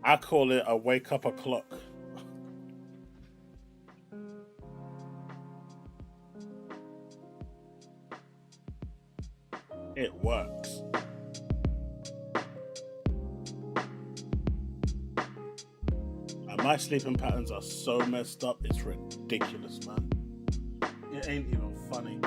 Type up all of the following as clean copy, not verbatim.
I call it a wake up o'clock. It works. My sleeping patterns are so messed up, it's ridiculous, man. It ain't even funny.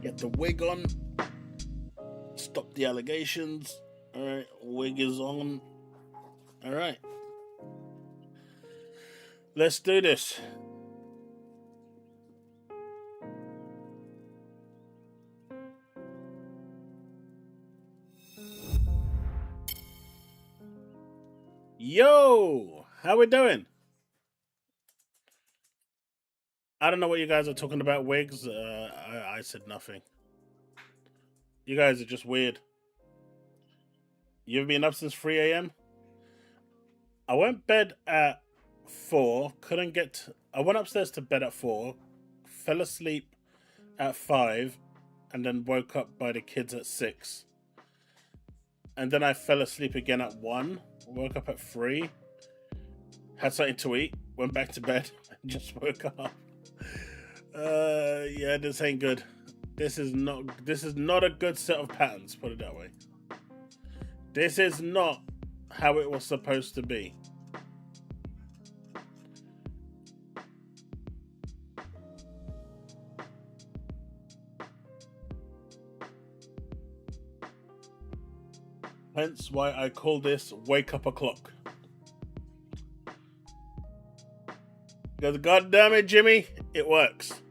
Get the wig on. Stop the allegations. Alright, wig is on. Alright. Let's do this. Yo! How we doing? I don't know what you guys are talking about, wigs. I said nothing. You guys are just weird. You've been up since 3 a.m.? I went bed at 4. Couldn't get... I went upstairs to bed at 4. Fell asleep at 5. And then woke up by the kids at 6. And then I fell asleep again at 1. Woke up at 3. Had something to eat. Went back to bed. And just woke up. Yeah, this ain't good. This is not a good set of patterns, put it that way. This is not how it was supposed to be. Hence why I call this wake up o'clock. Because god damn it, Jimmy, it works.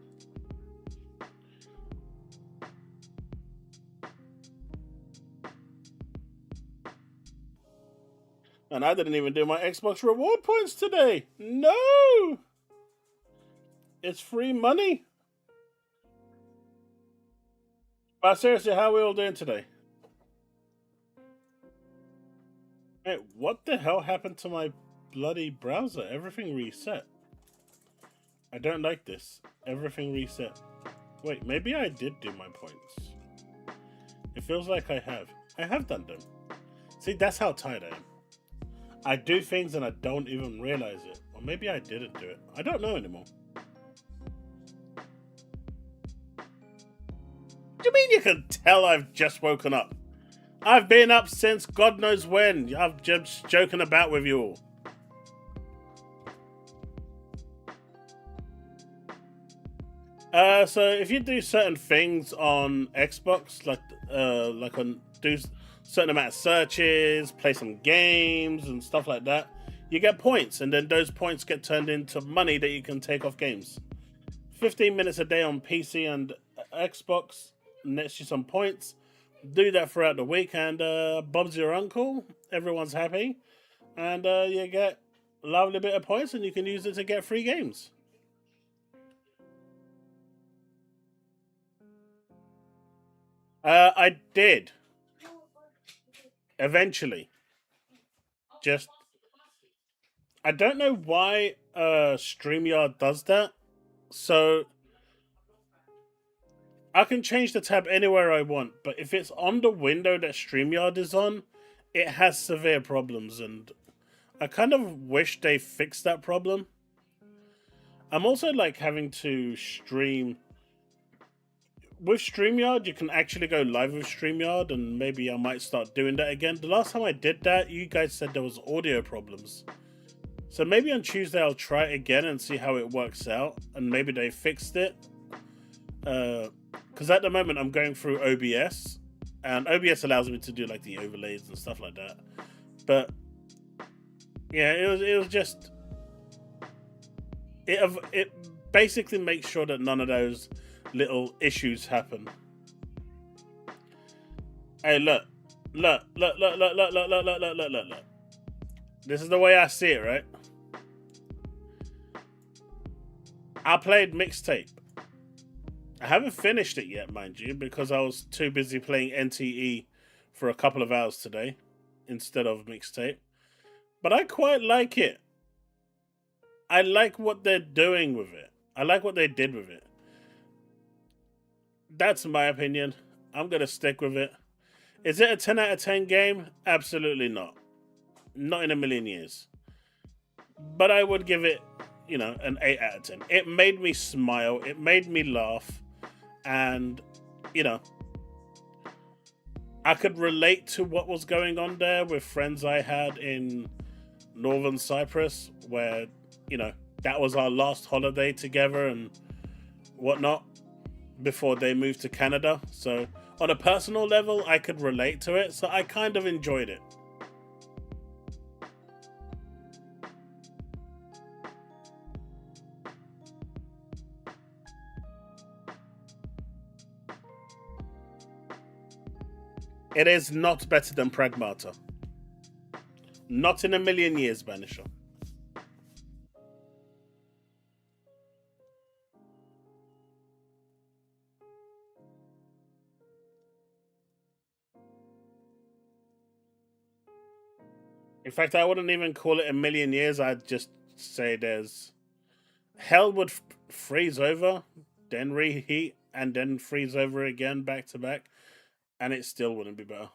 And I didn't even do my Xbox reward points today. No! It's free money. But seriously, how are we all doing today? Hey, what the hell happened to my bloody browser? Everything reset. I don't like this. Everything reset. Wait, maybe I did do my points. It feels like I have. I have done them. See, that's how tired I am. I do things and I don't even realize it. Or maybe I didn't do it. I don't know anymore. What do you mean you can tell I've just woken up? I've been up since God knows when. I'm just joking about with you all. So if you do certain things on Xbox, like on do certain amount of searches, play some games and stuff like that, you get points, and then those points get turned into money that you can take off games. 15 minutes a day on PC and Xbox nets you some points. Do that throughout the week, and Bob's your uncle. Everyone's happy, and you get a lovely bit of points, and you can use it to get free games. I did eventually. Just I don't know why StreamYard does that. So I can change the tab anywhere I want, but if it's on the window that StreamYard is on, it has severe problems, and I kind of wish they fixed that problem. I'm also like having to stream with StreamYard. You can actually go live with StreamYard, and maybe I might start doing that again. The last time I did that, you guys said there was audio problems. So maybe on Tuesday I'll try it again and see how it works out, and maybe they fixed it. Because at the moment I'm going through OBS, and OBS allows me to do like the overlays and stuff like that. But yeah, it was just it basically makes sure that none of those little issues happen. Hey, look. This is the way I see it, right? I played Mixtape. I haven't finished it yet, mind you, because I was too busy playing NTE for a couple of hours today instead of Mixtape. But I quite like it. I like what they're doing with it. I like what they did with it. That's my opinion. I'm going to stick with it. Is it a 10 out of 10 game? Absolutely not. Not in a million years. But I would give it, an 8 out of 10. It made me smile. It made me laugh. And, I could relate to what was going on there with friends I had in Northern Cyprus, where, that was our last holiday together and whatnot before they moved to Canada. So on a personal level, I could relate to it. So I kind of enjoyed it. It is not better than Pragmata. Not in a million years, Banisher. In fact, I wouldn't even call it a million years. I'd just say there's hell would freeze over, then reheat, and then freeze over again back to back, and it still wouldn't be better.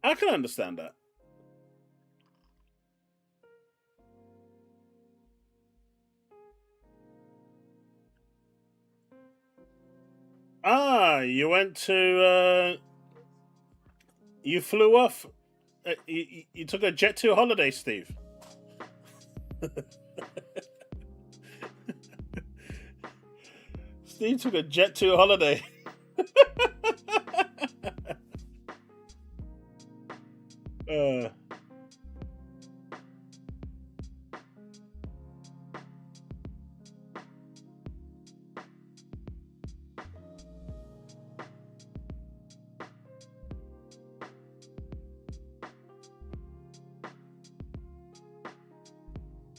I can understand that. Ah, you went to. You flew off. You took a jet to holiday, Steve. Steve took a jet to holiday. uh,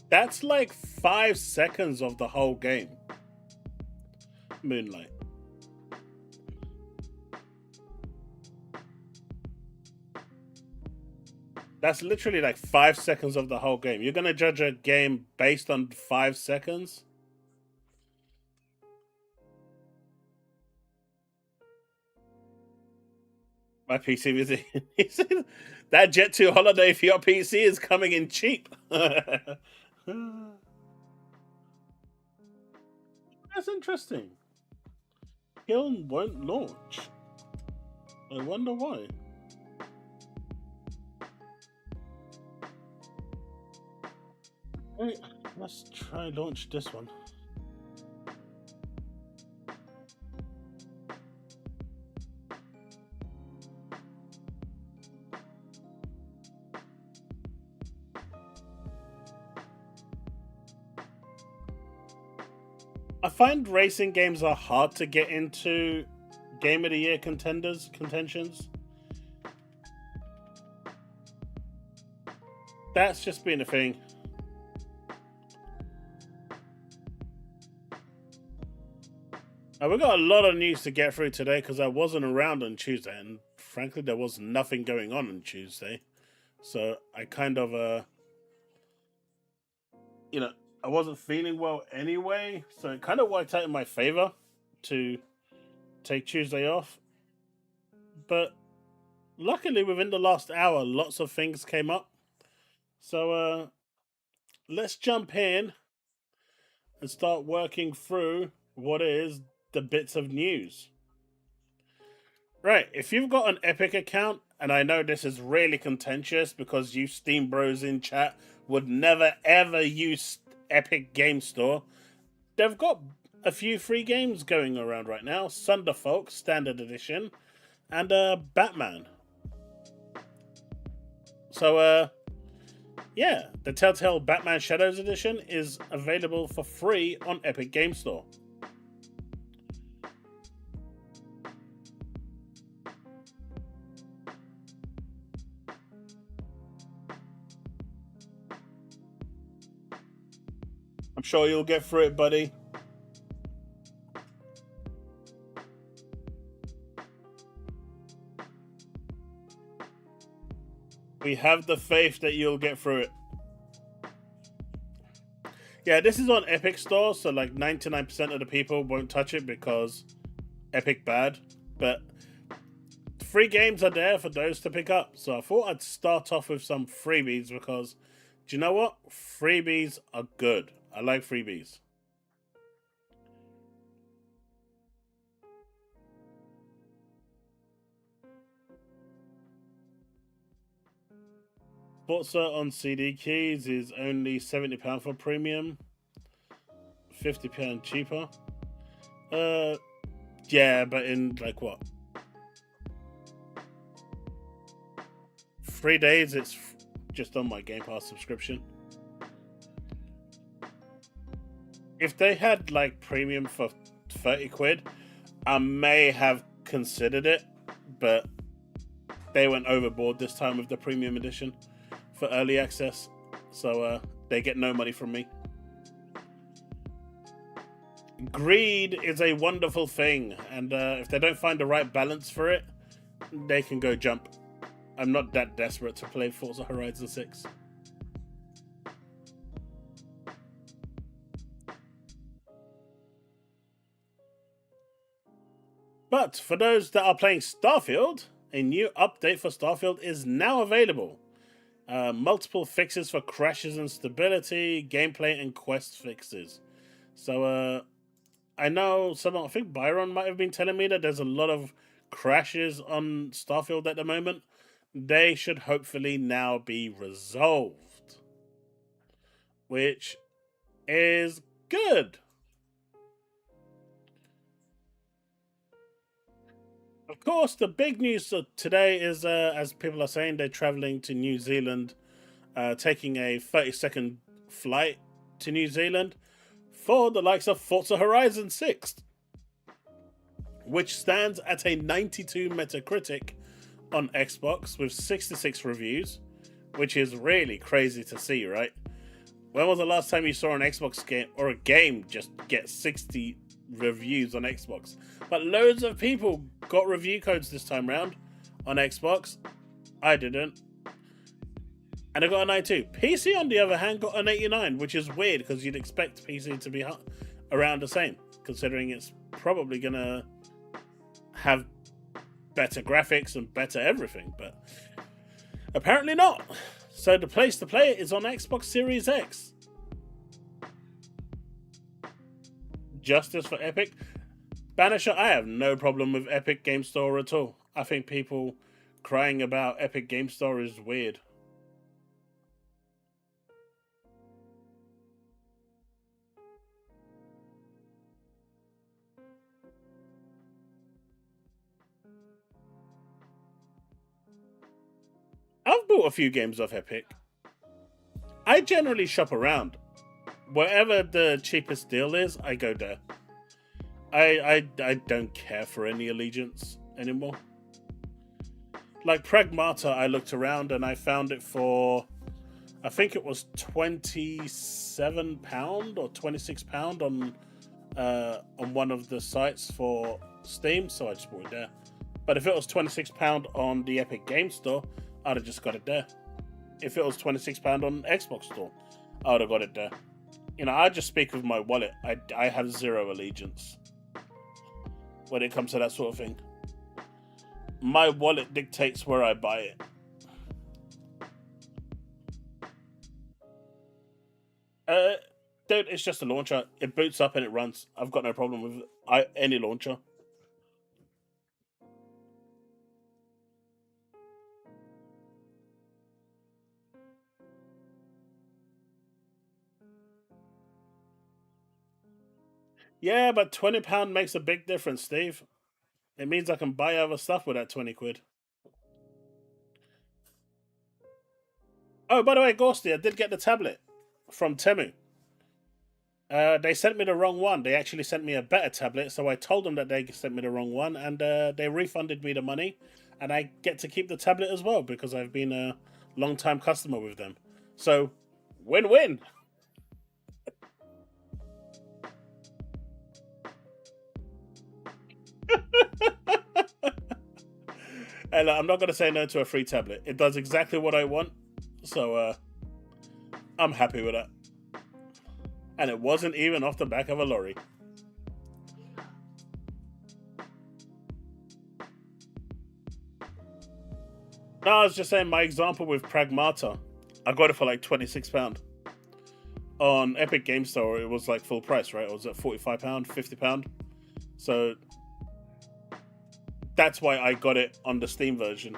that's like 5 seconds of the whole game. Moonlight. That's literally like 5 seconds of the whole game. You're gonna judge a game based on 5 seconds? My PC visit. He said that Jet 2 holiday for your PC is coming in cheap. That's interesting. Kiln won't launch. I wonder why. Wait, let's try launch this one. I find racing games are hard to get into Game of the Year contentions. That's just been a thing. We've got a lot of news to get through today because I wasn't around on Tuesday, and frankly, there was nothing going on Tuesday. So I kind of, I wasn't feeling well anyway, so it kind of worked out in my favor to take Tuesday off. But luckily, within the last hour, lots of things came up. So let's jump in and start working through what is the bits of news. Right, if you've got an Epic account, and I know this is really contentious because you Steam bros in chat would never ever use Epic Game Store, they've got a few free games going around right now. Thunderfolk Standard Edition and Batman. So yeah, the Telltale Batman Shadows Edition is available for free on Epic Game Store. I'm sure you'll get through it, buddy. We have the faith that you'll get through it. Yeah, this is on Epic Store, so like 99% of the people won't touch it because Epic bad. But free games are there for those to pick up. So I thought I'd start off with some freebies because, do you know what? Freebies are good. I like freebies. Forza on CD keys is only £70 for premium. £50 cheaper. Yeah, but in like what? 3 days, it's just on my Game Pass subscription. If they had like premium for 30 quid, I may have considered it, but they went overboard this time with the premium edition for early access, so they get no money from me. Greed is a wonderful thing, and if they don't find the right balance for it, they can go jump. I'm not that desperate to play Forza Horizon 6. But for those that are playing Starfield, a new update for Starfield is now available. Multiple fixes for crashes and stability, gameplay and quest fixes. So I know I think Byron might have been telling me that there's a lot of crashes on Starfield at the moment. They should hopefully now be resolved, which is good. Of course, the big news today is, as people are saying, they're traveling to New Zealand, taking a 30-second flight to New Zealand for the likes of Forza Horizon 6, which stands at a 92 Metacritic on Xbox with 66 reviews, which is really crazy to see, right? When was the last time you saw an Xbox game or a game just get 60 reviews on Xbox? But loads of people got review codes this time round on Xbox. I didn't. And I got a 92. PC, on the other hand, got an 89, which is weird because you'd expect PC to be around the same, considering it's probably going to have better graphics and better everything. But apparently not. So the place to play it is on Xbox Series X. Justice for Epic. Banisher, I have no problem with Epic Game Store at all. I think people crying about Epic Game Store is weird. I've bought a few games off Epic. I generally shop around. Wherever the cheapest deal is, I go there. I don't care for any allegiance anymore. Like Pragmata, I looked around and I found it for, I think it was £27 or £26 on on one of the sites for Steam, so I just bought it there. But if it was £26 on the Epic Game Store, I'd have just got it there. If it was £26 on Xbox Store, I would have got it there. You know, I just speak with my wallet. I have zero allegiance when it comes to that sort of thing. My wallet dictates where I buy it. Dude, it's just a launcher. It boots up and it runs. I've got no problem with any launcher. Yeah, but £20 makes a big difference, Steve. It means I can buy other stuff with that 20 quid. Oh, by the way, Ghosty, I did get the tablet from Temu. They sent me the wrong one. They actually sent me a better tablet, so I told them that they sent me the wrong one, and they refunded me the money, and I get to keep the tablet as well because I've been a long-time customer with them. So, win-win. And I'm not going to say no to a free tablet. It does exactly what I want, so I'm happy with that. And it wasn't even off the back of a lorry. No, I was just saying my example with Pragmata. I got it for like £26. On Epic Game Store, it was like full price, right? It was at £45, £50. So that's why I got it on the Steam version.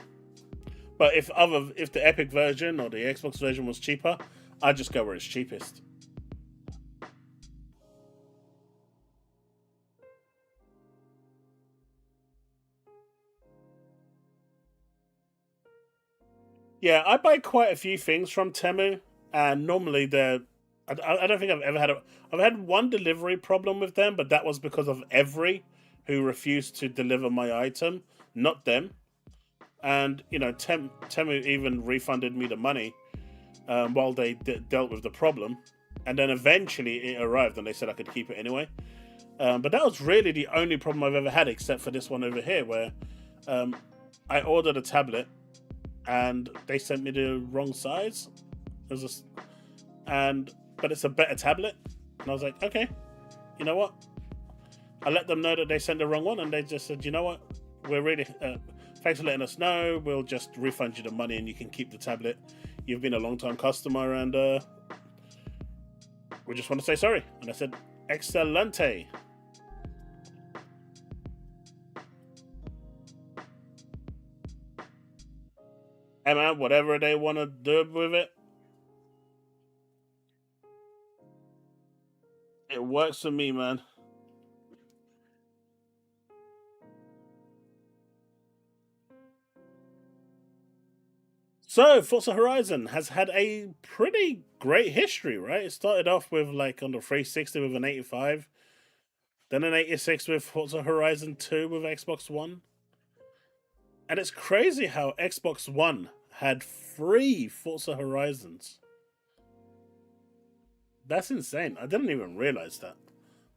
But if the Epic version or the Xbox version was cheaper, I'd just go where it's cheapest. Yeah, I buy quite a few things from Temu, and normally they're. I don't think I've ever had I've had one delivery problem with them, but that was because of Every, who refused to deliver my item, not them. And you know, Temu even refunded me the money while they dealt with the problem, and then eventually it arrived, and they said I could keep it anyway. But that was really the only problem I've ever had, except for this one over here, where I ordered a tablet and they sent me the wrong size. But it's a better tablet, and I was like, okay, you know what? I let them know that they sent the wrong one, and they just said, you know what? We're really thanks for letting us know. We'll just refund you the money, and you can keep the tablet. You've been a long-time customer, and we just want to say sorry. And I said, excelente. Hey man, whatever they want to do with it, it works for me, man. So, Forza Horizon has had a pretty great history, right? It started off with like on the 360 with an 85, then an 86 with Forza Horizon 2 with Xbox One. And it's crazy how Xbox One had 3 Forza Horizons. That's insane. I didn't even realize that.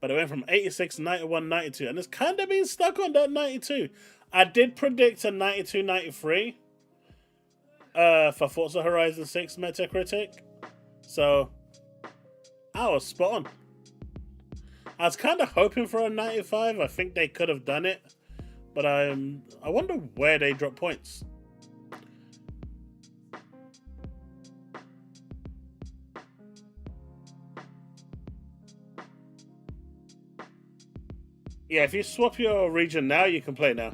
But it went from 86, 91, 92, and it's kind of been stuck on that 92. I did predict a 92, 93 for Forza Horizon 6 Metacritic. So, I was spot on. I was kind of hoping for a 95. I think they could have done it. But I wonder where they drop points. Yeah, if you swap your region now, you can play now.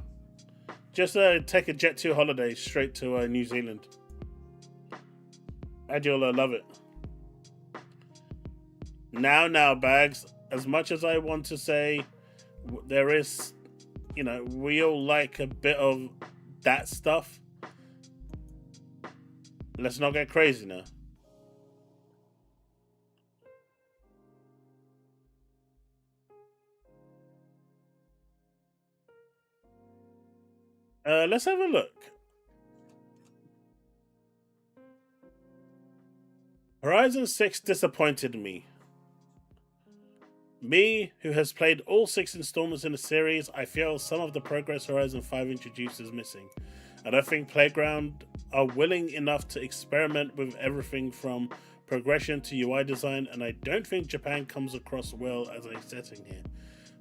Just take a Jet 2 holiday straight to New Zealand. And you'll love it. Now, Bags. As much as I want to say there is, you know, we all like a bit of that stuff. Let's not get crazy now. Let's have a look. Horizon 6 disappointed me. Me, who has played all 6 installments in the series, I feel some of the progress Horizon 5 introduced is missing. I don't think Playground are willing enough to experiment with everything from progression to UI design, and I don't think Japan comes across well as a setting here.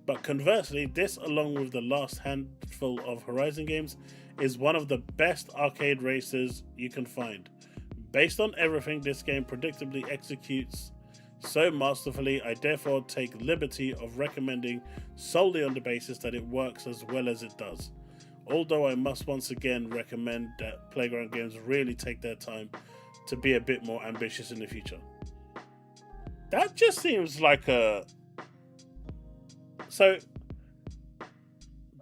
But conversely, this, along with the last handful of Horizon games, is one of the best arcade races you can find. Based on everything this game predictably executes so masterfully, I therefore take liberty of recommending solely on the basis that it works as well as it does. Although I must once again recommend that Playground games really take their time to be a bit more ambitious in the future. That just seems like a... So,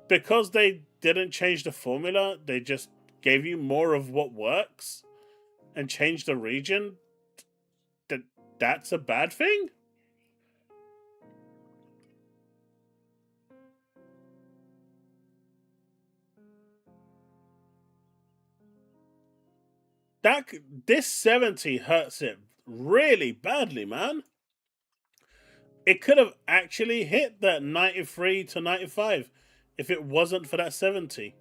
because they didn't change the formula, they just gave you more of what works and changed the region, that's a bad thing? This 70 hurts it really badly, man. It could have actually hit that 93 to 95 if it wasn't for that 70.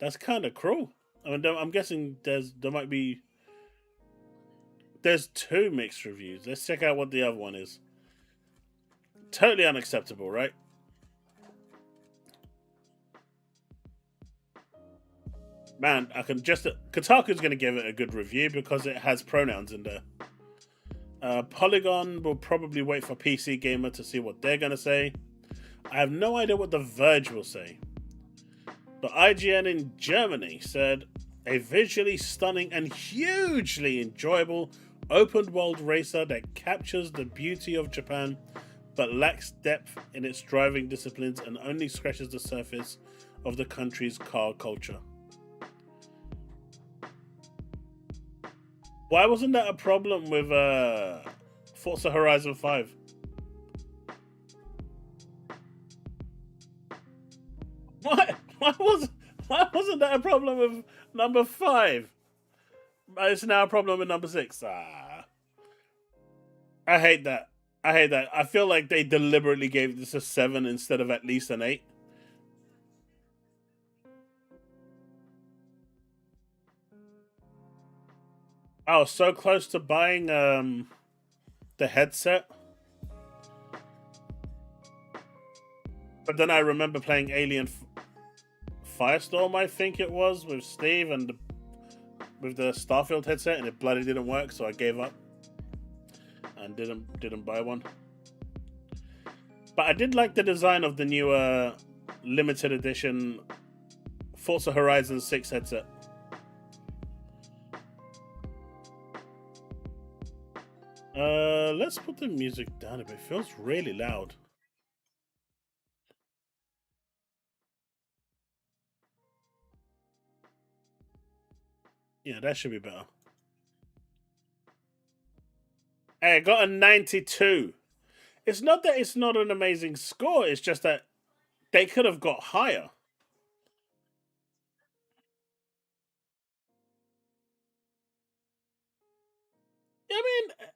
That's kind of cruel. I mean, I'm guessing there might be... There's 2 mixed reviews. Let's check out what the other one is. Totally unacceptable, right? Man, I can just... Kotaku's going to give it a good review because it has pronouns in there. Polygon will probably wait for PC Gamer to see what they're going to say. I have no idea what The Verge will say. But IGN in Germany said, a visually stunning and hugely enjoyable open world racer that captures the beauty of Japan but lacks depth in its driving disciplines and only scratches the surface of the country's car culture. Why wasn't that a problem with Forza Horizon 5? Why wasn't that a problem with number 5? It's now a problem with number 6. I hate that. I feel like they deliberately gave this a 7 instead of at least an 8. I was so close to buying the headset, but then I remember playing Alien Firestorm, I think it was, with Steve and with the Starfield headset, and it bloody didn't work, so I gave up and didn't buy one. But I did like the design of the new limited edition Forza Horizon 6 headset. Let's put the music down a bit. It feels really loud. Yeah, that should be better. Hey, I got a 92. It's not that it's not an amazing score, it's just that they could have got higher. I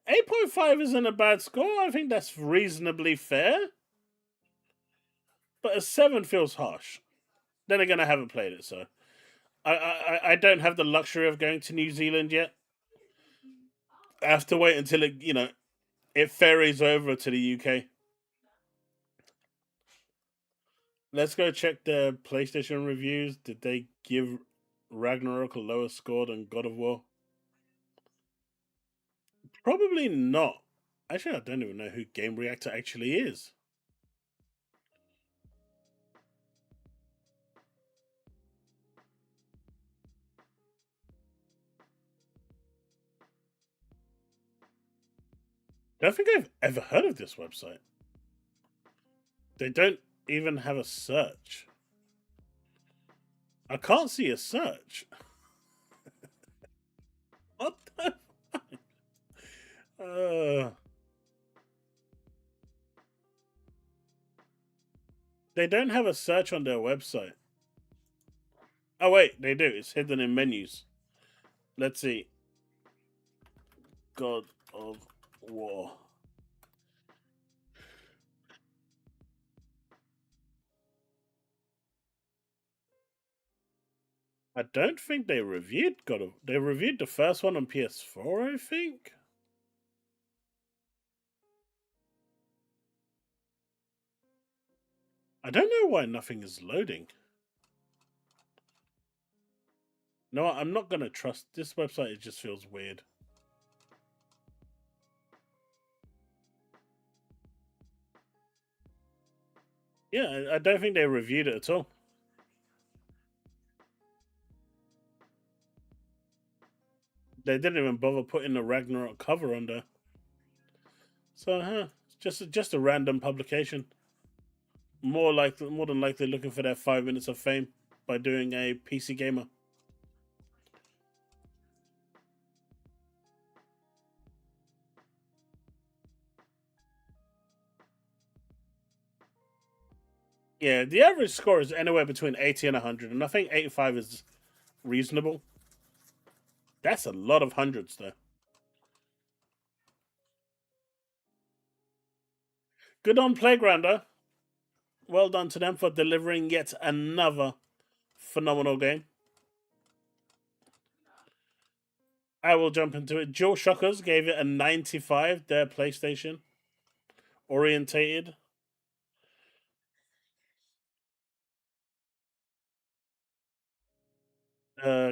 mean, 8.5 isn't a bad score. I think that's reasonably fair. But a 7 feels harsh. Then again, I haven't played it, so I don't have the luxury of going to New Zealand yet. I have to wait until it ferries over to the UK. Let's go check the PlayStation reviews. Did they give Ragnarok a lower score than God of War? Probably not. Actually, I don't even know who Game Reactor actually is. I don't think I've ever heard of this website. They don't even have a search. I can't see a search. What the fuck? They don't have a search on their website. Oh wait, they do. It's hidden in menus. Let's see. God of War. I don't think they reviewed God of. They reviewed the first one on PS4, I think. I don't know why nothing is loading. No, I'm not gonna trust this website. It just feels weird. Yeah, I don't think they reviewed it at all. They didn't even bother putting the Ragnarok cover on there. So, it's just a random publication. More than likely looking for their 5 minutes of fame by doing a PC gamer. Yeah, the average score is anywhere between 80 and 100, and I think 85 is reasonable. That's a lot of hundreds, though. Good on Playgrounder. Well done to them for delivering yet another phenomenal game. I will jump into it. Joe Shockers gave it a 95, their PlayStation. Orientated.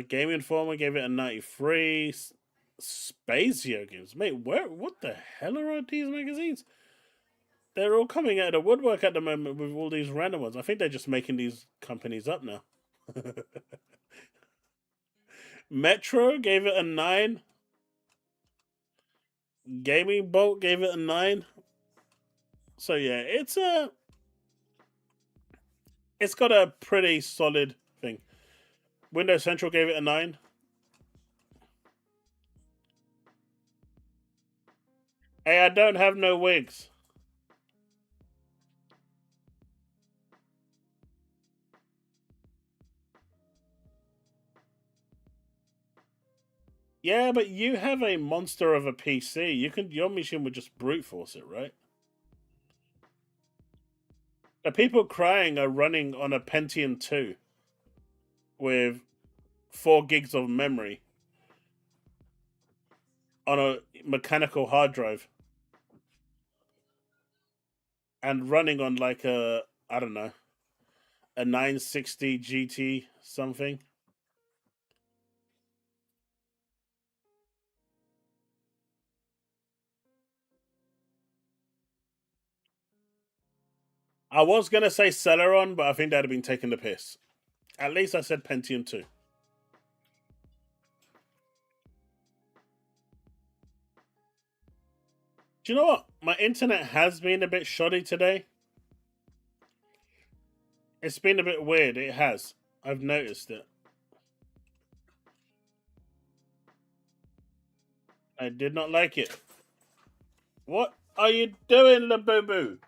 Game Informer gave it a 93. Spazio Games. Mate, what the hell are these magazines? They're all coming out of the woodwork at the moment with all these random ones. I think they're just making these companies up now. Metro gave it a 9. Gaming Bolt gave it a 9. So yeah, it's got a pretty solid thing. Windows Central gave it a 9. Hey, I don't have no wigs. Yeah, but you have a monster of a PC. Your machine would just brute force it, right? The people crying are running on a Pentium 2 with 4 gigs of memory on a mechanical hard drive and running on like I don't know, a 960 GT something. I was gonna say Celeron, but I think that'd have been taking the piss. At least I said Pentium 2. Do you know what? My internet has been a bit shoddy today. It's been a bit weird. It has. I've noticed it. I did not like it. What are you doing, Labubu?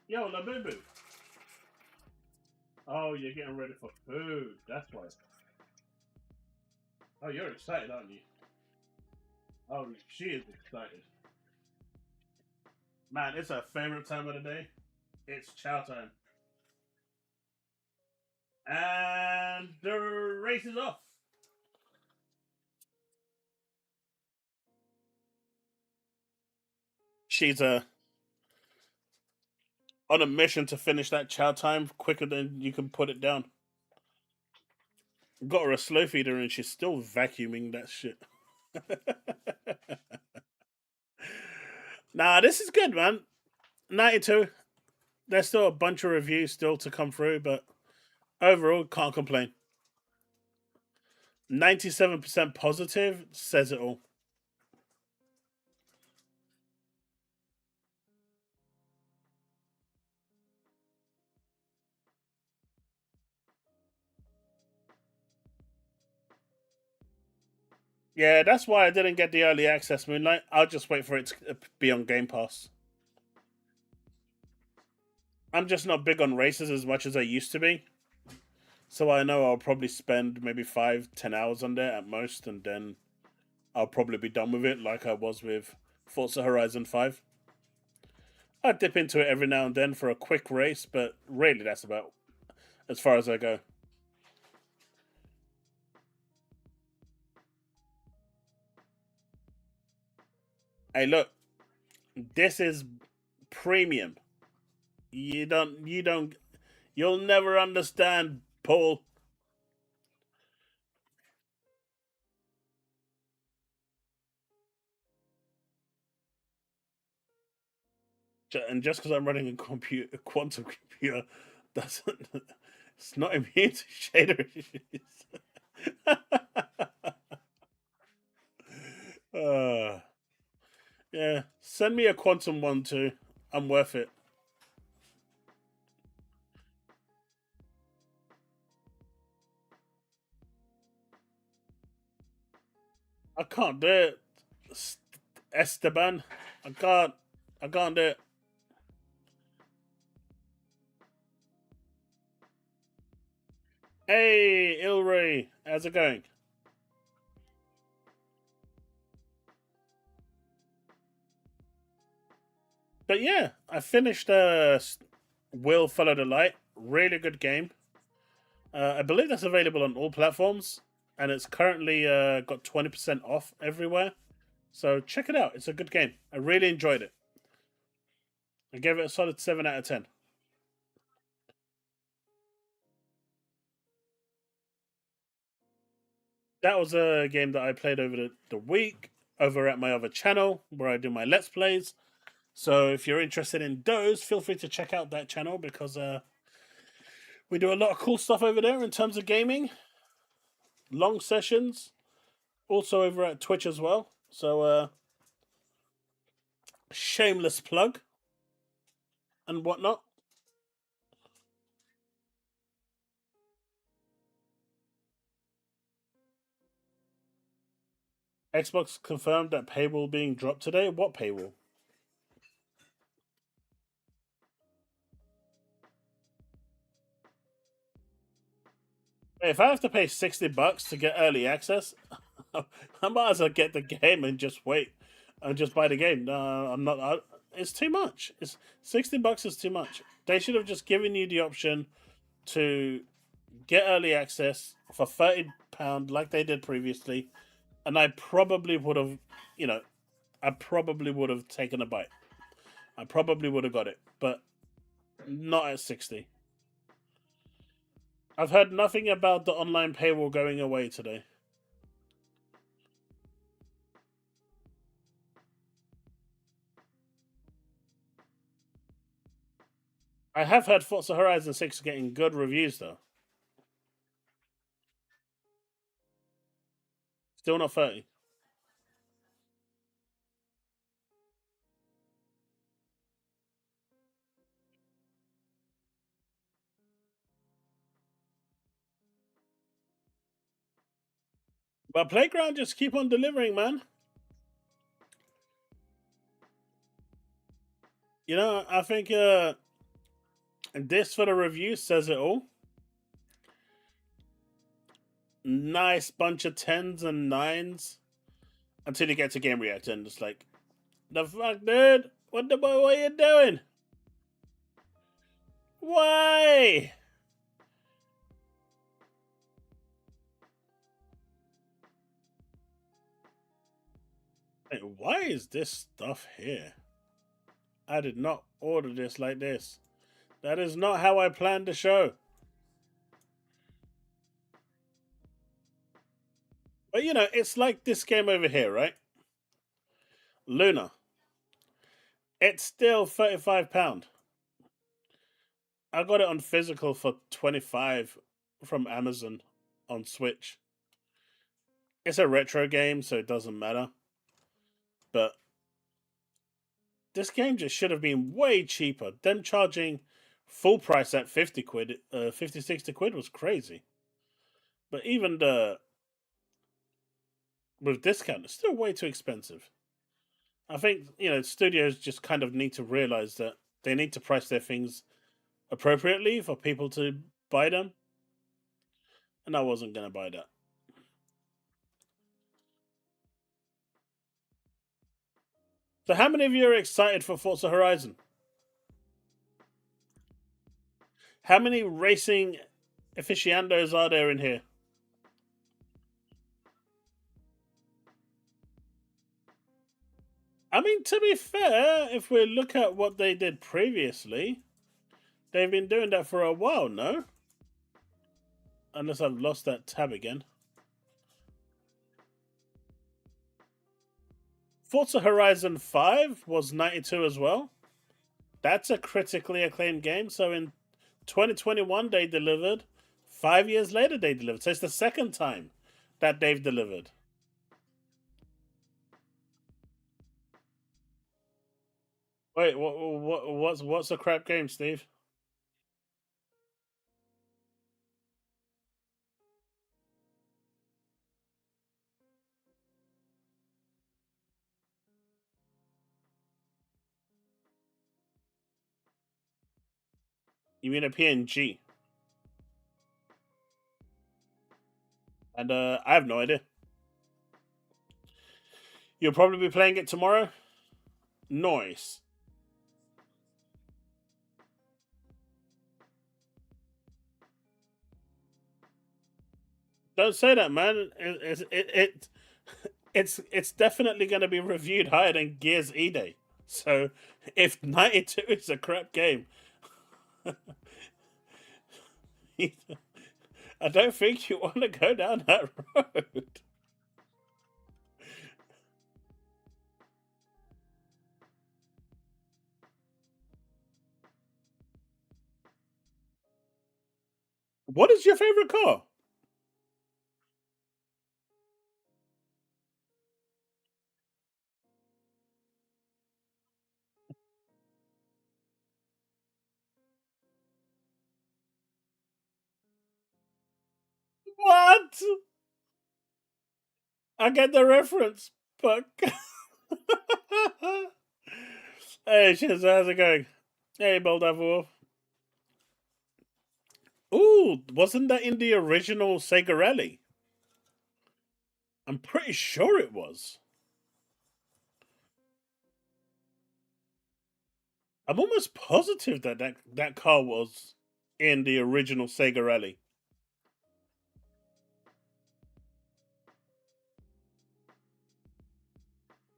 Yo, Labubu. Oh, you're getting ready for food. That's why. Oh, you're excited, aren't you? Oh, she is excited. Man, it's her favorite time of the day. It's chow time. And the race is off. She's on a mission to finish that chow time quicker than you can put it down. Got her a slow feeder and she's still vacuuming that shit. Nah, this is good, man. 92. There's still a bunch of reviews still to come through, but overall, can't complain. 97% positive says it all. Yeah, that's why I didn't get the early access Moonlight. I'll just wait for it to be on Game Pass. I'm just not big on races as much as I used to be. So I know I'll probably spend maybe 5-10 hours on there at most, and then I'll probably be done with it like I was with Forza Horizon 5. I dip into it every now and then for a quick race, but really that's about as far as I go. Hey, look, this is premium. You'll never understand, Paul. And just because I'm running a quantum computer, doesn't it's not immune to shader issues. uh, yeah, send me a quantum one too. I'm worth it. I can't do it, Esteban. I can't. I can't do it. Hey, Ilray, how's it going? But yeah, I finished Will Follow the Light. Really good game. I believe that's available on all platforms, and it's currently got 20% off everywhere. So check it out. It's a good game. I really enjoyed it. I gave it a solid 7 out of 10. That was a game that I played over the week over at my other channel where I do my Let's Plays. So if you're interested in those, feel free to check out that channel because we do a lot of cool stuff over there in terms of gaming, long sessions, also over at Twitch as well. So shameless plug and whatnot. Xbox confirmed that paywall being dropped today. What paywall? If I have to pay $60 to get early access, I might as well get the game and just wait and just buy the game. No, I'm not. It's too much. It's $60 is too much. They should have just given you the option to get early access for £30 like they did previously, and I probably would have, you know, I probably would have taken a bite. I probably would have got it, but not at 60. I've heard nothing about the online paywall going away today. I have heard Forza Horizon 6 getting good reviews though. Still not 30. But Playground just keep on delivering, man. You know, I think this for the review says it all. Nice bunch of 10s and 9s until you get to Game Reactor and it's like, the fuck, dude? What are you doing? Why? Hey, why is this stuff here? I did not order this like this. That is not how I planned the show. But you know, it's like this game over here, right? Luna. It's still £35. I got it on physical for 25 from Amazon on Switch. It's a retro game, so it doesn't matter. But this game just should have been way cheaper. Them charging full price at 50 quid, 50, 60 quid was crazy. But even the with discount, it's still way too expensive. I think, you know, studios just kind of need to realize that they need to price their things appropriately for people to buy them. And I wasn't going to buy that. So, how many of you are excited for Forza Horizon? How many racing aficionados are there in here? I mean, to be fair, if we look at what they did previously, they've been doing that for a while, no? Unless I've lost that tab again. Forza Horizon 5 was 92 as well. That's a critically acclaimed game. So in 2021, they delivered. 5 years later, they delivered. So it's the second time that they've delivered. Wait, what's a crap game, Steve? You mean a PNG? And I have no idea. You'll probably be playing it tomorrow. Noise. Don't say that, man. It's definitely going to be reviewed higher than Gears E Day. So if 92 is a crap game, I don't think you want to go down that road. What is your favorite car? What? I get the reference, but hey, Shiz, how's it going? Hey, Boldavor. Ooh, wasn't that in the original Sega Rally? I'm pretty sure it was. I'm almost positive that car was in the original Sega Rally.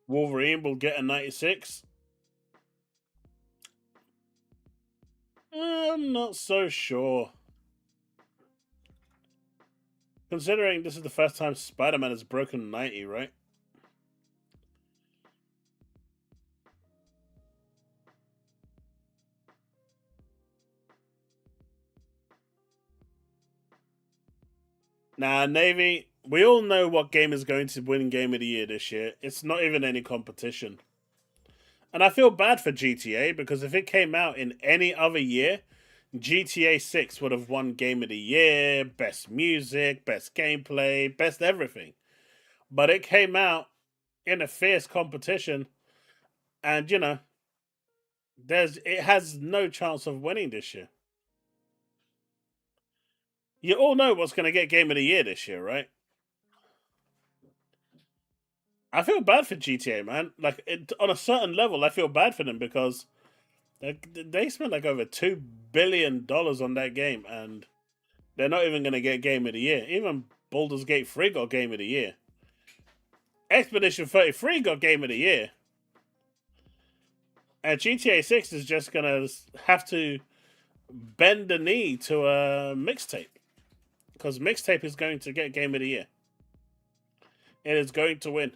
Wolverine will get a 96. I'm not so sure. Considering this is the first time Spider Man has broken 90, right? Nah, Navy, we all know what game is going to win Game of the Year this year. It's not even any competition. And I feel bad for GTA because if it came out in any other year, GTA 6 would have won Game of the Year, Best Music, Best Gameplay, Best Everything. But it came out in a fierce competition, and it has no chance of winning this year. You all know what's going to get Game of the Year this year, right? I feel bad for GTA, man. Like on a certain level, I feel bad for them because they spent like over $2 billion on that game, and they're not even going to get Game of the Year. Even Baldur's Gate 3 got Game of the Year. Expedition 33 got Game of the Year. And GTA 6 is just going to have to bend the knee to a mixtape. Because mixtape is going to get Game of the Year. It is going to win.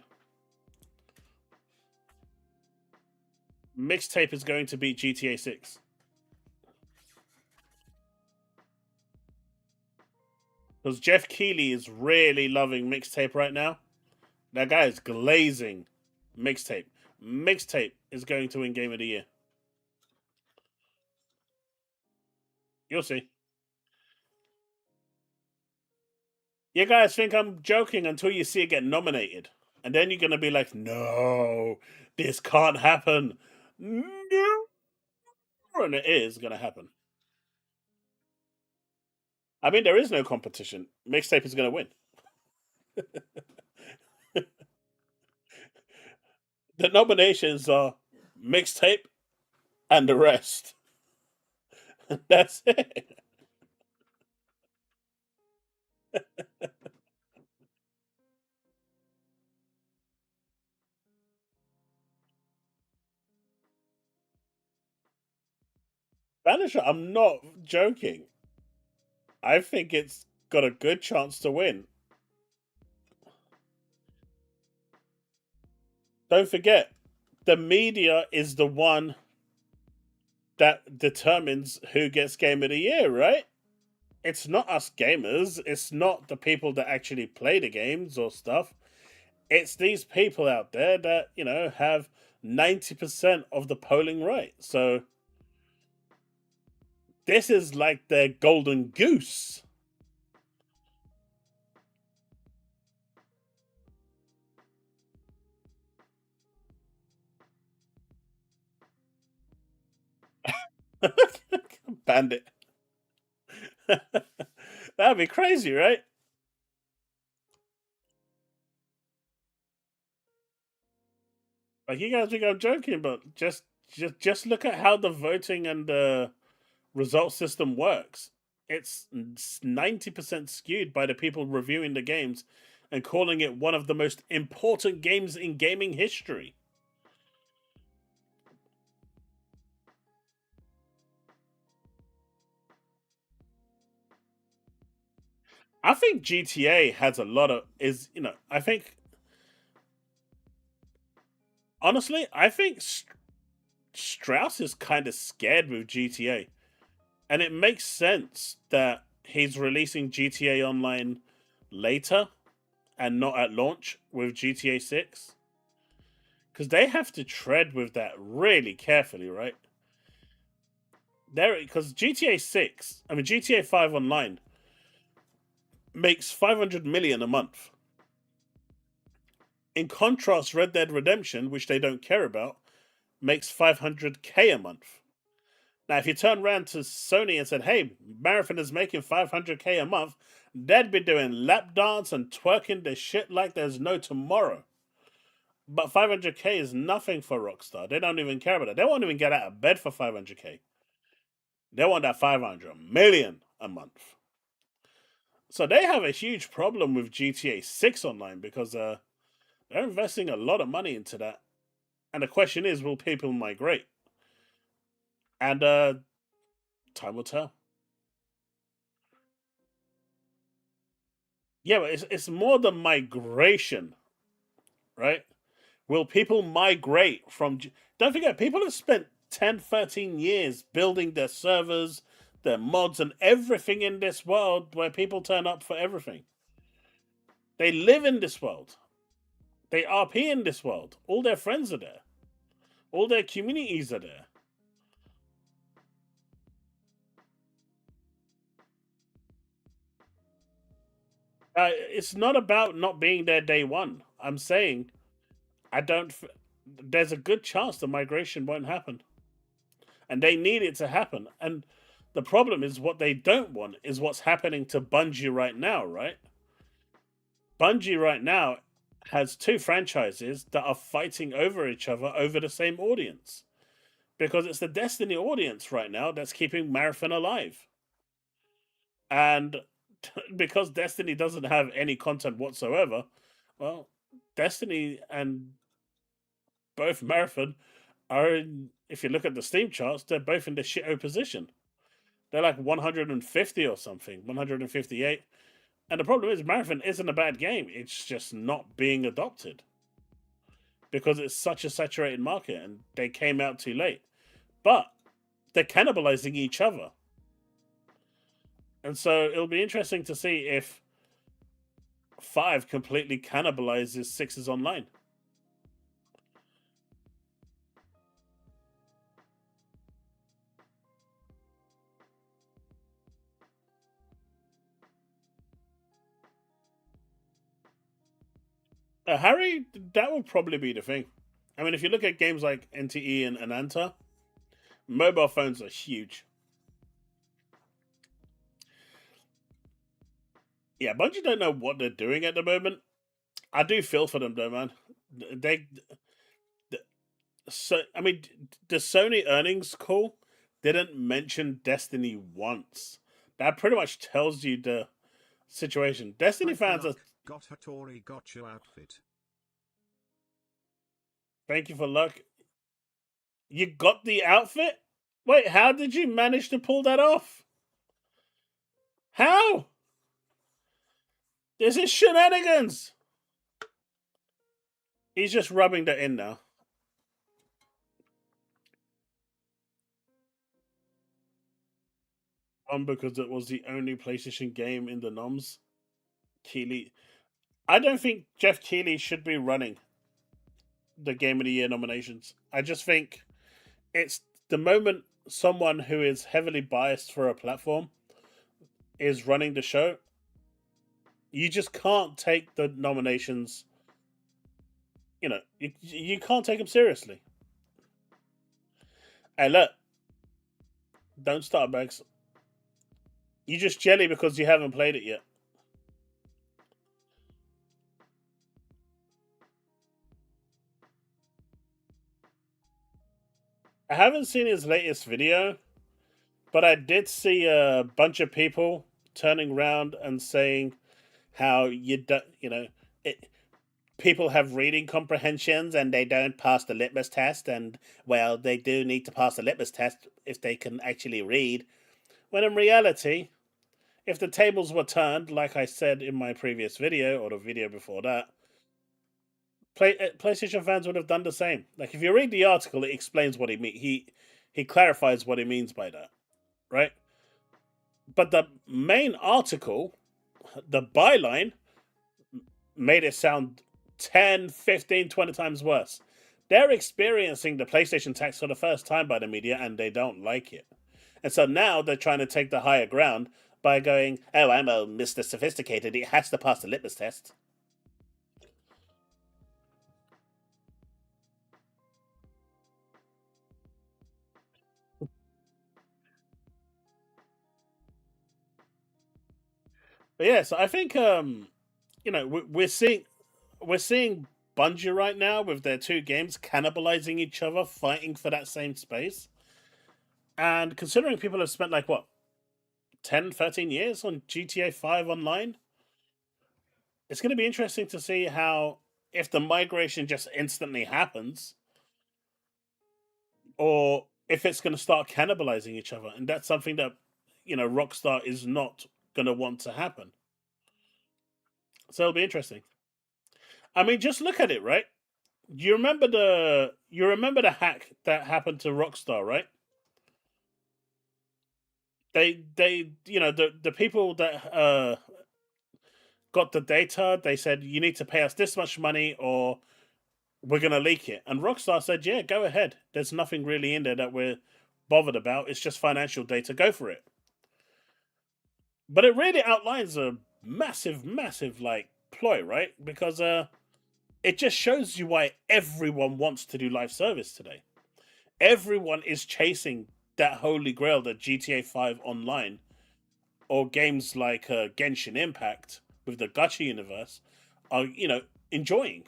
Mixtape is going to beat GTA 6. Because Jeff Keighley is really loving mixtape right now. That guy is glazing mixtape. Mixtape is going to win Game of the Year. You'll see. You guys think I'm joking until you see it get nominated. And then you're going to be like, no, this can't happen. No. And it is going to happen. I mean, there is no competition. Mixtape is going to win. The nominations are mixtape and the rest. That's it. Vanisher, I'm not joking. I think it's got a good chance to win. Don't forget, the media is the one that determines who gets Game of the Year, right? It's not us gamers. It's not the people that actually play the games or stuff. It's these people out there that, have 90% of the polling right. So this is like their golden goose. Bandit. That'd be crazy, right? Like you guys think I'm joking, but just look at how the voting and the result system works. It's 90% skewed by the people reviewing the games and calling it one of the most important games in gaming history. I think GTA has a lot of I think honestly, I think Strauss is kind of scared with GTA. And it makes sense that he's releasing GTA Online later and not at launch with GTA 6 because they have to tread with that really carefully, right? There, because GTA 6, I mean GTA 5 Online makes 500 million a month. In contrast, Red Dead Redemption, which they don't care about, makes 500K a month. Now, if you turn around to Sony and said, "Hey, Marathon is making 500K a month," they'd be doing lap dance and twerking their shit like there's no tomorrow. But 500K is nothing for Rockstar. They don't even care about it. They won't even get out of bed for 500K. They want that 500 million a month. So they have a huge problem with GTA 6 Online because they're investing a lot of money into that. And the question is, will people migrate? And time will tell. Yeah, but it's more the migration, right? Will people migrate from. Don't forget, people have spent 10, 13 years building their servers, their mods, and everything in this world where people turn up for everything. They live in this world. They RP in this world. All their friends are there. All their communities are there. It's not about not being there day one. I'm saying I don't. There's a good chance the migration won't happen, and they need it to happen. And the problem is what they don't want is what's happening to Bungie right now, right? Bungie right now has two franchises that are fighting over each other over the same audience because it's the Destiny audience right now that's keeping Marathon alive. And because Destiny doesn't have any content whatsoever, well, Destiny and both Marathon are in, if you look at the Steam charts, they're both in the shit position. They're like 150 or something, 158. And the problem is, Marathon isn't a bad game. It's just not being adopted because it's such a saturated market and they came out too late. But they're cannibalizing each other. And so it'll be interesting to see if 5 completely cannibalizes 6's online. Harry, that would probably be the thing. I mean, if you look at games like NTE and Ananta, mobile phones are huge. Yeah, Bungie don't know what they're doing at the moment. I do feel for them though, man. They, so I mean, the Sony earnings call didn't mention Destiny once. That pretty much tells you the situation. Destiny fans are. Got Hattori got your outfit. Thank you for luck. You got the outfit? Wait, how did you manage to pull that off? How? This is shenanigans. He's just rubbing that in now. Because it was the only PlayStation game in the noms. Keighley. I don't think Jeff Keighley should be running the Game of the Year nominations. I just think it's the moment someone who is heavily biased for a platform is running the show, you just can't take the nominations. You know, you can't take them seriously. Hey, look, don't start, Bags. You just jelly because you haven't played it yet. I haven't seen his latest video, but I did see a bunch of people turning around and saying how people have reading comprehensions and they don't pass the litmus test, and well, they do need to pass the litmus test if they can actually read. When in reality, if the tables were turned, like I said in my previous video or the video before that, PlayStation fans would have done the same. Like if you read the article, it explains what he mean. He clarifies what he means by that, right? But the main article, the byline, made it sound 10, 15, 20 times worse. They're experiencing the PlayStation tax for the first time by the media and they don't like it. And so now they're trying to take the higher ground by going, oh, I'm a Mr. Sophisticated. It has to pass the litmus test. But yeah, so I think we're seeing Bungie right now with their two games cannibalizing each other, fighting for that same space. And considering people have spent like what 10, 13 years on GTA 5 online, it's going to be interesting to see how if the migration just instantly happens or if it's going to start cannibalizing each other. And that's something that, Rockstar is not going to want to happen. So it'll be interesting. I mean, just look at it, right? You remember the hack that happened to Rockstar, right? They the people that got the data, they said you need to pay us this much money or we're gonna leak it. And Rockstar said, yeah, go ahead. There's nothing really in there that we're bothered about. It's just financial data. Go for it. But it really outlines a massive, massive like ploy, right? Because it just shows you why everyone wants to do live service today. Everyone is chasing that holy grail that GTA 5 online or games like Genshin Impact with the Gacha universe are, enjoying.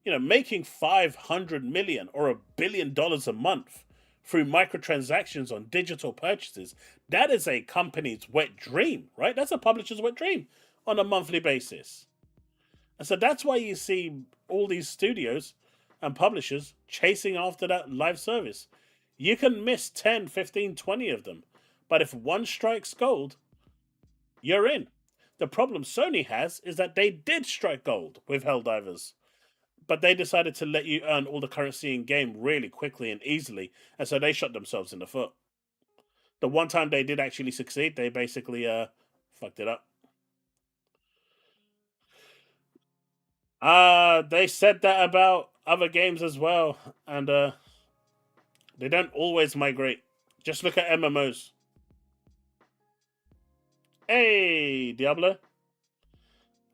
Making 500 million or $1 billion a month through microtransactions on digital purchases. That is a company's wet dream, right? That's a publisher's wet dream on a monthly basis. And so that's why you see all these studios and publishers chasing after that live service. You can miss 10, 15, 20 of them. But if one strikes gold, you're in. The problem Sony has is that they did strike gold with Helldivers. But they decided to let you earn all the currency in game really quickly and easily. And so they shot themselves in the foot. The one time they did actually succeed, they basically fucked it up. They said that about other games as well. And they don't always migrate. Just look at MMOs. Hey, Diablo.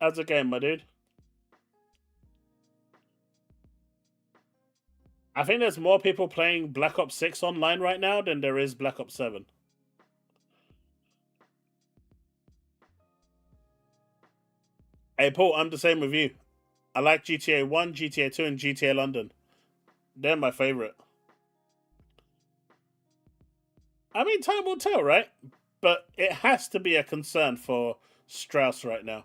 How's the game, my dude? I think there's more people playing Black Ops 6 online right now than there is Black Ops 7. Hey, Paul, I'm the same with you. I like GTA 1, GTA 2, and GTA London. They're my favorite. I mean, time will tell, right? But it has to be a concern for Strauss right now.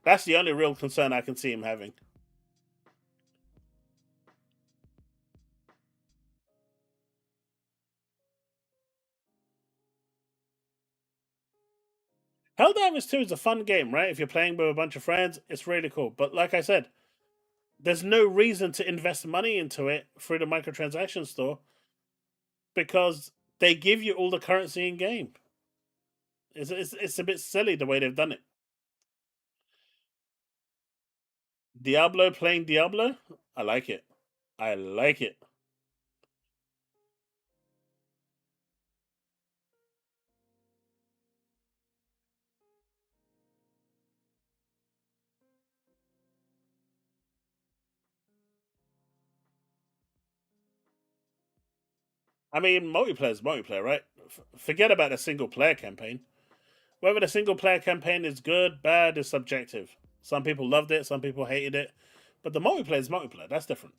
That's the only real concern I can see him having. Helldivers 2 is a fun game, right? If you're playing with a bunch of friends, it's really cool. But like I said, there's no reason to invest money into it through the microtransaction store because they give you all the currency in game. It's a bit silly the way they've done it. Diablo playing Diablo, I like it. I like it. I mean, multiplayer is multiplayer, right? Forget about the single player campaign. Whether the single player campaign is good, bad, is subjective. Some people loved it, some people hated it. But the multiplayer is multiplayer. That's different.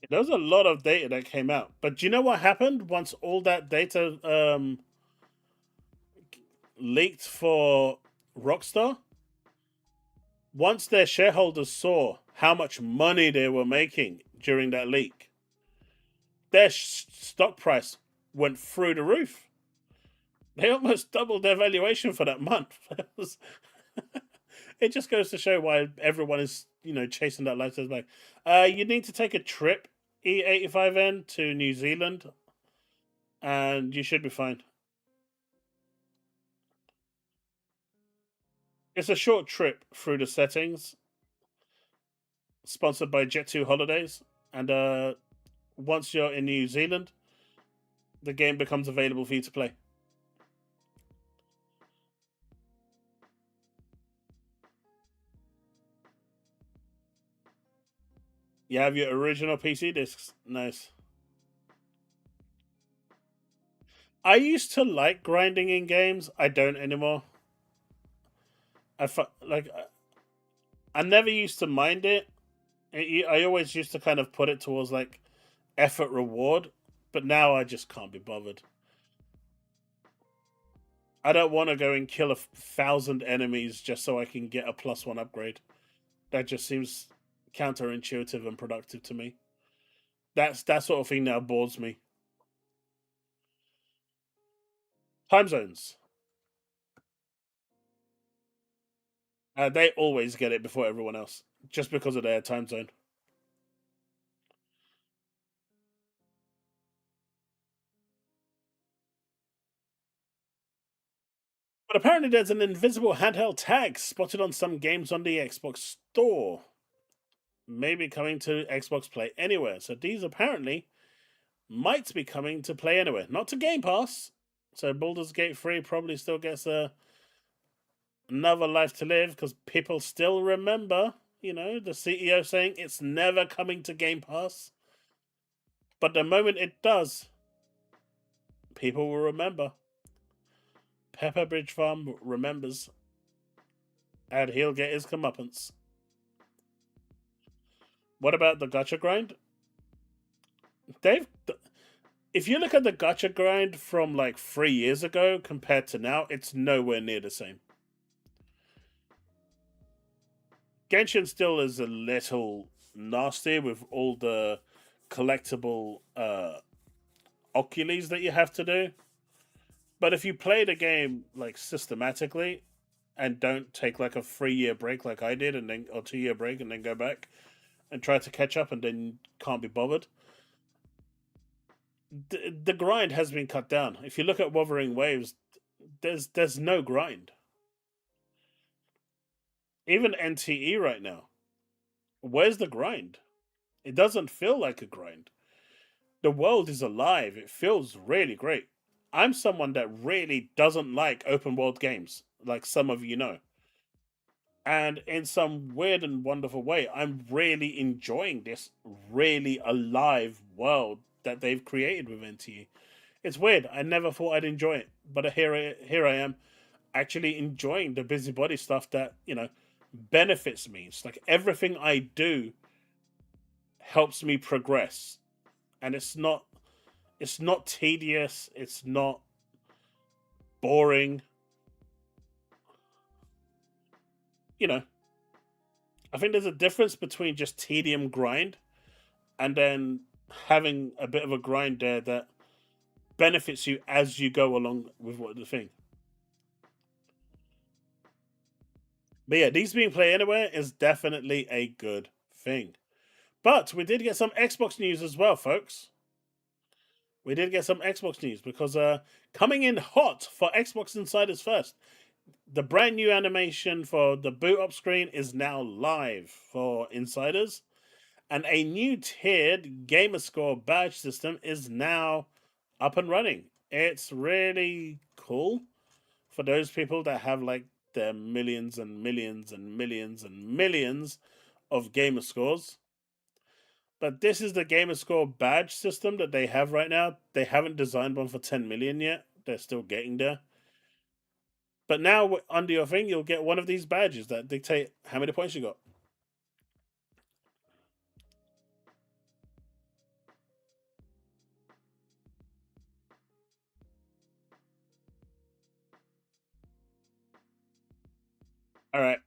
There was a lot of data that came out. But do you know what happened once all that data leaked for Rockstar? Once their shareholders saw how much money they were making during that leak, their stock price went through the roof. They almost doubled their valuation for that month. It just goes to show why everyone is, chasing that lifestyle back. You need to take a trip, E85N, to New Zealand, and you should be fine. It's a short trip through the settings, sponsored by Jet2 Holidays, and once you're in New Zealand, the game becomes available for you to play. You have your original PC discs. Nice. I used to like grinding in games. I don't anymore. Like I never used to mind it. I always used to kind of put it towards like effort reward, but now I just can't be bothered. I don't want to go and kill 1,000 enemies just so I can get a +1 upgrade. That just seems counterintuitive and productive to me. That sort of thing now bores me. Time zones. They always get it before everyone else, just because of their time zone. But apparently, there's an invisible handheld tag spotted on some games on the Xbox Store. Maybe coming to Xbox Play Anywhere. So these apparently might be coming to Play Anywhere, not to Game Pass. So Baldur's Gate 3 probably still gets another life to live because people still remember, the CEO saying it's never coming to Game Pass. But the moment it does, people will remember. Pepper Bridge Farm remembers. And he'll get his comeuppance. What about the gacha grind? They've. If you look at the gacha grind from like 3 years ago compared to now, it's nowhere near the same. Genshin still is a little nasty with all the collectible ocules that you have to do. But if you play the game like systematically and don't take like a 3 year break like I did, and then or 2 year break and then go back and try to catch up and then can't be bothered, the grind has been cut down. If you look at Wuthering Waves, there's no grind. Even NTE right now, where's the grind? It doesn't feel like a grind. The world is alive. It feels really great. I'm someone that really doesn't like open world games, like some of you know. And in some weird and wonderful way, I'm really enjoying this really alive world that they've created with NTE. It's weird. I never thought I'd enjoy it, but here I am, actually enjoying the busybody stuff that benefits me. It's like everything I do helps me progress, and it's not tedious. It's not boring. You know, I think there's a difference between just tedium grind and then having a bit of a grind there that benefits you as you go along with what the thing. But yeah, these being played anywhere is definitely a good thing. But we did get some Xbox news as well, folks. We did get some Xbox news because coming in hot for Xbox Insiders First, the brand new animation for the boot up screen is now live for insiders, and a new tiered gamer score badge system is now up and running. It's really cool for those people that have like their millions and millions and millions and millions of gamer scores. But this is the gamer score badge system that they have right now. They haven't designed one for 10 million yet. They're still getting there. But now under your thing, you'll get one of these badges that dictate how many points you got. All right.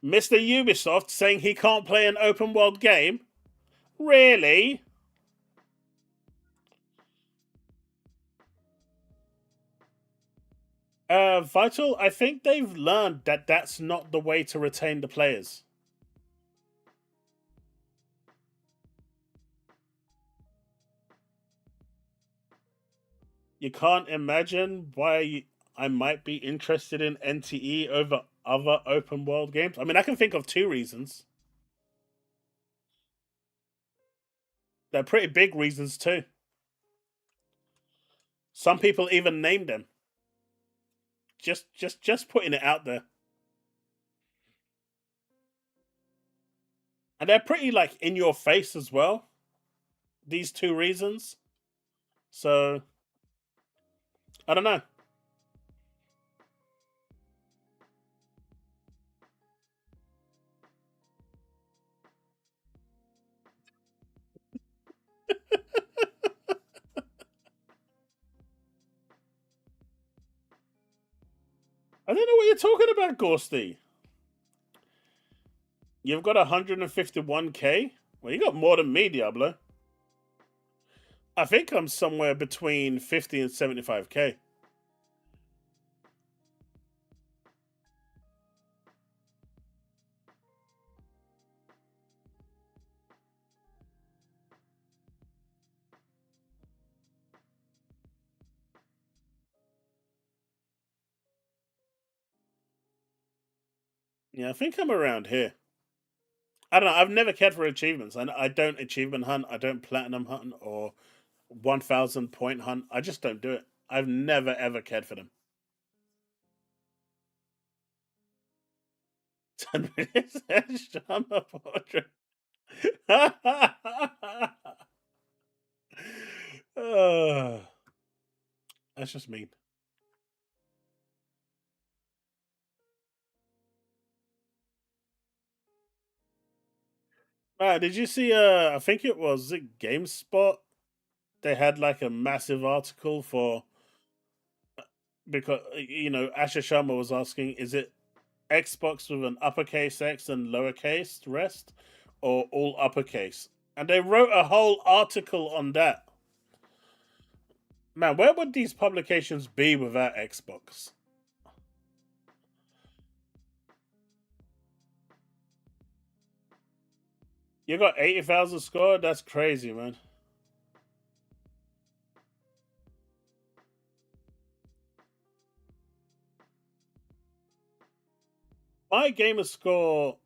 Mr. Ubisoft saying he can't play an open world game? Really? Vital, I think they've learned that that's not the way to retain the players. You can't imagine why I might be interested in NTE over other open world games. I mean, I can think of two reasons. They're pretty big reasons too. Some people even named them. Just putting it out there. And they're pretty like in your face as well. These two reasons. So I don't know. I don't know what you're talking about, Ghosty. You've got 151k? Well, you got more than me, Diablo. I think I'm somewhere between 50 and 75k. Yeah, I think I'm around here. I don't know. I've never cared for achievements. I don't achievement hunt. I don't platinum hunt or 1,000 point hunt. I just don't do it. I've never ever cared for them. 10 minutes Shama portrait. uh, that's just mean. Did you see? I think it was GameSpot. They had like a massive article for because Asher Sharma was asking, is it Xbox with an uppercase X and lowercase rest, or all uppercase? And they wrote a whole article on that. Man, where would these publications be without Xbox? You got 80,000 score? That's crazy, man. My gamer score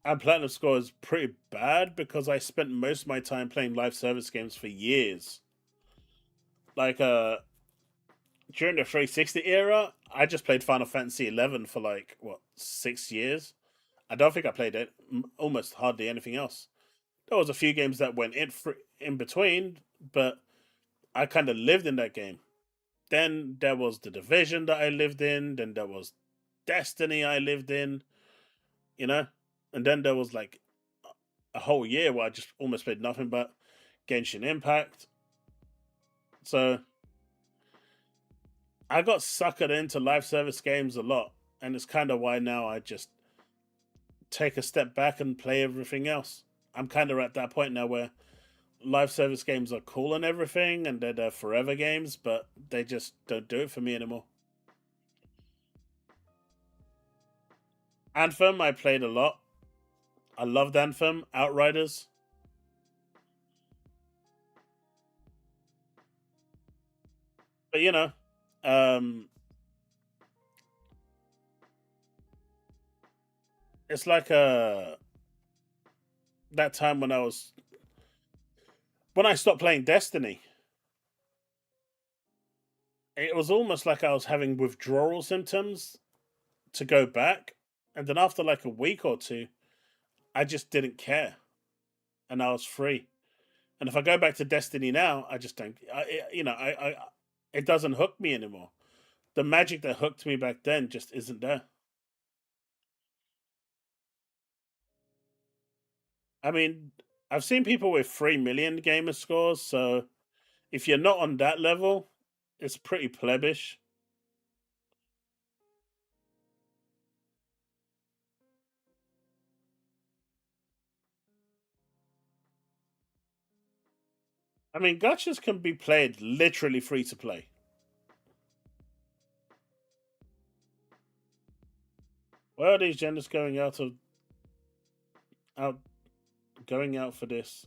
and platinum score is pretty bad because I spent most of my time playing live service games for years. Like during the 360 era, I just played Final Fantasy 11 for like what 6 years. I don't think I played it almost hardly anything else. There was a few games that went in between, but I kind of lived in that game. Then there was the Division that I lived in. Then there was Destiny I lived in, you know, and then there was like a whole year where I just almost played nothing but Genshin Impact. So I got suckered into live service games a lot, and it's kind of why now I just take a step back and play everything else. I'm kind of at that point now where live service games are cool and everything, and they're forever games, but they just don't do it for me anymore. Anthem, I played a lot. I loved Anthem, Outriders. But um, it's like that time when I stopped playing Destiny. It was almost like I was having withdrawal symptoms to go back, and then after like a week or two, I just didn't care, and I was free. And if I go back to Destiny now, I just don't. It doesn't hook me anymore. The magic that hooked me back then just isn't there. I mean, I've seen people with 3 million gamer scores, so if you're not on that level, it's pretty plebish. I mean, gachas can be played literally free to play. Where are these genders out going out for this?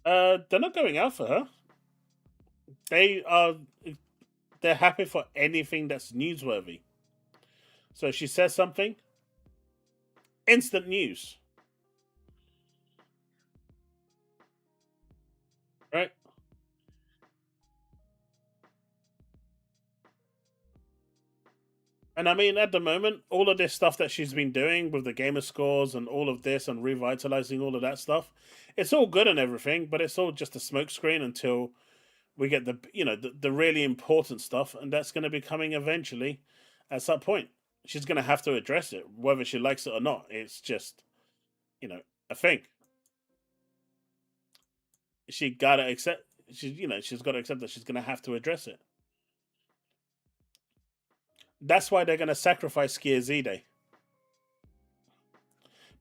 They're not going out for her. They are they're happy for anything that's newsworthy. So if she says something, instant news. Right? And I mean, at the moment, all of this stuff that she's been doing with the gamer scores and all of this and revitalizing all of that stuff, it's all good and everything, but it's all just a smokescreen until we get the really important stuff, and that's going to be coming eventually. At some point, she's going to have to address it, whether she likes it or not. It's just a thing. She gotta accept. She's got to accept that she's going to have to address it. That's why they're going to sacrifice Gear Z Day,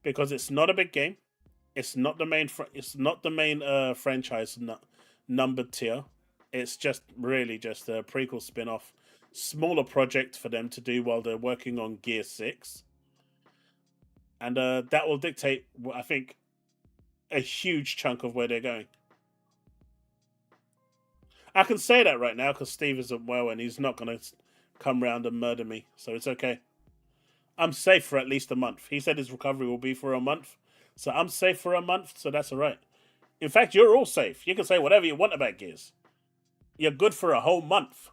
because it's not a big game. It's not the main. It's not the main franchise numbered tier. It's just really just a prequel spin-off, smaller project for them to do while they're working on Gear 6, and that will dictate, I think, a huge chunk of where they're going. I can say that right now because Steve isn't well and he's not going to come round and murder me, so it's okay. I'm safe for at least a month. He said his recovery will be for a month, so I'm safe for a month, so that's all right. In fact, you're all safe. You can say whatever you want about Gears. You're good for a whole month.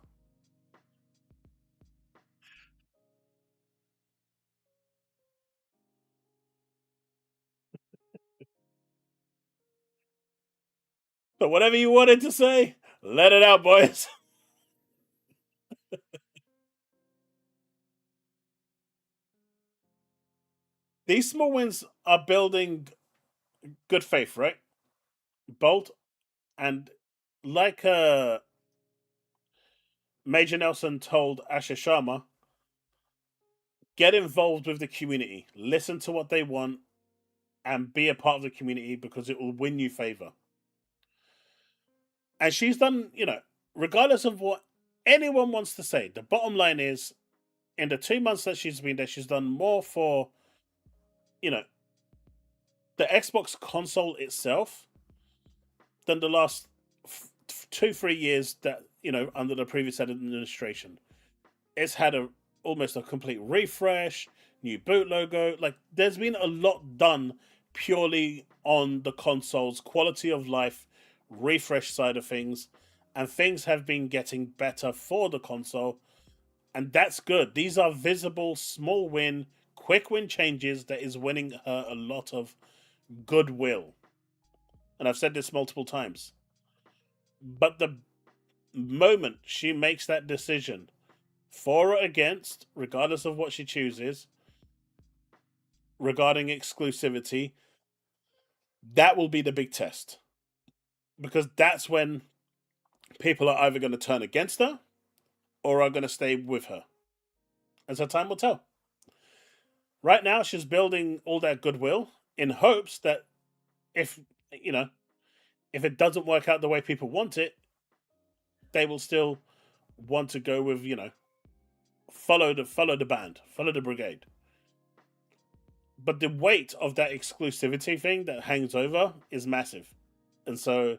So whatever you wanted to say, let it out, boys. These small wins are building good faith, right? Bolt and like Major Nelson told Asha Sharma, get involved with the community, listen to what they want, and be a part of the community because it will win you favor. And she's done, regardless of what anyone wants to say, the bottom line is, in the 2 months that she's been there, she's done more for, you know, the Xbox console itself than the last 2-3 years that under the previous administration. It's had almost a complete refresh, new boot logo. Like there's been a lot done purely on the console's quality of life, refresh side of things, and things have been getting better for the console, and that's good. These are visible, small win, quick win changes that is winning her a lot of goodwill. And I've said this multiple times. But moment she makes that decision, for or against, regardless of what she chooses, regarding exclusivity, that will be the big test. Because that's when people are either going to turn against her or are going to stay with her. As her time will tell. Right now, she's building all that goodwill in hopes that if, you know, if it doesn't work out the way people want it, they will still want to go with, follow the band, follow the brigade. But the weight of that exclusivity thing that hangs over is massive. And so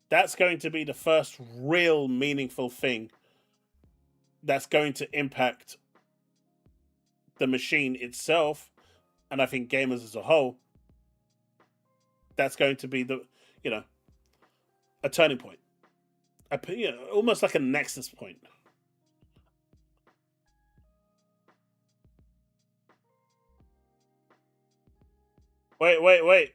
that's going to be the first real meaningful thing that's going to impact the machine itself, and I think gamers as a whole. That's going to be a turning point, almost like a nexus point. Wait.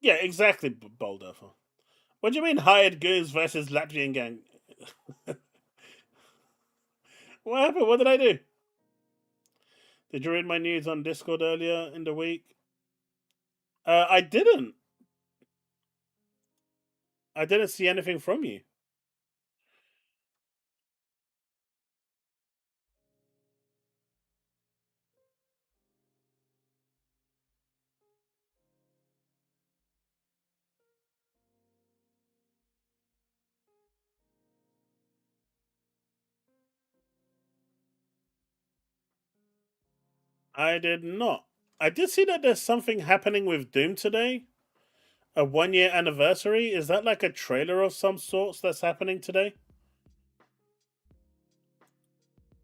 Yeah, exactly, Boulder. What do you mean hired goons versus Latvian gang? What happened? What did I do? Did you read my news on Discord earlier in the week? I didn't. I didn't see anything from you. I did not. I did see that there's something happening with Doom today. A 1 year anniversary. Is that like a trailer of some sorts that's happening today?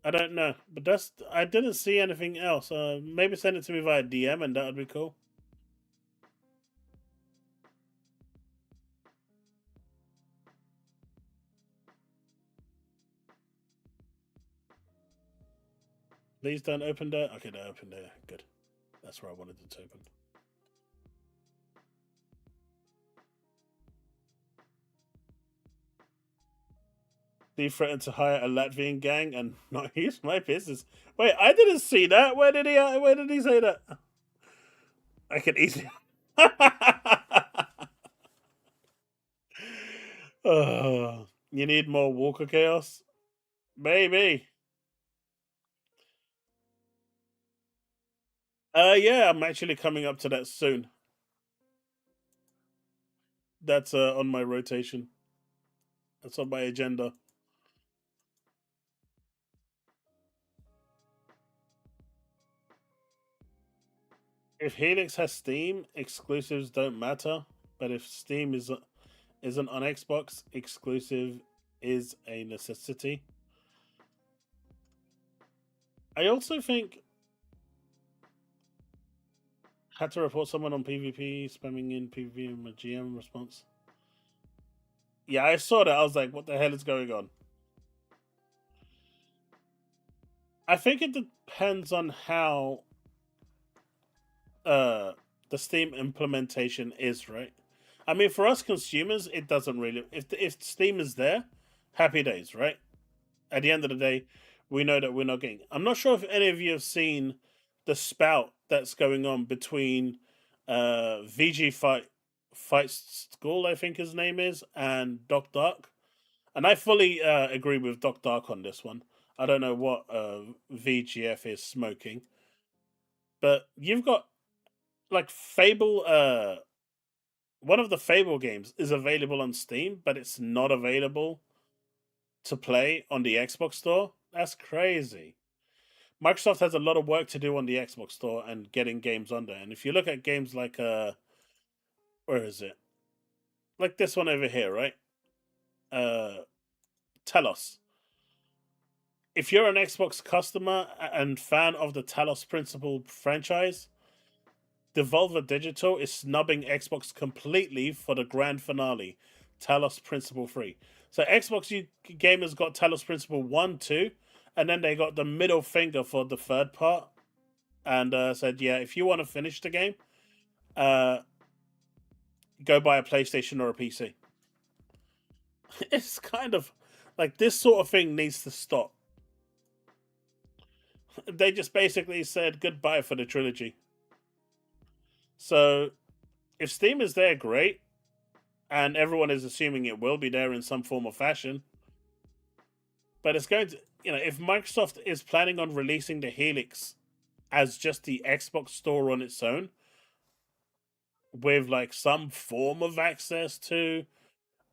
I don't know, but I didn't see anything else. Maybe send it to me via DM, and that would be cool. Please don't open there. Okay, they opened there. Good. That's where I wanted it to open. He threatened to hire a Latvian gang and not use my business. Wait, I didn't see that. Where did he say that? I could easily. Oh, you need more Walker Chaos? Maybe. Yeah, I'm actually coming up to that soon. That's on my rotation. That's on my agenda. If Helix has Steam, exclusives don't matter. But if Steam isn't on Xbox, exclusive is a necessity. I also think had to report someone on PvP spamming in PvP in my GM response. Yeah, I saw that. I was like, what the hell is going on? I think it depends on how the Steam implementation is, right? I mean, for us consumers, it doesn't really. If Steam is there, happy days, right? At the end of the day, we know that we're not getting. I'm not sure if any of you have seen the spout that's going on between VG Fight School, I think his name is, and Doc Dark. And I fully agree with Doc Dark on this one. I don't know what VGF is smoking, but you've got like Fable. One of the Fable games is available on Steam, but it's not available to play on the Xbox Store. That's crazy. Microsoft has a lot of work to do on the Xbox Store and getting games on there. And if you look at games like where is it? Like this one over here, right? Talos. If you're an Xbox customer and fan of the Talos Principle franchise, Devolver Digital is snubbing Xbox completely for the grand finale, Talos Principle 3. So Xbox gamers got Talos Principle 1, 2, and then they got the middle finger for the third part. and said, "Yeah, if you want to finish the game, uh, go buy a PlayStation or a PC." It's kind of like this sort of thing needs to stop. They just basically said goodbye for the trilogy. So if Steam is there, great, and everyone is assuming it will be there in some form or fashion. But it's going to, if Microsoft is planning on releasing the Helix as just the Xbox store on its own, with like some form of access to,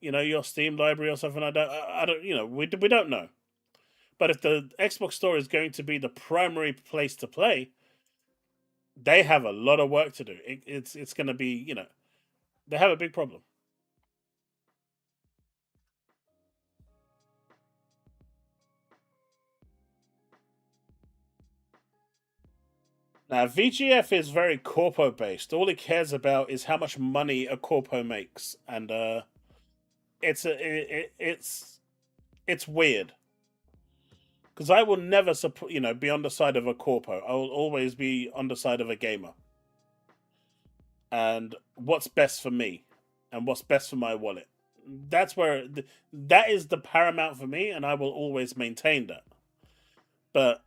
your Steam library or something like that, I don't, we don't know. But if the Xbox store is going to be the primary place to play, they have a lot of work to do. It's going to be, they have a big problem. Now, VGF is very corpo based. All it cares about is how much money a corpo makes, and it's weird because I will never support, be on the side of a corpo. I will always be on the side of a gamer, and what's best for me, and what's best for my wallet. That is the paramount for me, and I will always maintain that. But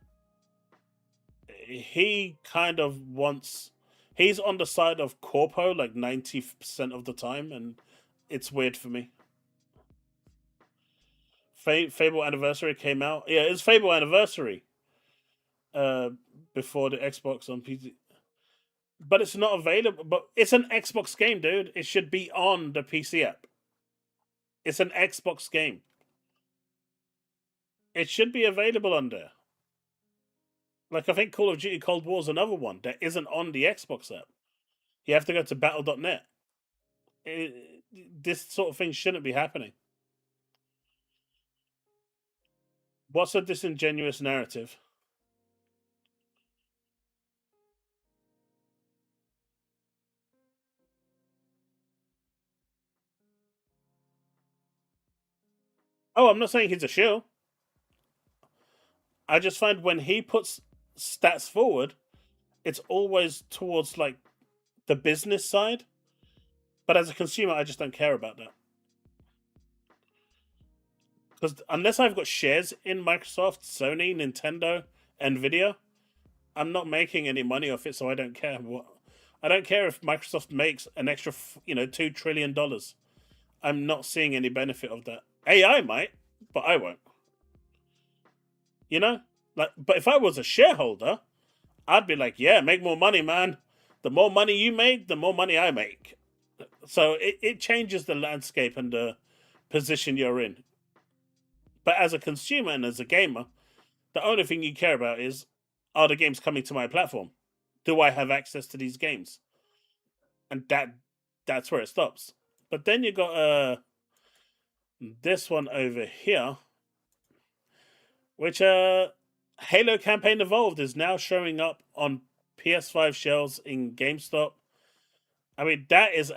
he kind of wants he's on the side of corpo like 90% of the time, and it's weird for me. Fable Anniversary came out. Yeah, it's Fable Anniversary uh before the Xbox on PC. But it's not available. But it's an Xbox game, dude. It should be on the PC app. It's an Xbox game. It should be available on there. Like, I think Call of Duty Cold War is another one that isn't on the Xbox app. You have to go to battle.net. This sort of thing shouldn't be happening. What's a disingenuous narrative? Oh, I'm not saying he's a shill. I just find when he puts stats forward, it's always towards like the business side. But as a consumer, I just don't care about that. Because unless I've got shares in Microsoft, Sony, Nintendo, Nvidia, I'm not making any money off it, so I don't care. I don't care if Microsoft makes an extra, $2 trillion. I'm not seeing any benefit of that. AI might, but I won't. You know, but if I was a shareholder, I'd be like, yeah, make more money, man. The more money you make, the more money I make. So it changes the landscape and the position you're in. But as a consumer and as a gamer, the only thing you care about is, are the games coming to my platform? Do I have access to these games? And that's where it stops. But then you got this one over here, which Halo Campaign Evolved is now showing up on PS5 shelves in GameStop. I mean, this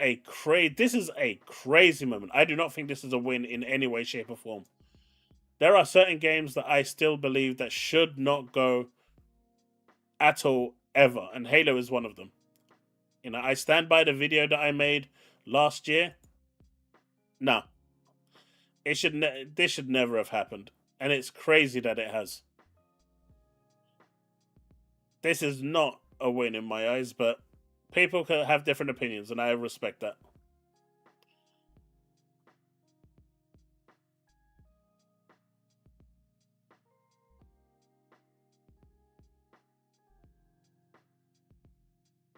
is a crazy moment. I do not think this is a win in any way, shape, or form. There are certain games that I still believe that should not go at all, ever, and Halo is one of them. I stand by the video that I made last year. No, this should never have happened, and it's crazy that it has. This is not a win in my eyes, but people can have different opinions, and I respect that.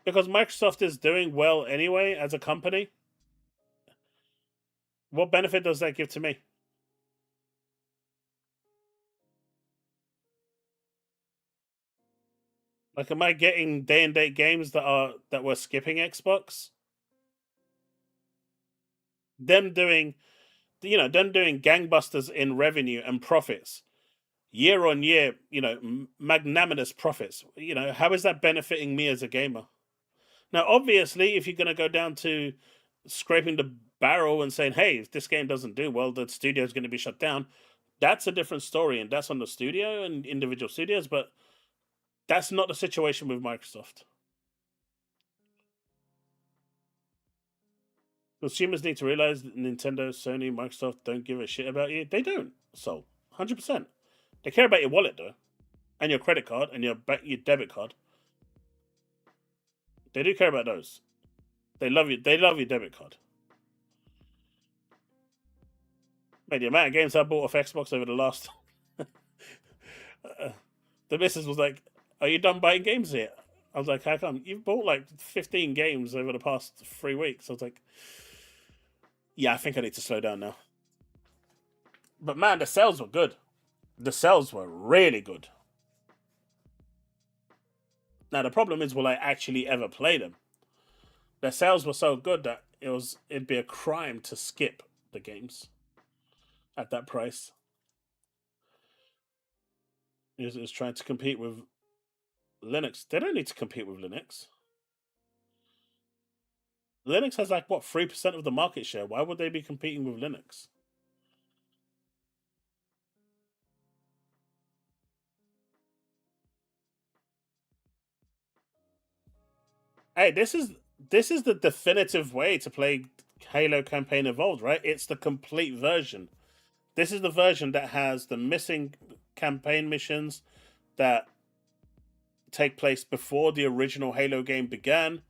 Because Microsoft is doing well anyway as a company. What benefit does that give to me? Like, am I getting day and date games that were skipping Xbox? Them doing, them doing gangbusters in revenue and profits year on year. Magnanimous profits. How is that benefiting me as a gamer? Now, obviously, if you're going to go down to scraping the barrel and saying, hey, if this game doesn't do well, the studio is going to be shut down, that's a different story, and that's on the studio and individual studios. But That's not the situation with Microsoft. Consumers need to realize that Nintendo, Sony, Microsoft don't give a shit about you. They don't. So, 100%. They care about your wallet, though, and your credit card, and your debit card. They do care about those. They love you. They love your debit card. Man, the amount of games I bought off Xbox over the last. The missus was like, "Are you done buying games yet?" I was like, "How come? You've bought like 15 games over the past 3 weeks." I was like, "Yeah, I think I need to slow down now." But man, the sales were good. The sales were really good. Now the problem is, will I actually ever play them? Their sales were so good that it'd be a crime to skip the games at that price. It's trying to compete with Linux. They don't need to compete with Linux. Linux has like what 3% of the market share. Why would they be competing with Linux? Hey, this is the definitive way to play Halo Campaign Evolved, right? It's the complete version. This is the version that has the missing campaign missions that take place before the original Halo game began.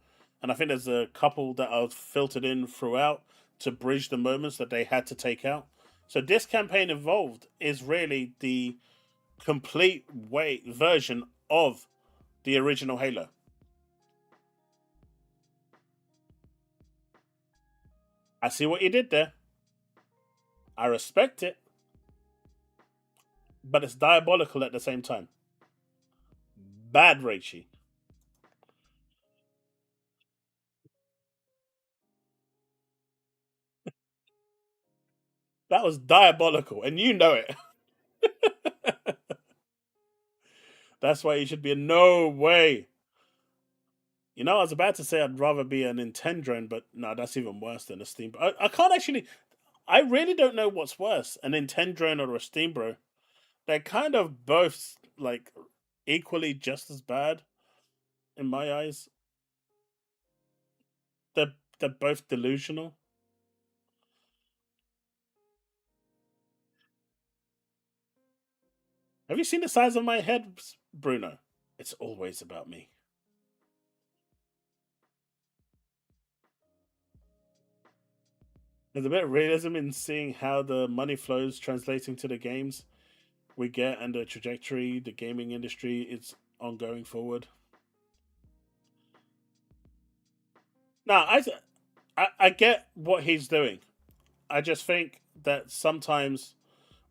And I think there's a couple that are filtered in throughout to bridge the moments that they had to take out. So this campaign evolved is really the complete version of the original Halo. I see what you did there. I respect it, but it's diabolical at the same time. Bad, Raichi. That was diabolical, and you know it. That's why you should be a no way. You know, I was about to say I'd rather be a Nintendo, but no, that's even worse than a Steam. I can't actually. I really don't know what's worse, a Nintendo or a Steam Bro. They're kind of both like equally just as bad in my eyes. They're both delusional. Have you seen the size of my head, Bruno? It's always about me. There's a bit of realism in seeing how the money flows translating to the games we get and the trajectory the gaming industry is ongoing forward. Now, I get what he's doing. I just think that sometimes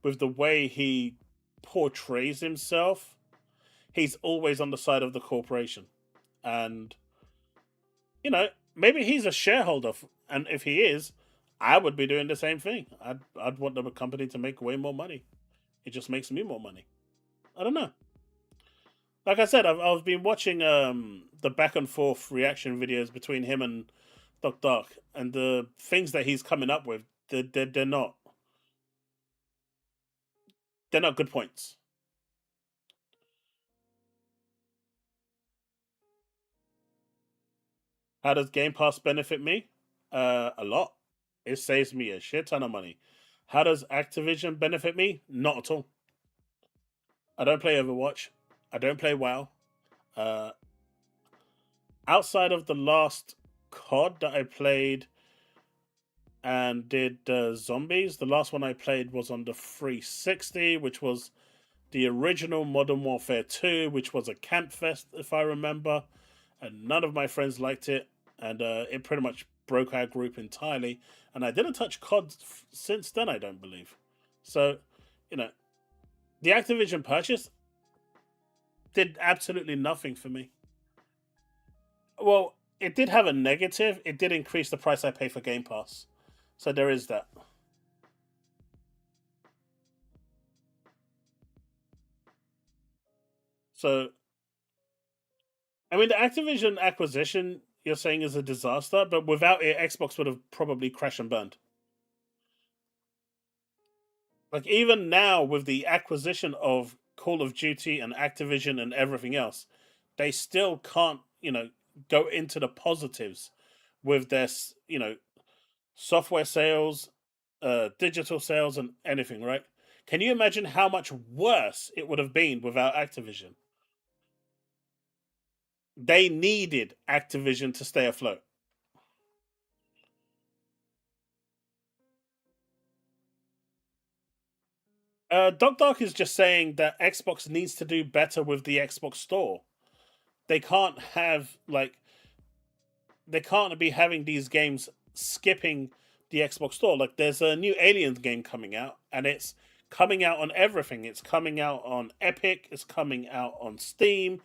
with the way he portrays himself, he's always on the side of the corporation. And, maybe he's a shareholder. And if he is, I would be doing the same thing. I'd want the company to make way more money. It just makes me more money. I don't know. Like I said, I've been watching the back and forth reaction videos between him and Doc Dark, and the things that he's coming up with, they're not good points. How does Game Pass benefit me? A lot. It saves me a shit ton of money. How does Activision benefit me? Not at all. I don't play Overwatch. I don't play WoW. Uh, Outside of the last COD that I played and did zombies, the last one I played was on the 360, which was the original Modern Warfare 2, which was a camp fest, if I remember, and none of my friends liked it, and it pretty much broke our group entirely. And I didn't touch COD since then, I don't believe. So, you know, the Activision purchase did absolutely nothing for me. Well, it did have a negative. It did increase the price I pay for Game Pass. So there is that. So, I mean, the Activision acquisition you're saying is a disaster, but without it, Xbox would have probably crashed and burned. Like, even now, with the acquisition of Call of Duty and Activision and everything else, they still can't, go into the positives with their, software sales, digital sales, and anything, right? Can you imagine how much worse it would have been without Activision? They needed Activision to stay afloat. Doc Dark is just saying that Xbox needs to do better with the Xbox Store. They can't have they can't be having these games skipping the Xbox Store. Like there's a new Aliens game coming out, and it's coming out on everything. It's coming out on Epic. It's coming out on Steam.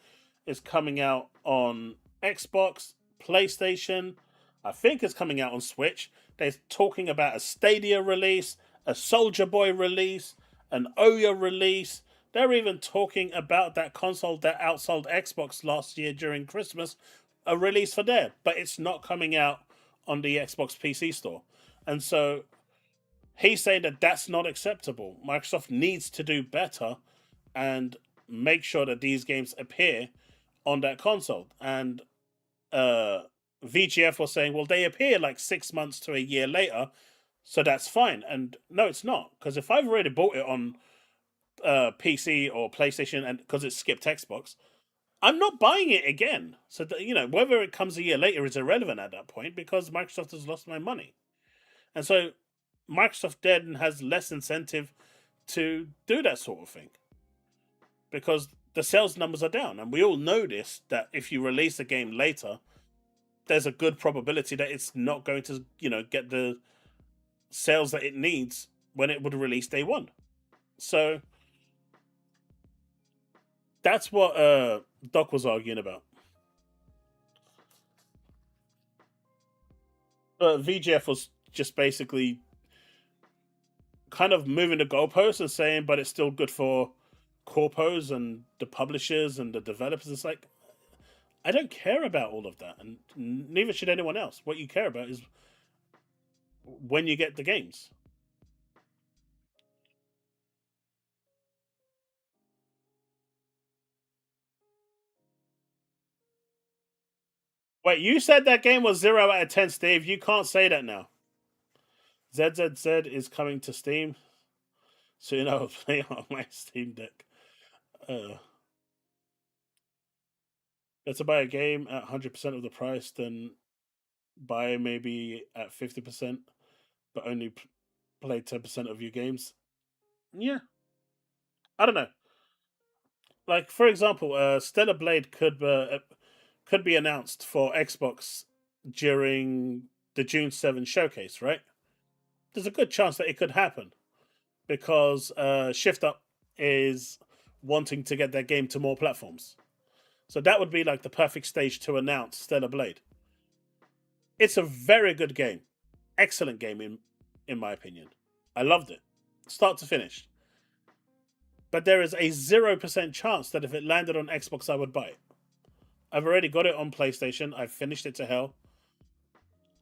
It's coming out on Xbox, PlayStation. I think it's coming out on Switch. They're talking about a Stadia release, a Soldier Boy release, an Ouya release. They're even talking about that console that outsold Xbox last year during Christmas, a release for there, but it's not coming out on the Xbox PC store. And so he's saying that that's not acceptable. Microsoft needs to do better and make sure that these games appear on that console. And VGF was saying, well, they appear like 6 months to a year later, so that's fine. And no, it's not, because if I've already bought it on PC or PlayStation, and because it skipped Xbox, I'm not buying it again. So that, whether it comes a year later is irrelevant at that point, because Microsoft has lost my money, and so Microsoft then has less incentive to do that sort of thing because the sales numbers are down, and we all know this, that if you release a game later, there's a good probability that it's not going to get the sales that it needs when it would release day one. So that's what Doc was arguing about. VGF was just basically kind of moving the goalposts and saying, but it's still good for corpos and the publishers and the developers. It's like, I don't care about all of that, and neither should anyone else. What you care about is when you get the games. Wait, you said that game was 0 out of 10, Steve. You can't say that now. ZZZ is coming to Steam. Soon I will play on my Steam Deck. Better buy a game at 100% of the price than buy maybe at 50%, but only play 10% of your games. Yeah. I don't know. Like, for example, Stellar Blade could be announced for Xbox during the June 7 showcase, right? There's a good chance that it could happen because Shift Up is wanting to get their game to more platforms. So that would be like the perfect stage to announce Stellar Blade. It's a very good game. Excellent game in my opinion. I loved it. Start to finish. But there is a 0% chance that if it landed on Xbox, I would buy it. I've already got it on PlayStation. I've finished it to hell.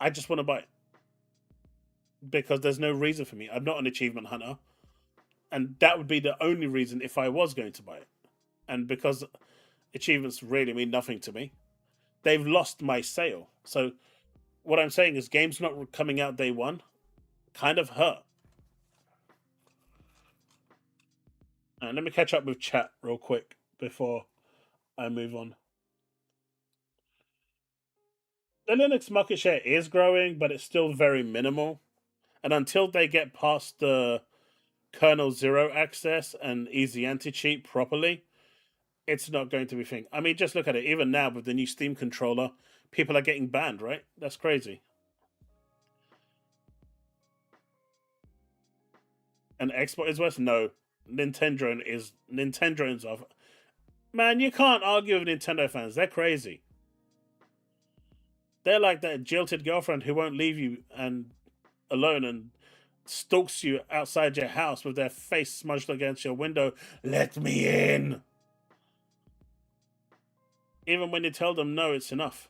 I just want to buy it. Because there's no reason for me. I'm not an achievement hunter. And that would be the only reason if I was going to buy it. And because achievements really mean nothing to me, they've lost my sale. So what I'm saying is games not coming out day one kind of hurt. And let me catch up with chat real quick before I move on. The Linux market share is growing, but it's still very minimal. And until they get past the kernel zero access and easy anti-cheat properly, it's not going to be a thing. I mean, just look at it. Even now with the new Steam controller, people are getting banned, right? That's crazy. And Xbox is worse? No. Nintendo's off. Man, you can't argue with Nintendo fans. They're crazy. They're like that jilted girlfriend who won't leave you alone and stalks you outside your house with their face smudged against your window. Let me in. Even when you tell them no, it's enough.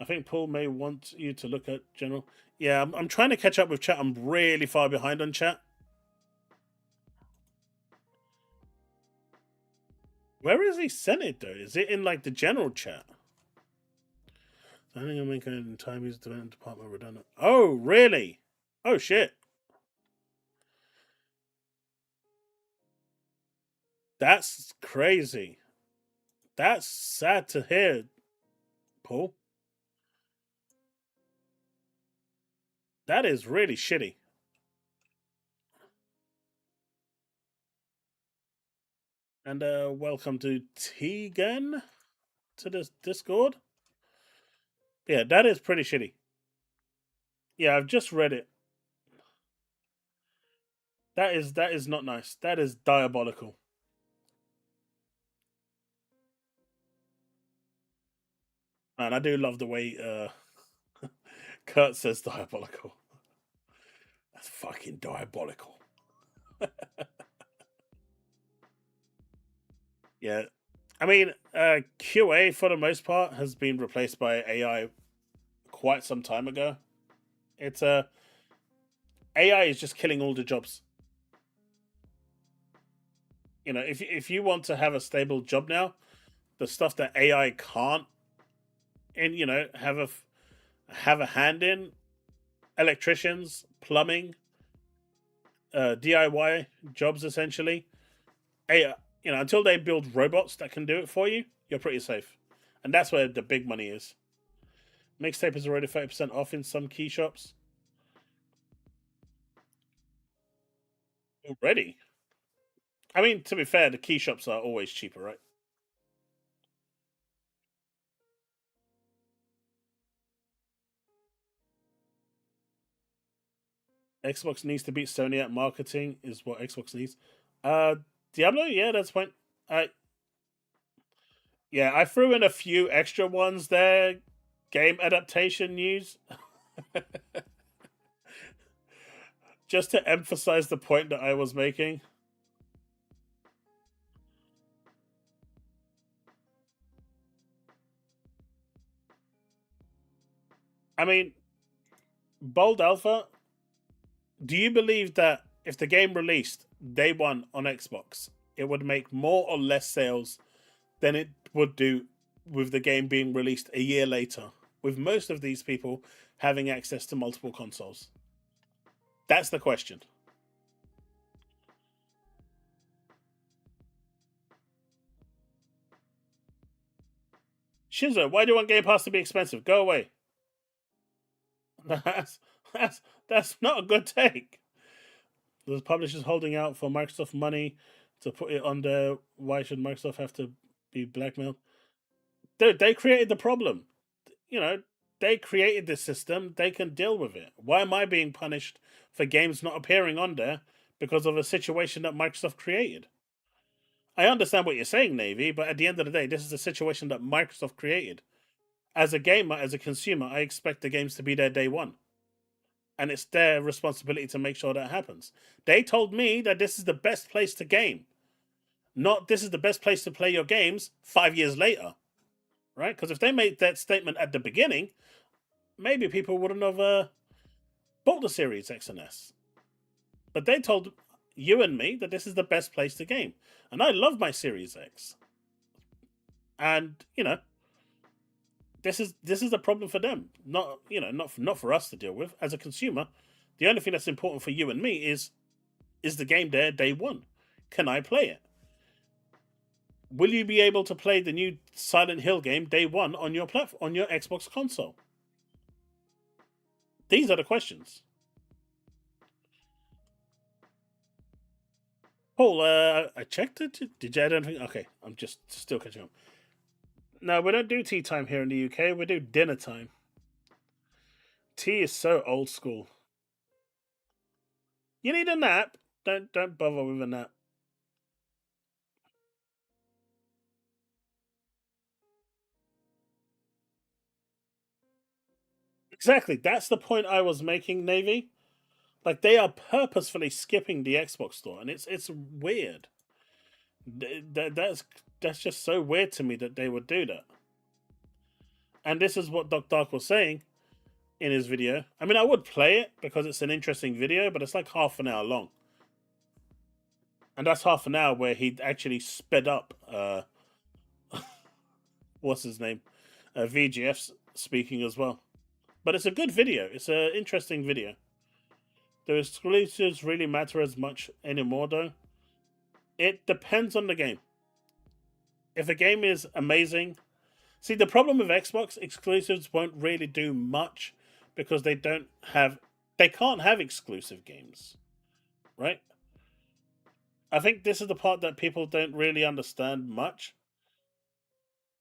I think Paul may want you to look at general. Yeah, I'm trying to catch up with chat. I'm really far behind on chat. Where is he sent it though? Is it in like the general chat? I think I'm making it in time. Use development department redundant. Oh, really? Oh shit. That's crazy. That's sad to hear, Paul. That is really shitty. And welcome to Tegan to this Discord. Yeah, that is pretty shitty. Yeah, I've just read it. That is not nice. That is diabolical. And I do love the way Kurt says diabolical. That's fucking diabolical. Yeah. I mean, QA for the most part has been replaced by AI quite some time ago. It's AI is just killing all the jobs. You know, if you want to have a stable job now, the stuff that AI can't, and you know, have a hand in, electricians, plumbing, DIY jobs essentially. AI, you know, until they build robots that can do it for you, you're pretty safe, and that's where the big money is. Mixtape is already 30% off in some key shops. Already? I mean, to be fair, the key shops are always cheaper, right? Xbox needs to beat Sony at marketing, is what Xbox needs. Uh, Diablo, yeah, that's fine. I Yeah, I threw in a few extra ones there. Game adaptation news, just to emphasize the point that I was making. I mean, Bold Alpha, do you believe that if the game released day one on Xbox, it would make more or less sales than it would do with the game being released a year later, with most of these people having access to multiple consoles? That's the question. Shinzo, why do you want Game Pass to be expensive? Go away. That's that's not a good take. The publishers holding out for Microsoft money to put it on there. Why should Microsoft have to be blackmailed? Dude, they created the problem. You know, they created this system. They can deal with it. Why am I being punished for games not appearing on there because of a situation that Microsoft created? I understand what you're saying, Navy, but at the end of the day, this is a situation that Microsoft created. As a gamer, as a consumer, I expect the games to be there day one. And it's their responsibility to make sure that happens. They told me that this is the best place to game, not this is the best place to play your games 5 years later, right? Because if they made that statement at the beginning, maybe people wouldn't have bought the Series X and S. But they told you and me that this is the best place to game, and I love my Series X. And you know, this is a problem for them, not not for us to deal with as a consumer. The only thing that's important for you and me is the game there day one? Can I play it? Will you be able to play the new Silent Hill game day one on your on your Xbox console? These are the questions. Paul, I checked it. Did you add anything? Okay, I'm just still catching up. No, we don't do tea time here in the UK. We do dinner time. Tea is so old school. You need a nap. Don't bother with a nap. Exactly. That's the point I was making, Navy. Like they are purposefully skipping the Xbox store, and it's weird. That's just so weird to me that they would do that. And this is what Doc Dark was saying in his video. I mean, I would play it because it's an interesting video, but it's like half an hour long, and that's half an hour where he actually sped up what's his name, VGF speaking as well. But it's a good video. It's an interesting video. Do exclusives really matter as much anymore, though? It depends on the game. If a game is amazing, see, the problem with Xbox exclusives won't really do much because they can't have exclusive games, right? I think this is the part that people don't really understand much,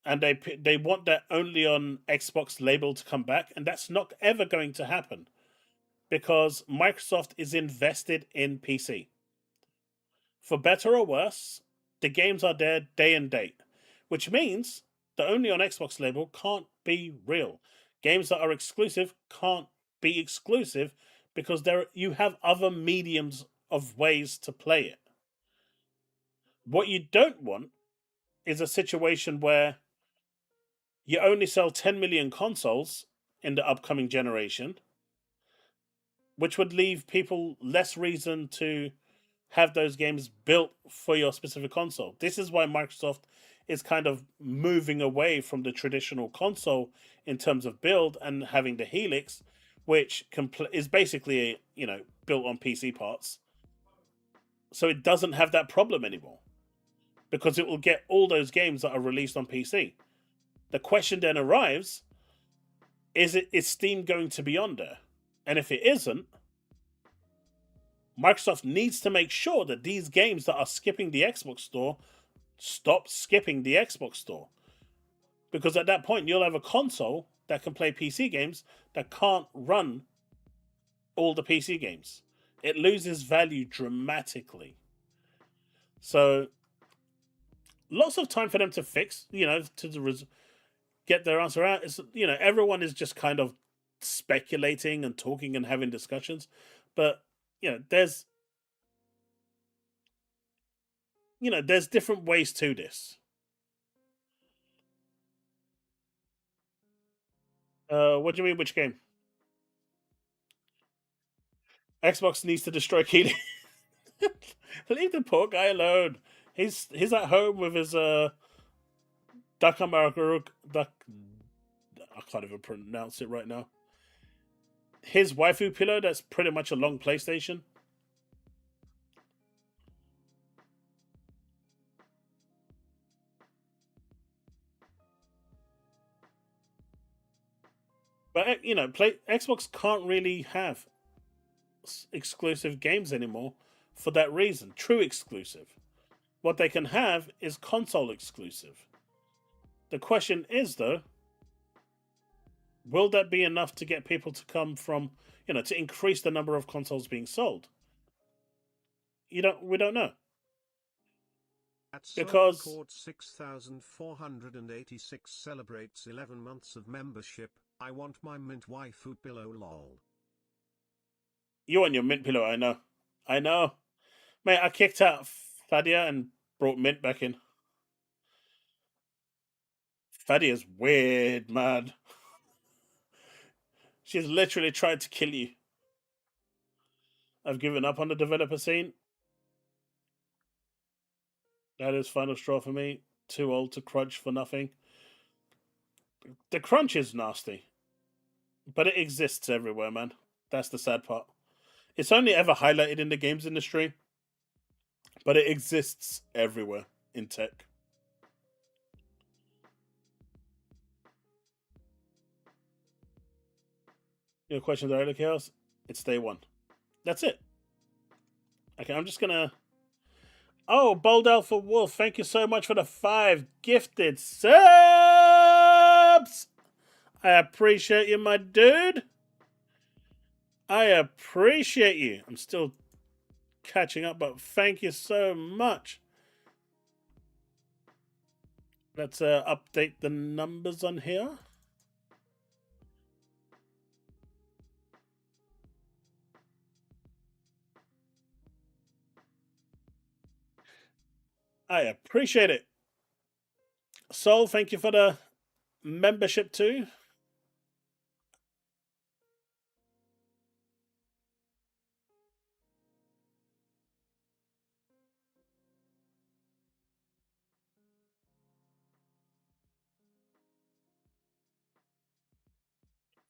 and they want that only on Xbox label to come back, and that's not ever going to happen because Microsoft is invested in PC. For better or worse, the games are there day and date, which means the only on Xbox label can't be real. Games that are exclusive can't be exclusive because you have other mediums of ways to play it. What you don't want is a situation where you only sell 10 million consoles in the upcoming generation, which would leave people less reason to have those games built for your specific console. This is why Microsoft is kind of moving away from the traditional console in terms of build and having the Helix, which is basically built on PC parts. So it doesn't have that problem anymore because it will get all those games that are released on PC. The question then arrives: is Steam going to be on there? And if it isn't, Microsoft needs to make sure that these games that are skipping the Xbox store stop skipping the Xbox store. Because at that point, you'll have a console that can play PC games that can't run all the PC games. It loses value dramatically. So, lots of time for them to fix, get their answer out. Everyone is just kind of speculating and talking and having discussions. But, there's different ways to this. What do you mean, which game? Xbox needs to destroy Keely. Leave the poor guy alone. He's at home with his duck. I can't even pronounce it right now. His waifu pillow. That's pretty much a long PlayStation. But Xbox can't really have exclusive games anymore for that reason. True exclusive. What they can have is console exclusive. The question is, though, will that be enough to get people to come from, to increase the number of consoles being sold? We don't know. Because Record 6,486 celebrates 11 months of membership. I want my mint waifu pillow, lol. You want your mint pillow, I know. Mate, I kicked out Fadia and brought Mint back in. Fadia's weird, man. She's literally tried to kill you. I've given up on the developer scene. That is final straw for me. Too old to crunch for nothing. The crunch is nasty. But it exists everywhere, man. That's the sad part. It's only ever highlighted in the games industry, but it exists everywhere in tech. Your questions are chaos. It's day one. That's it. Okay, I'm just gonna. Oh, Bold Alpha Wolf, thank you so much for the 5 gifted subs. I appreciate you, my dude. I appreciate you. I'm still catching up, but thank you so much. Let's update the numbers on here. I appreciate it. Sol, thank you for the membership too.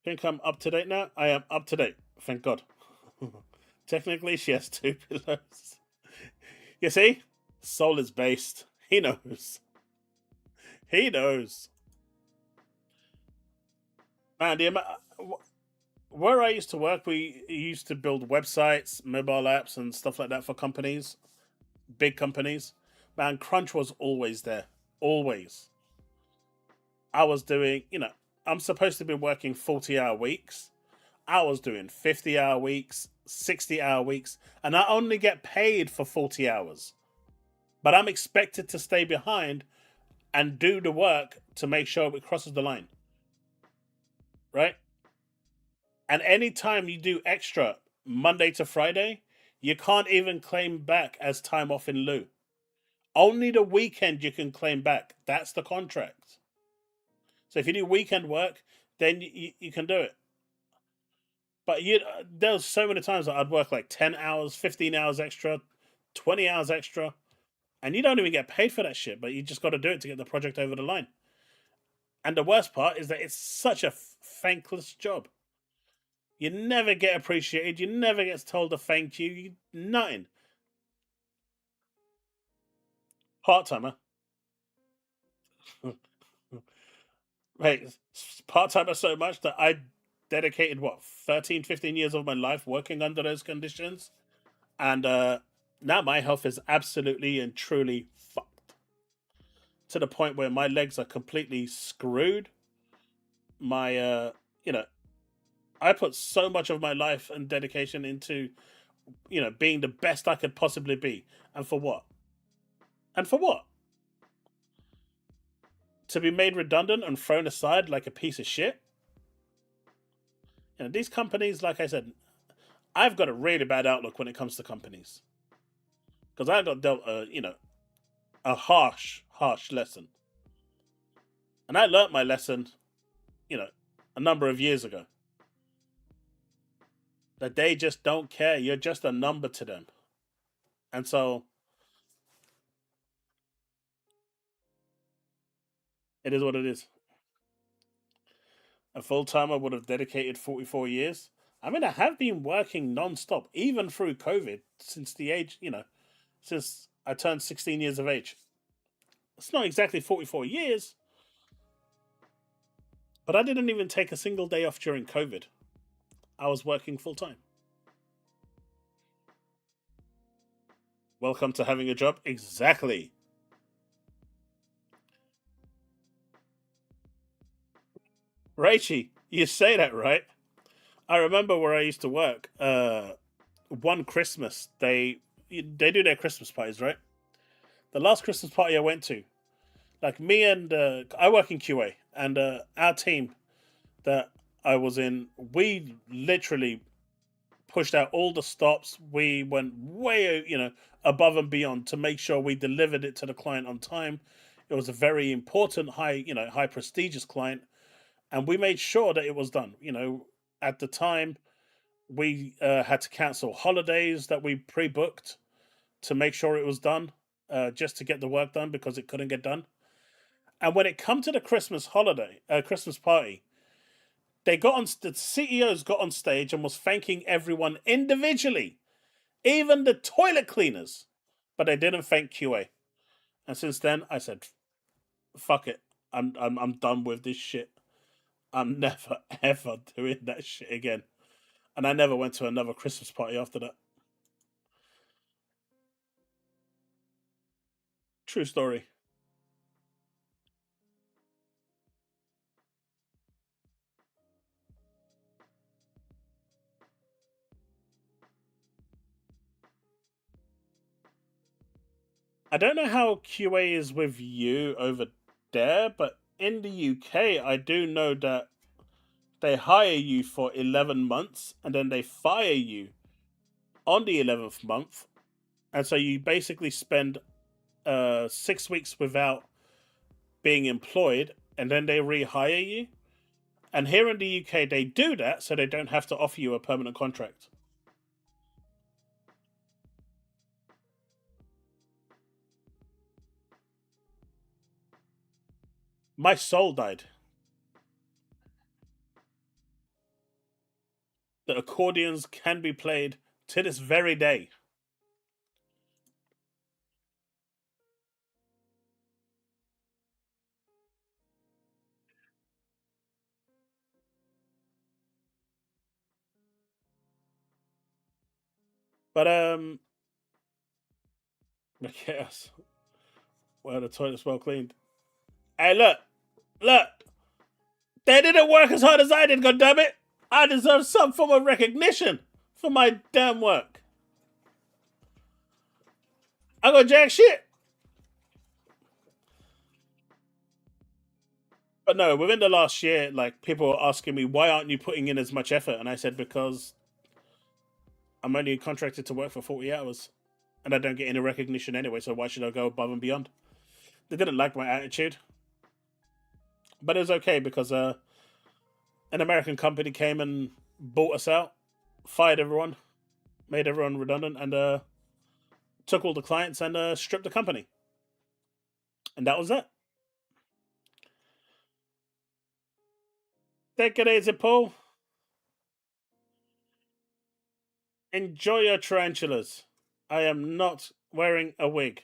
Think I'm up to date now? I am up to date. Thank God. Technically, she has two pillows. You see? Soul is based. He knows. He knows. Man, where I used to work, we used to build websites, mobile apps, and stuff like that for companies, big companies. Man, crunch was always there. Always. I was doing, I'm supposed to be working 40-hour weeks. I was doing 50-hour weeks, 60-hour weeks, and I only get paid for 40 hours. But I'm expected to stay behind and do the work to make sure it crosses the line. Right? And anytime you do extra Monday to Friday, you can't even claim back as time off in lieu. Only the weekend you can claim back. That's the contract. So if you do weekend work, then you can do it. But there was so many times that I'd work like 10 hours, 15 hours extra, 20 hours extra, and you don't even get paid for that shit, but you just got to do it to get the project over the line. And the worst part is that it's such a thankless job. You never get appreciated. You never get told to thank you. Nothing. Part timer. Right. Part timer so much that I dedicated, 13, 15 years of my life working under those conditions. And now my health is absolutely and truly fucked. To the point where my legs are completely screwed. My, I put so much of my life and dedication into, being the best I could possibly be. And for what? And for what? To be made redundant and thrown aside like a piece of shit? These companies, like I said, I've got a really bad outlook when it comes to companies. Because I got dealt, a harsh lesson. And I learnt my lesson, a number of years ago. That they just don't care. You're just a number to them. And so it is what it is. A full timer would have dedicated 44 years. I mean, I have been working non-stop, even through COVID, since the age, since I turned 16 years of age. It's not exactly 44 years, but I didn't even take a single day off during COVID. I was working full time. Welcome to having a job. Exactly. Raichi, you say that right. I remember where I used to work. One Christmas, they do their Christmas parties, right? The last Christmas party I went to, like me and I work in QA, and our team that I was in, we literally pushed out all the stops. We went way, above and beyond to make sure we delivered it to the client on time. It was a very important, high prestigious client, and we made sure that it was done. At the time, we had to cancel holidays that we pre-booked to make sure it was done, just to get the work done because it couldn't get done. And when it come to the Christmas party, the CEOs got on stage and was thanking everyone individually, even the toilet cleaners, but they didn't thank QA. And since then, I said, "Fuck it, I'm done with this shit. I'm never ever doing that shit again." And I never went to another Christmas party after that. True story. I don't know how QA is with you over there, but in the UK, I do know that they hire you for 11 months and then they fire you on the 11th month. And so you basically spend 6 weeks without being employed and then they rehire you. And here in the UK, they do that so they don't have to offer you a permanent contract. My soul died. that accordions can be played to this very day. But yes, well, the toilet's well cleaned. Hey, look, they didn't work as hard as I did. God damn it! I deserve some form of recognition for my damn work. I got jack shit. But no, within the last year, like people were asking me, why aren't you putting in as much effort? And I said, because I'm only contracted to work for 40 hours and I don't get any recognition anyway, so why should I go above and beyond? They didn't like my attitude. But it was okay because an American company came and bought us out, fired everyone, made everyone redundant, and took all the clients and stripped the company. And that was it. Take it easy, Paul. Enjoy your tarantulas. I am not wearing a wig.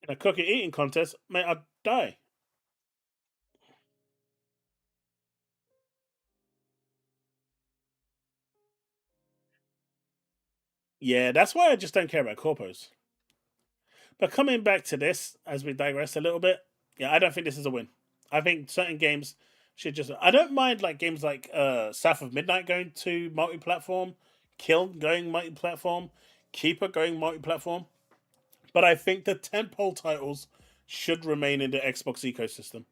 In a cookie eating contest, mate, I'd die. Yeah, that's why I just don't care about corpos. But coming back to this, as we digress a little bit, yeah, I don't think this is a win. I think certain games should just. I don't mind like games like South of Midnight going to multi-platform, Kill going multi-platform, Keeper going multi-platform, but I think the tentpole titles should remain in the Xbox ecosystem.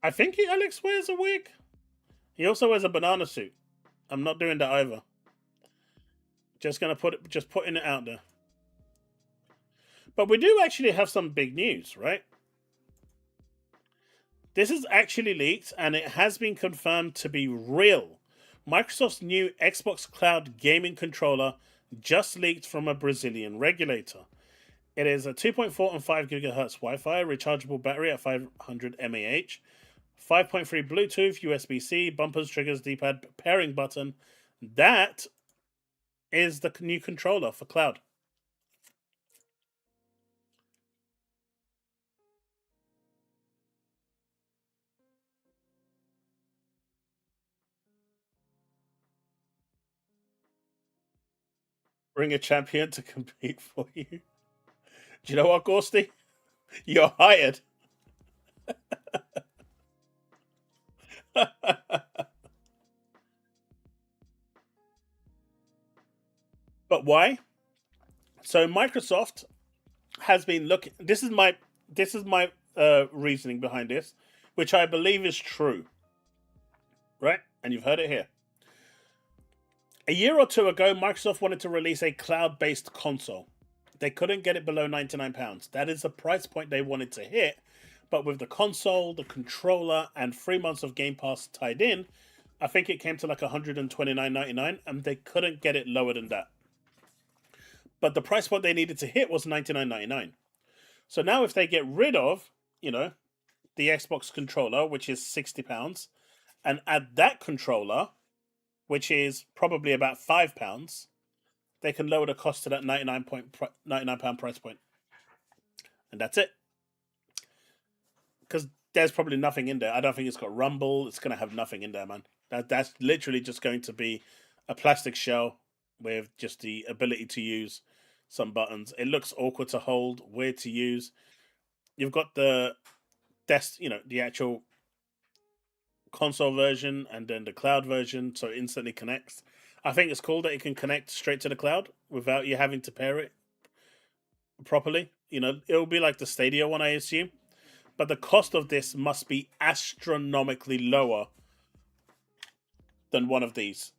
I think Alex wears a wig. He also wears a banana suit. I'm not doing that either. Just putting it out there. But we do actually have some big news, right? This is actually leaked and it has been confirmed to be real. Microsoft's new Xbox Cloud gaming controller just leaked from a Brazilian regulator. It is a 2.4 and 5 gigahertz Wi-Fi, rechargeable battery at 500 mAh, 5.3 Bluetooth, USB-C, bumpers, triggers, D-pad, pairing button. That is the new controller for cloud. Bring a champion to compete for you. Do you know what, Gorsty? You're hired. But why? So Microsoft has been looking. This is my reasoning behind this, which I believe is true. Right, and you've heard it here. A year or two ago, Microsoft wanted to release a cloud-based console. They couldn't get it below £99. That is the price point they wanted to hit. But with the console, the controller, and 3 months of Game Pass tied in, I think it came to like $129.99, and they couldn't get it lower than that. But the price point they needed to hit was $99.99. So now, if they get rid of, the Xbox controller, which is £60, and add that controller, which is probably about £5, they can lower the cost to that £99 price point. And that's it. Because there's probably nothing in there. I don't think it's got Rumble. It's going to have nothing in there, man. That's literally just going to be a plastic shell with just the ability to use some buttons. It looks awkward to hold, weird to use. You've got the the actual console version and then the cloud version, so it instantly connects. I think it's cool that it can connect straight to the cloud without you having to pair it properly. It'll be like the Stadia one, I assume. But the cost of this must be astronomically lower than one of these.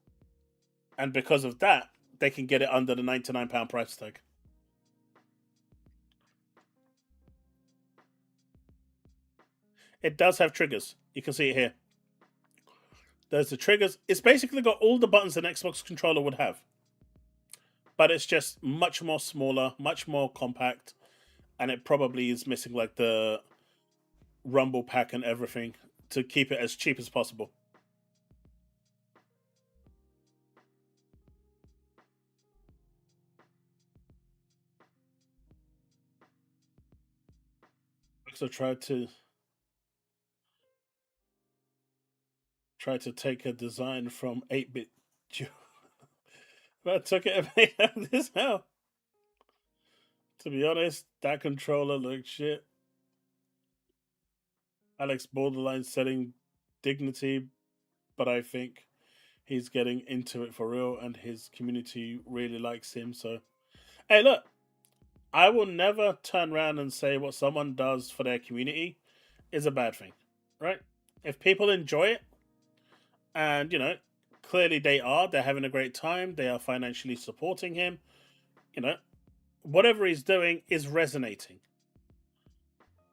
And because of that, they can get it under the £99 price tag. It does have triggers. You can see it here. There's the triggers. It's basically got all the buttons an Xbox controller would have. but it's just much more smaller, much more compact, and it probably is missing like the rumble pack and everything to keep it as cheap as possible. So tried to take a design from 8-bit. But I took it and made this hell. To be honest, that controller looks shit. Alex borderline setting dignity, but I think he's getting into it for real and his community really likes him. So, hey, look, I will never turn around and say what someone does for their community is a bad thing, right? If people enjoy it, and clearly they're having a great time, they are financially supporting him, you know, whatever he's doing is resonating.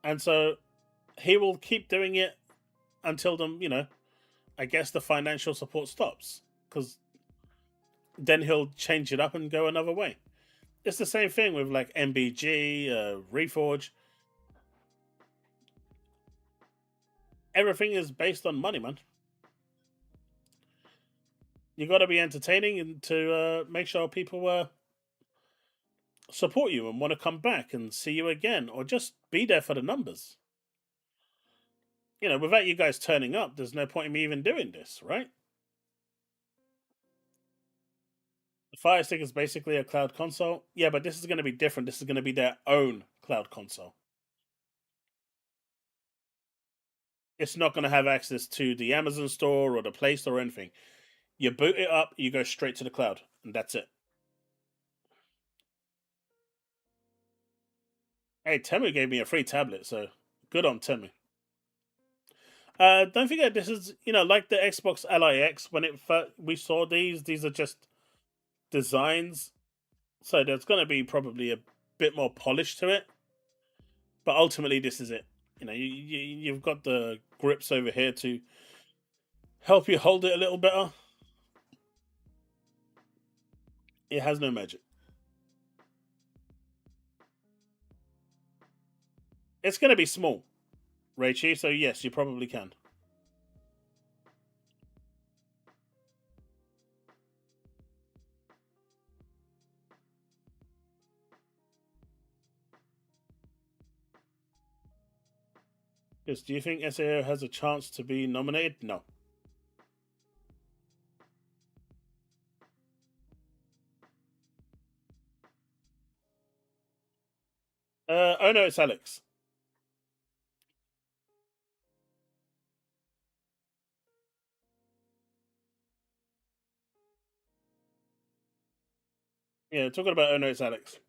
And so he will keep doing it until I guess the financial support stops, because then he'll change it up and go another way. It's the same thing with like MBG, Reforge. Everything is based on money, man. You got to be entertaining and to make sure people support you and want to come back and see you again, or just be there for the numbers. Without you guys turning up, there's no point in me even doing this, right? The Fire Stick is basically a cloud console. Yeah, but this is going to be different. This is going to be their own cloud console. It's not going to have access to the Amazon store or the Play Store or anything. You boot it up, you go straight to the cloud, and that's it. Hey, Temu gave me a free tablet, so good on Temu. Don't forget, this is like the Xbox LIX. When we saw these are just designs, so there's going to be probably a bit more polish to it. But ultimately, this is it. You've got the grips over here to help you hold it a little better. It has no magic. It's going to be small, Raichi, so yes, you probably can. Yes, do you think SAO has a chance to be nominated? No. Oh no, it's Alex. Yeah, talking about oh no, it's Alex.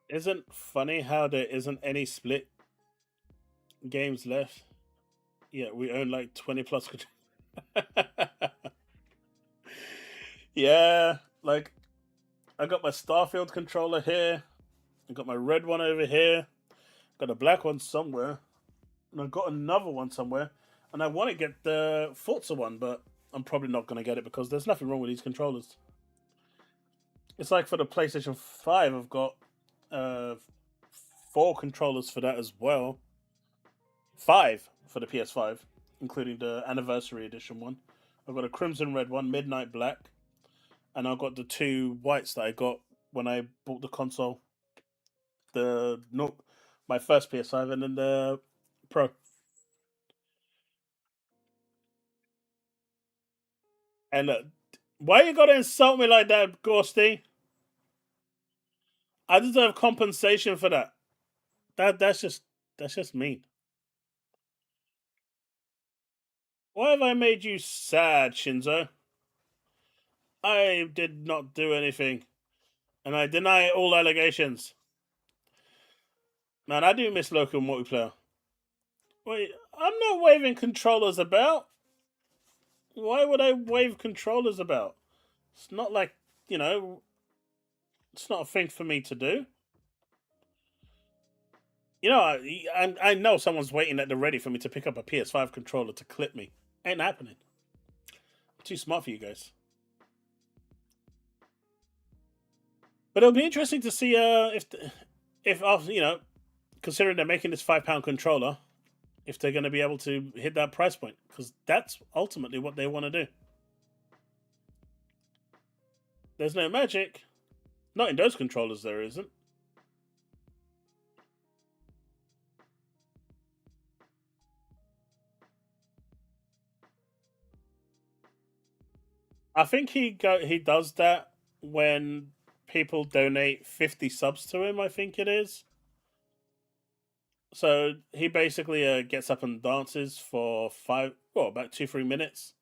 Isn't funny how there isn't any split games left? Yeah, we own like 20 plus. Yeah, like I got my Starfield controller here. I got my red one over here. Got a black one somewhere. And I've got another one somewhere. And I want to get the Forza one, but I'm probably not going to get it because there's nothing wrong with these controllers. It's like for the PlayStation 5, I've got uh, 4 controllers for that as well. 5 for the PS5, including the anniversary edition one. I've got a crimson red one, midnight black, and I've got the 2 whites that I got when I bought the console. The no, my first PS5 and then the Pro. And why you gotta insult me like that, Ghosty? I deserve compensation for that. That's just mean. Why have I made you sad, Shinzo? I did not do anything, and I deny all allegations. Man, I do miss local multiplayer. Wait, I'm not waving controllers about. Why would I wave controllers about? It's not like, you know, it's not a thing for me to do. You know, I know someone's waiting at the ready for me to pick up a PS5 controller to clip me. Ain't happening. I'm too smart for you guys. But it'll be interesting to see if after considering they're making this £5 controller, if they're going to be able to hit that price point, because that's ultimately what they want to do. There's no magic. Not in those controllers, there isn't. I think he does that when people donate 50 subs to him, I think it is. So he basically gets up and dances for about 2-3 minutes.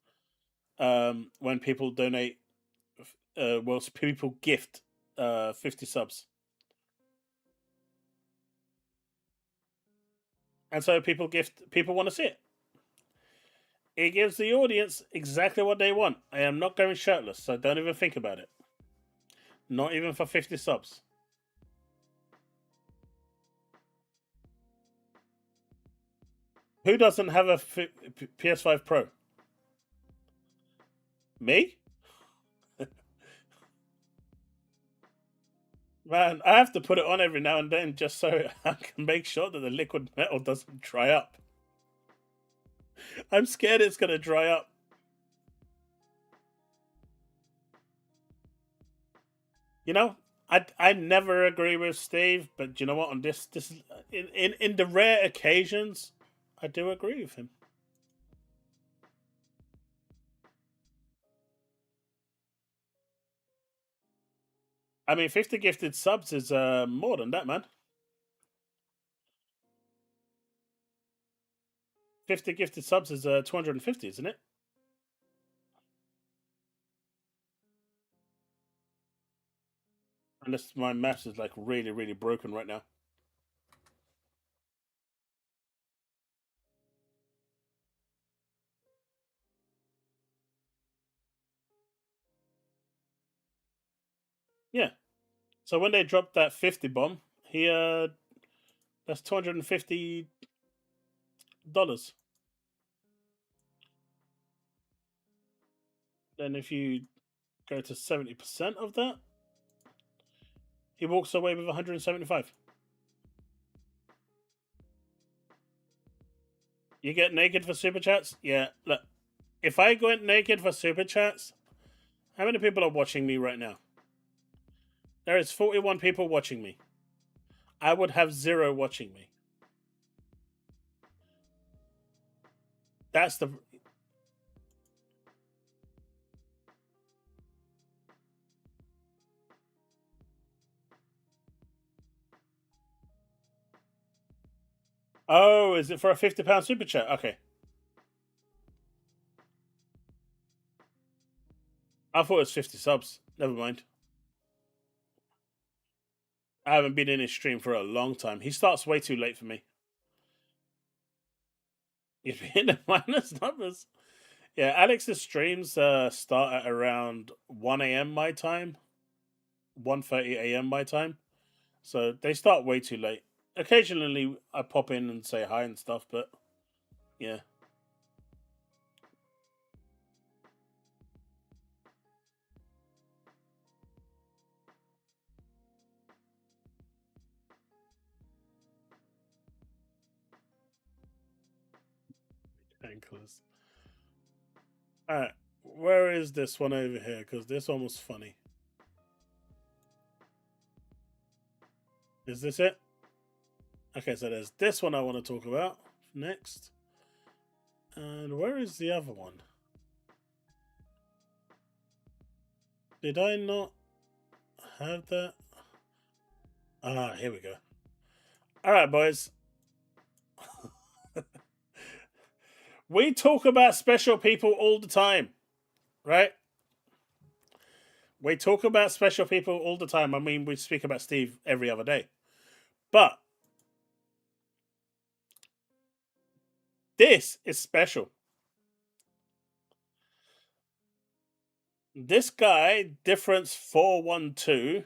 When people donate, people gift 50 subs, and so people want to see it. It gives the audience exactly what they want. I am not going shirtless, so don't even think about it. Not even for 50 subs. Who doesn't have a PS5 Pro? Me? Man, I have to put it on every now and then just so I can make sure that the liquid metal doesn't dry up. I'm scared it's going to dry up. You know, I never agree with Steve, but you know what? On this in the rare occasions, I do agree with him. I mean, 50 gifted subs is more than that, man. 50 gifted subs is 250, isn't it? Unless my maths is like really, really broken right now. Yeah. So when they dropped that 50 bomb, he that's $250. Then if you go to 70% of that, he walks away with 175. You get naked for super chats? Yeah. Look, if I went naked for super chats, how many people are watching me right now? There is 41 people watching me. I would have 0 watching me. That's the. Oh, is it for a £50 super chat? Okay. I thought it was 50 subs. Never mind. I haven't been in his stream for a long time. He starts way too late for me. He's been in minus numbers. Yeah, Alex's streams start at around 1 a.m. my time, 1:30 a.m. my time. So they start way too late. Occasionally I pop in and say hi and stuff, but yeah. Anklers. Alright, where is this one over here? Because this one was funny. Is this it? Okay, so there's this one I want to talk about next. And where is the other one? Did I not have that? Ah, here we go. Alright, boys. We talk about special people all the time, right? We talk about special people all the time. I mean, we speak about Steve every other day. But this is special. This guy, Difference 412,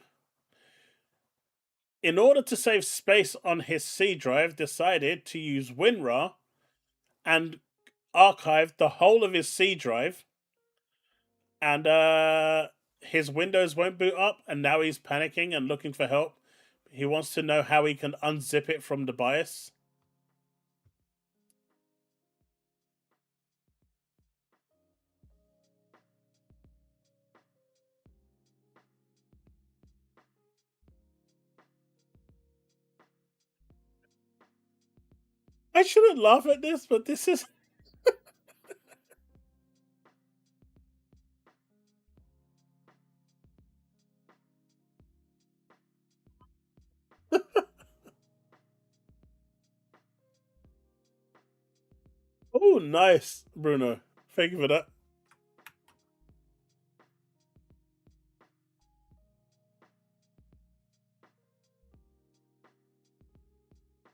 in order to save space on his C drive, decided to use WinRAR and archived the whole of his C drive, and his Windows won't boot up, and now he's panicking and looking for help. He wants to know how he can unzip it from the BIOS. I shouldn't laugh at this, but this is. Oh, nice, Bruno. Thank you for that.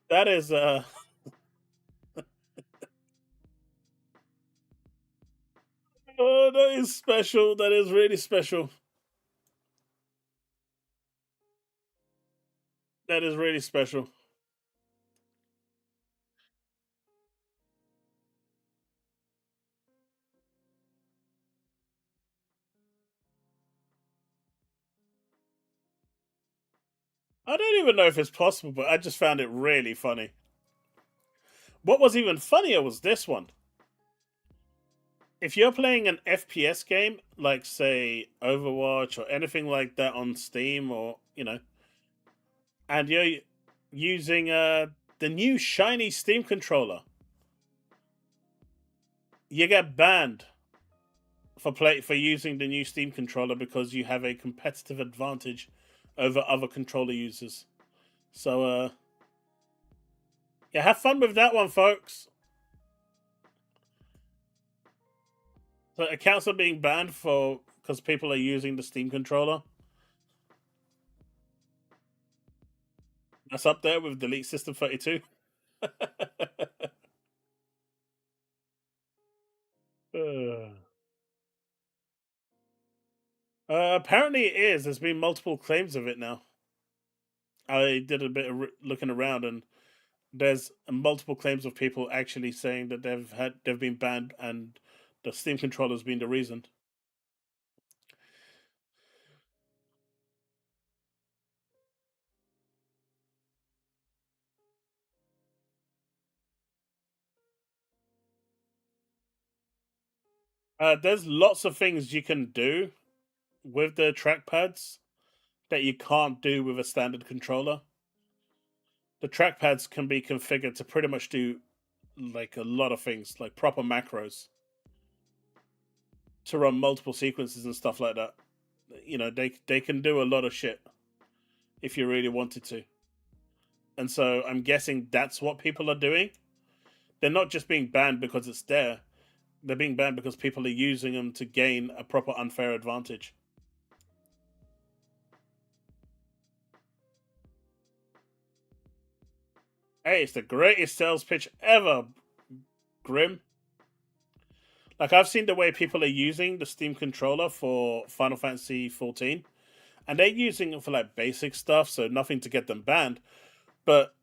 That is oh, that is special. That is really special. That is really special. I don't even know if it's possible, but I just found it really funny. What was even funnier was this one. If you're playing an FPS game, like say Overwatch or anything like that on Steam, or and you're using the new shiny Steam controller, you get banned for using the new Steam controller because you have a competitive advantage over other controller users. So yeah, have fun with that one, folks. So accounts are being banned for because people are using the Steam controller. That's up there with Delete System 32. Apparently it is. There's been multiple claims of it now. I did a bit of looking around, and there's multiple claims of people actually saying that they've been banned, and the Steam controller's been the reason. There's lots of things you can do with the trackpads that you can't do with a standard controller. The trackpads can be configured to pretty much do like a lot of things, like proper macros to run multiple sequences and stuff like that. They can do a lot of shit if you really wanted to. And so I'm guessing that's what people are doing. They're not just being banned because it's there. They're being banned because people are using them to gain a proper unfair advantage. Hey, it's the greatest sales pitch ever, Grim. Like, I've seen the way people are using the Steam controller for Final Fantasy 14, and they're using it for like basic stuff, so nothing to get them banned. But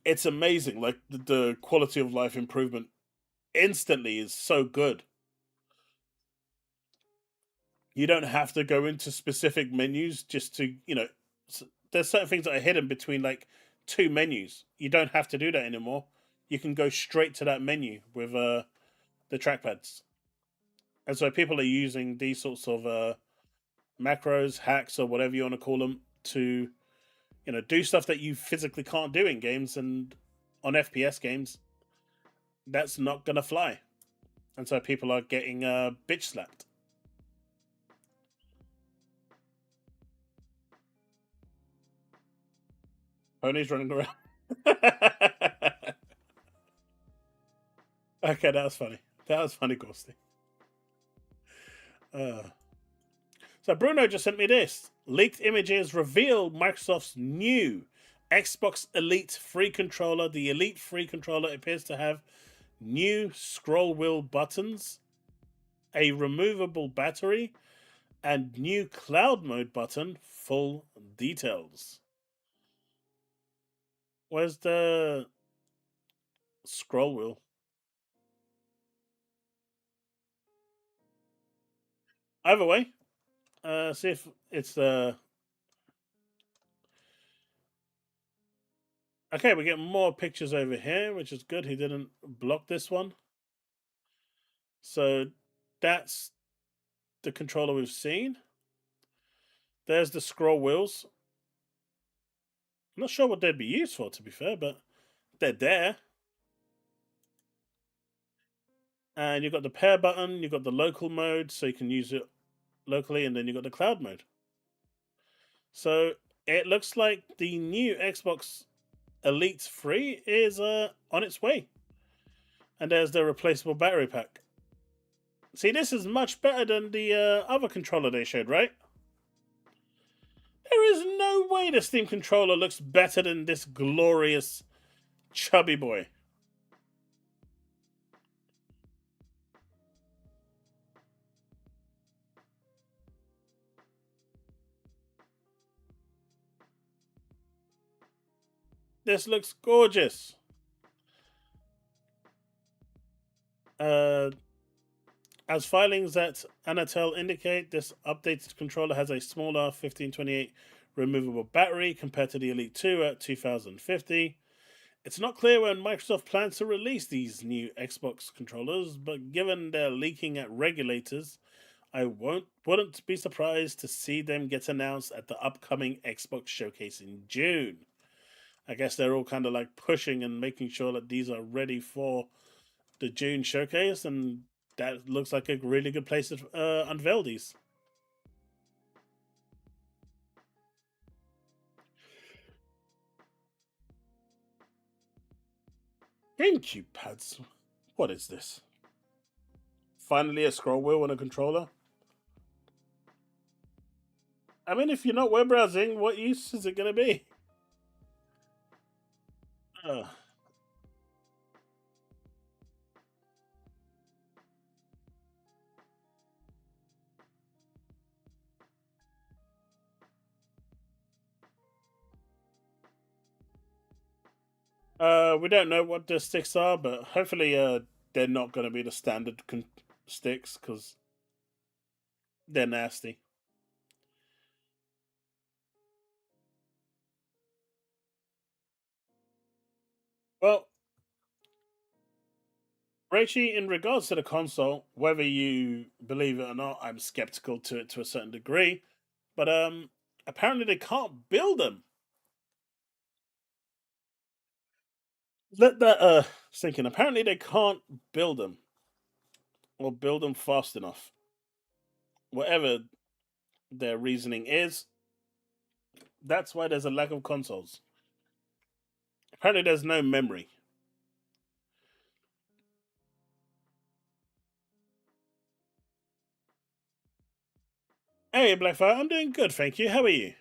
it's amazing. Like, the quality of life improvement instantly is so good. You don't have to go into specific menus just to, there's certain things that are hidden between like two menus. You don't have to do that anymore. You can go straight to that menu with the trackpads. And so people are using these sorts of macros, hacks, or whatever you want to call them to, do stuff that you physically can't do in games, and on FPS games, that's not gonna fly. And so people are getting bitch slapped. Ponies running around. Okay, that was funny. That was funny, Ghosty. Uh, so Bruno just sent me this. Leaked images reveal Microsoft's new Xbox Elite free controller. The Elite free controller appears to have new scroll wheel buttons, a removable battery, and new cloud mode button. Full details. Where's the scroll wheel? Either way, see if it's okay. We get more pictures over here, which is good. He didn't block this one, so that's the controller we've seen. There's the scroll wheels. I'm not sure what they'd be used for, to be fair, but they're there. And you've got the pair button, you've got the local mode, so you can use it locally, and then you've got the cloud mode. So it looks like the new Xbox Elite 3 is on its way. And there's the replaceable battery pack. See, this is much better than the other controller they showed, right? There is no way the Steam controller looks better than this glorious chubby boy. This looks gorgeous. As filings at Anatel indicate, this updated controller has a smaller 1528 removable battery compared to the Elite 2 at 2050. It's not clear when Microsoft plans to release these new Xbox controllers, but given they're leaking at regulators, I wouldn't be surprised to see them get announced at the upcoming Xbox showcase in June. I guess they're all kind of like pushing and making sure that these are ready for the June showcase, and that looks like a really good place to unveil these. GameCube pads. What is this? Finally, a scroll wheel and a controller. I mean, if you're not web browsing, what use is it going to be? Uh, we don't know what the sticks are, but hopefully, they're not going to be the standard sticks because they're nasty. Well, Raichi, in regards to the console, whether you believe it or not, I'm skeptical to it to a certain degree. But apparently they can't build them. Let that sink in. Apparently they can't build them or build them fast enough. Whatever their reasoning is, that's why there's a lack of consoles. Apparently there's no memory. Hey Blackfire, I'm doing good, thank you. How are you?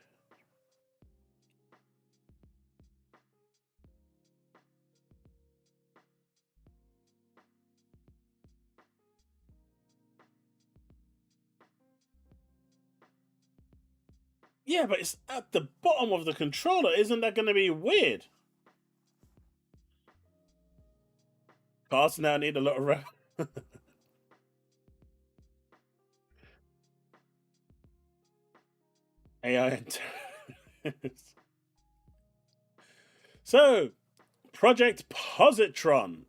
Yeah, but it's at the bottom of the controller. Isn't that going to be weird? Cars now need a lot of AI. So, Project Positron,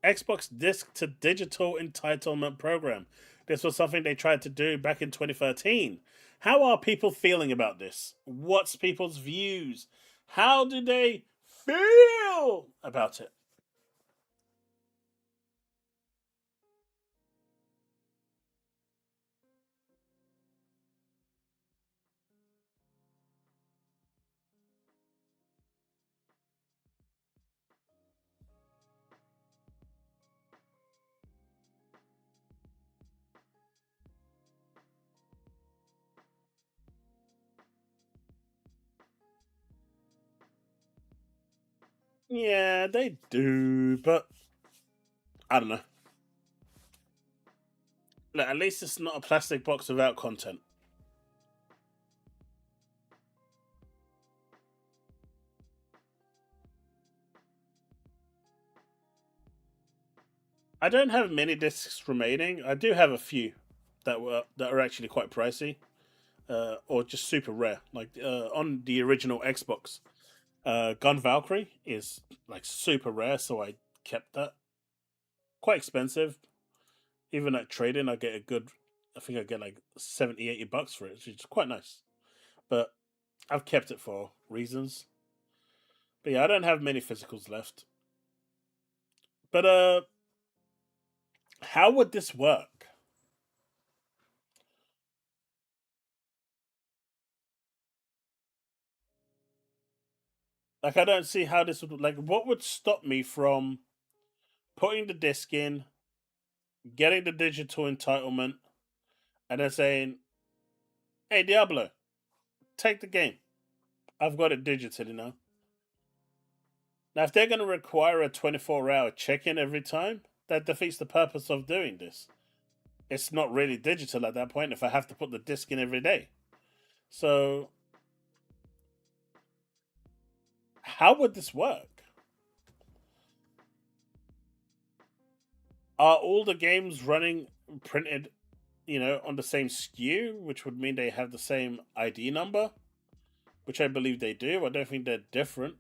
Xbox Disc to Digital Entitlement Program. This was something they tried to do back in 2013. How are people feeling about this? What's people's views? How do they feel about it? Yeah, they do, but I don't know. Look, at least it's not a plastic box without content. I don't have many discs remaining. I do have a few that are actually quite pricey, or just super rare. Like on the original Xbox, Gun Valkyrie is like super rare, so I kept that. Quite expensive. Even at trading, I get a good. I think I get like 70, $80 for it, which is quite nice. But I've kept it for reasons. But yeah, I don't have many physicals left. But how would this work? Like, I don't see how this would like. What would stop me from putting the disc in, getting the digital entitlement, and then saying, "Hey, Diablo, take the game. I've got it digitally now." Now, if they're going to require a 24-hour check-in every time, that defeats the purpose of doing this. It's not really digital at that point if I have to put the disc in every day. So, how would this work? Are all the games running printed, on the same SKU, which would mean they have the same ID number, which I believe they do. I don't think they're different.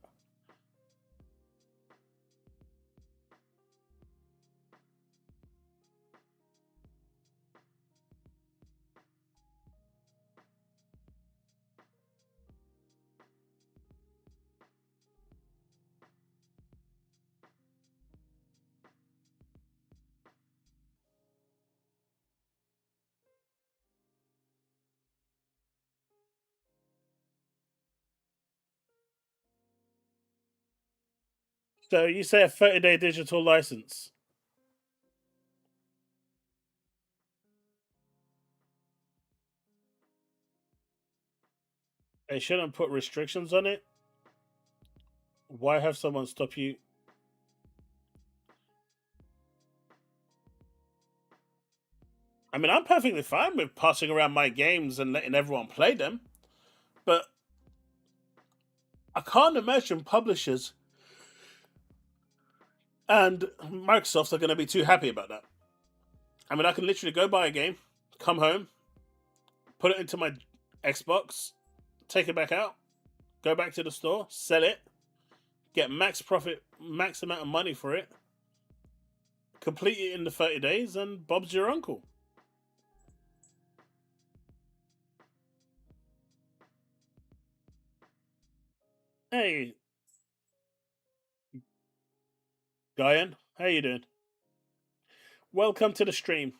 So you say a 30-day digital license. They shouldn't put restrictions on it. Why have someone stop you? I mean, I'm perfectly fine with passing around my games and letting everyone play them, but I can't imagine publishers and Microsoft are going to be too happy about that. I mean, I can literally go buy a game, come home, put it into my Xbox, take it back out, go back to the store, sell it, get max profit, max amount of money for it, complete it in the 30 days, and Bob's your uncle. Hey, Guyan, how you doing? Welcome to the stream.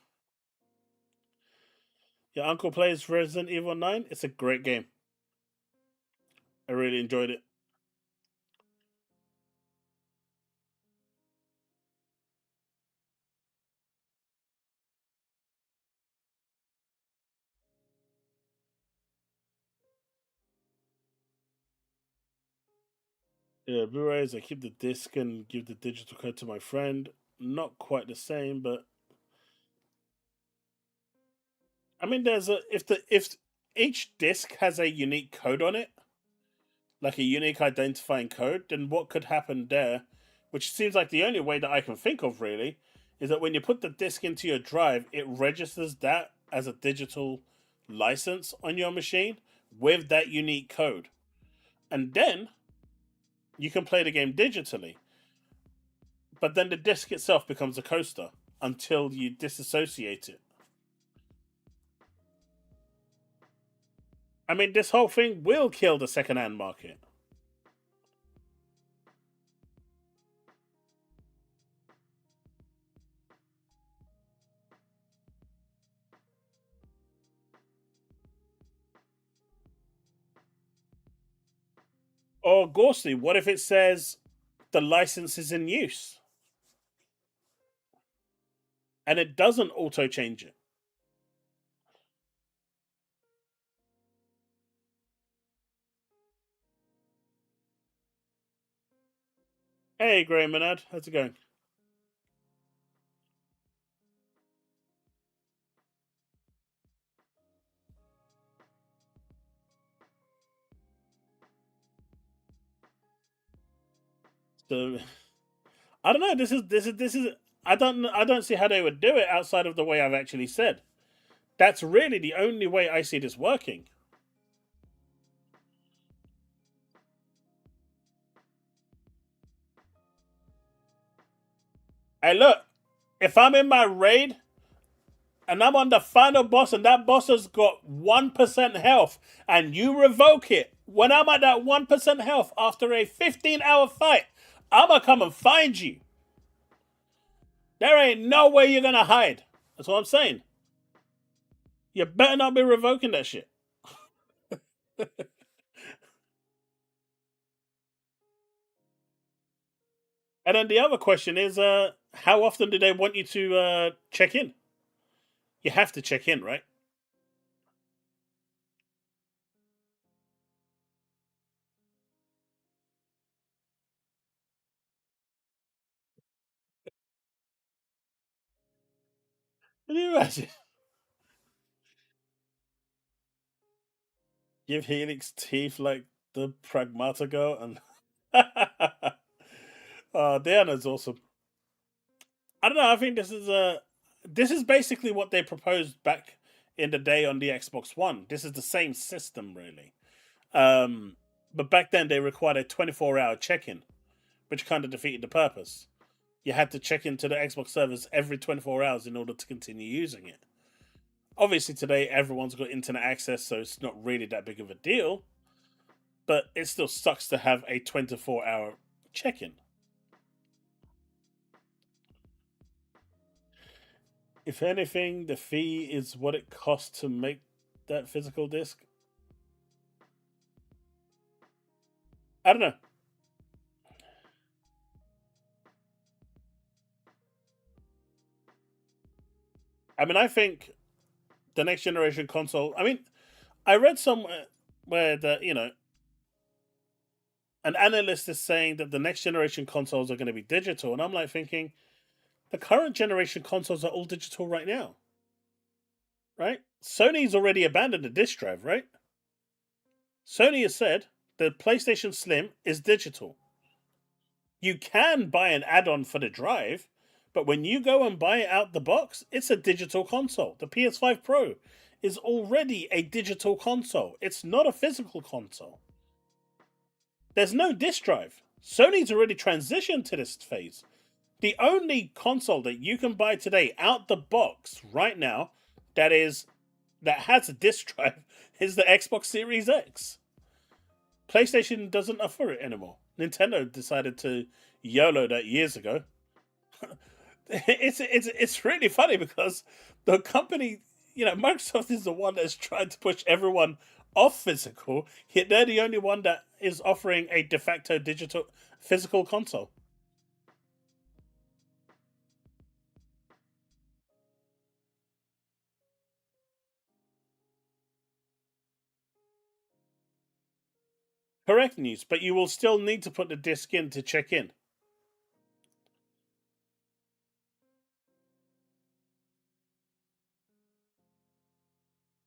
Your uncle plays Resident Evil 9. It's a great game. I really enjoyed it. Yeah, Blu-rays. I keep the disc and give the digital code to my friend. Not quite the same, but I mean, there's a if each disc has a unique code on it, like a unique identifying code, then what could happen there, which seems like the only way that I can think of really, is that when you put the disc into your drive, it registers that as a digital license on your machine with that unique code. And then you can play the game digitally. But then the disc itself becomes a coaster until you disassociate it. I mean, this whole thing will kill the secondhand market. Or Gorsey, what if it says the license is in use and it doesn't auto change it? Hey, Grey Monad, how's it going? So I don't know. This is. I don't see how they would do it outside of the way I've actually said. That's really the only way I see this working. Hey, look, if I'm in my raid and I'm on the final boss and that boss has got 1% health and you revoke it, when I'm at that 1% health after a 15-hour fight, I'm gonna come and find you. There ain't no way you're gonna hide. That's what I'm saying. You better not be revoking that shit. And then the other question is, how often do they want you to check in? You have to check in, right? Can you imagine? Give Helix teeth like the Pragmatico and Diana's awesome. I don't know. I think this is basically what they proposed back in the day on the Xbox One. This is the same system, really. But back then they required a 24-hour check-in, which kind of defeated the purpose. You had to check into the Xbox servers every 24 hours in order to continue using it. Obviously, today everyone's got internet access, so it's not really that big of a deal. But it still sucks to have a 24-hour check-in. If anything, the fee is what it costs to make that physical disc. I don't know. I mean, I think the next generation console. I mean, I read somewhere where an analyst is saying that the next generation consoles are going to be digital, and I'm like thinking, the current generation consoles are all digital right now, right? Sony's already abandoned the disc drive, right? Sony has said the PlayStation Slim is digital. You can buy an add-on for the drive, but when you go and buy it out the box, it's a digital console. The PS5 Pro is already a digital console. It's not a physical console. There's no disc drive. Sony's already transitioned to this phase. The only console that you can buy today out the box right now that has a disc drive is the Xbox Series X. PlayStation doesn't offer it anymore. Nintendo decided to YOLO that years ago. It's really funny because the company, Microsoft is the one that's trying to push everyone off physical. Yet they're the only one that is offering a de facto digital physical console. Correct news, but you will still need to put the disc in to check in.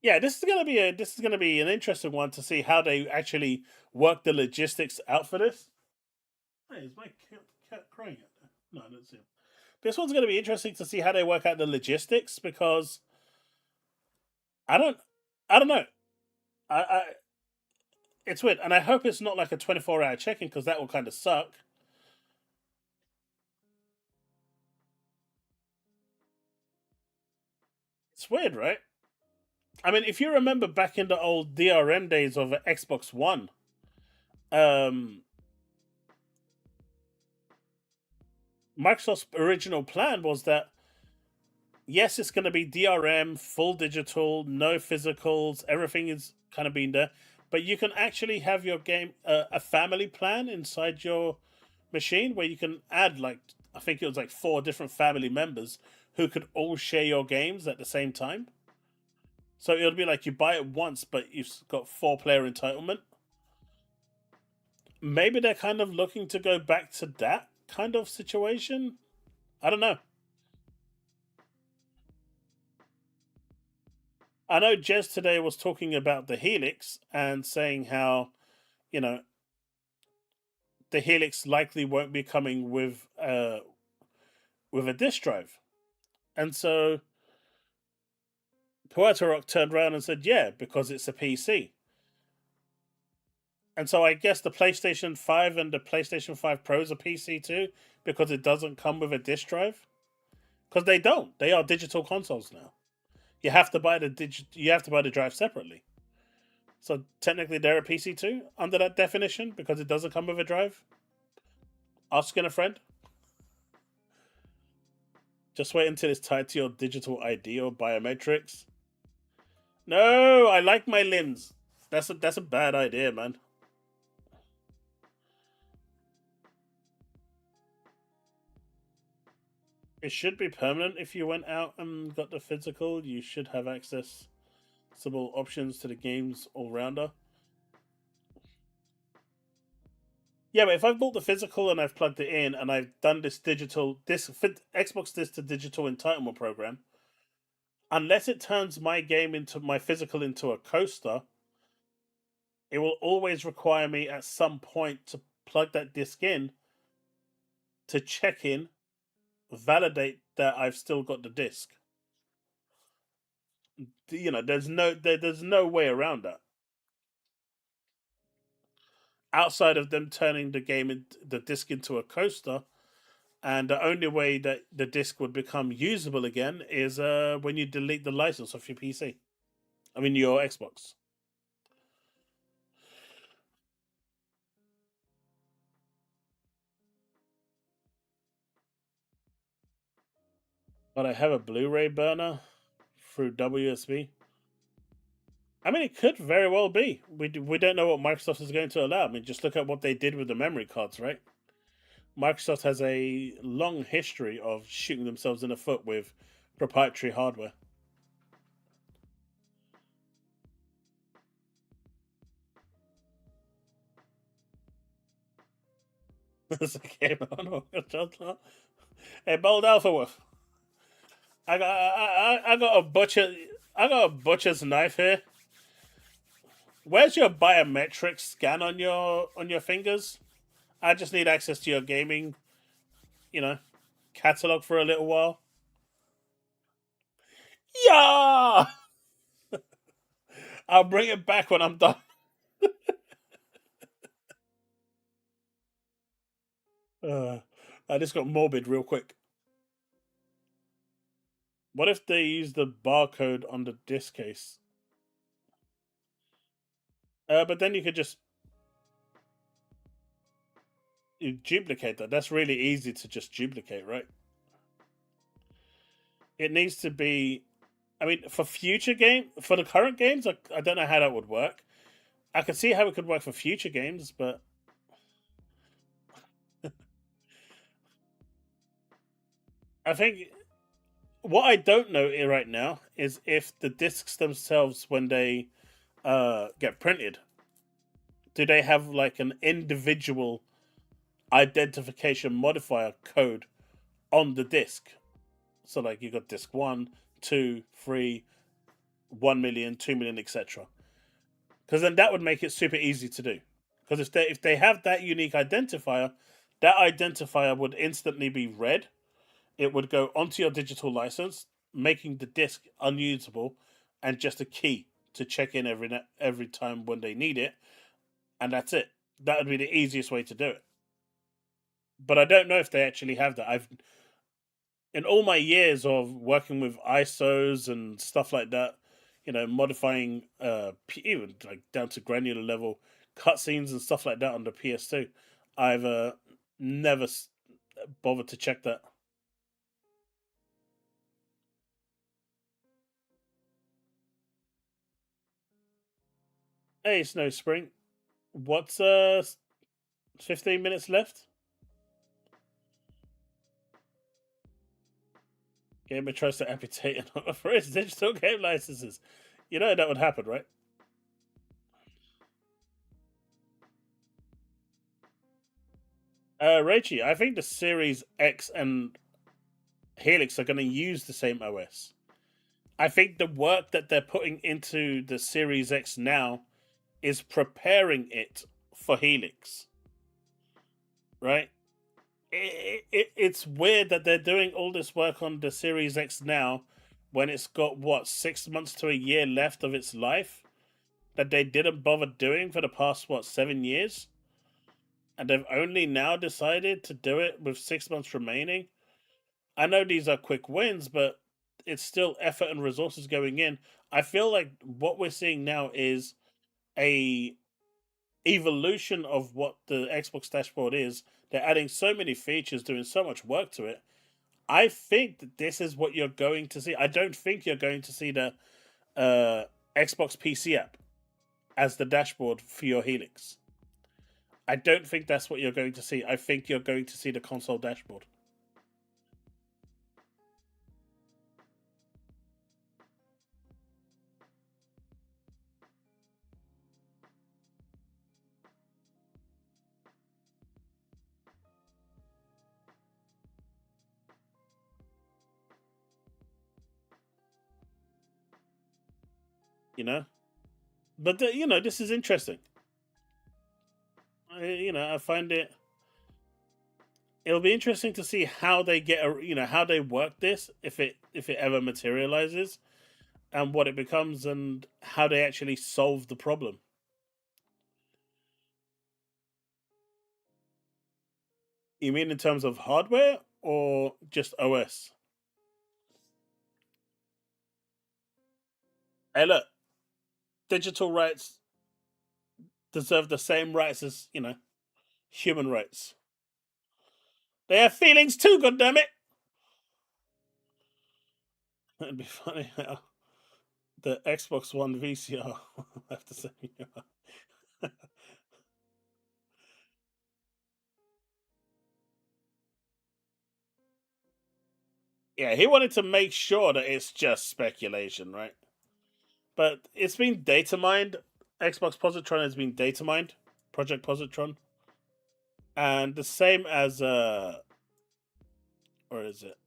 Yeah, this is gonna be an interesting one to see how they actually work the logistics out for this. Hey, is my cat crying out there? No, I don't see him. This one's gonna be interesting to see how they work out the logistics because I don't, I don't know. I it's weird, and I hope it's not like a 24-hour check-in because that will kind of suck. It's weird, right? I mean, if you remember back in the old DRM days of Xbox One, um, Microsoft's original plan was that yes, it's going to be DRM, full digital, no physicals, everything is kind of being there, but you can actually have your game a family plan inside your machine where you can add like I think it was like four different family members who could all share your games at the same time. So it'll be like you buy it once, but you've got four-player entitlement. Maybe they're kind of looking to go back to that kind of situation. I don't know. I know Jez today was talking about the Helix and saying how, you know, the Helix likely won't be coming with with a disk drive. And so Positoron turned around and said, yeah, because it's a PC. And so I guess the PlayStation 5 and the PlayStation 5 Pro is a PC too, because it doesn't come with a disk drive. Because they don't. They are digital consoles now. You have to buy you have to buy the drive separately. So technically they're a PC too, under that definition, because it doesn't come with a drive. Asking a friend. Just wait until it's tied to your digital ID or biometrics. No, I like my limbs. That's a bad idea, man. It should be permanent if you went out and got the physical. You should have accessible options to the game's all-rounder. Yeah, but if I've bought the physical and I've plugged it in and I've done this Xbox Disc to Digital Entitlement program, unless it turns my physical into a coaster, it will always require me at some point to plug that disc in to check in, validate that I've still got the disc. There's no way around that. Outside of them turning the disc into a coaster, and the only way that the disc would become usable again is when you delete the license off your PC. I mean your Xbox. But I have a Blu-ray burner through WSB. I mean, it could very well be. We don't know what Microsoft is going to allow. I mean, just look at what they did with the memory cards, right? Microsoft has a long history of shooting themselves in the foot with proprietary hardware. This game on. Hey, Bold Alpha Wolf. I got a butcher's knife here. Where's your biometric scan on your fingers? I just need access to your gaming, you know, catalog for a little while. Yeah, I'll bring it back when I'm done. I just got morbid real quick. What if they use the barcode on the disc case? But then you could just duplicate that. That's really easy to just duplicate, right? It needs to be. I mean, for the current games, I don't know how that would work. I could see how it could work for future games, but I think what I don't know right now is if the discs themselves, when they get printed, do they have like an individual identification modifier code on the disc? So like you got disc 1, 2, 3, 1 million, 2 million, etc. Because then that would make it super easy to do. Because if they have that unique identifier, that identifier would instantly be read. It would go onto your digital license, making the disc unusable and just a key to check in every time when they need it, and that's it. That would be the easiest way to do it. But I don't know if they actually have that. I've in all my years of working with ISOs and stuff like that, modifying even like down to granular level cutscenes and stuff like that on the PS2, I've never bothered to check that. Hey, Snow Spring, what's 15 minutes left? Gamer tries to amputate and for its digital game licenses. You know that would happen, right? Raichi, I think the Series X and Helix are going to use the same OS. I think the work that they're putting into the Series X now is preparing it for Helix. Right? It's weird that they're doing all this work on the Series X now, when it's got what 6 months to a year left of its life, that they didn't bother doing for the past what 7 years, and they've only now decided to do it with 6 months remaining. I know these are quick wins, but it's still effort and resources going in. I feel like what we're seeing now is a evolution of what the Xbox dashboard is. They're adding so many features, doing so much work to it. I think that this is what you're going to see. I don't think you're going to see the Xbox PC app as the dashboard for your Helix. I don't think that's what you're going to see. I think you're going to see the console dashboard. You know, but this is interesting. I find it'll be interesting to see how they get how they work this, if it ever materializes, and what it becomes, and how they actually solve the problem. You mean in terms of hardware or just OS? Hey, look, digital rights deserve the same rights as human rights. They have feelings too. God damn it! It'd be funny how the Xbox One VCR have to say. Yeah, he wanted to make sure that it's just speculation, right? But it's been data mined. Xbox Positron has been data mined. Project Positron. And the same as or is it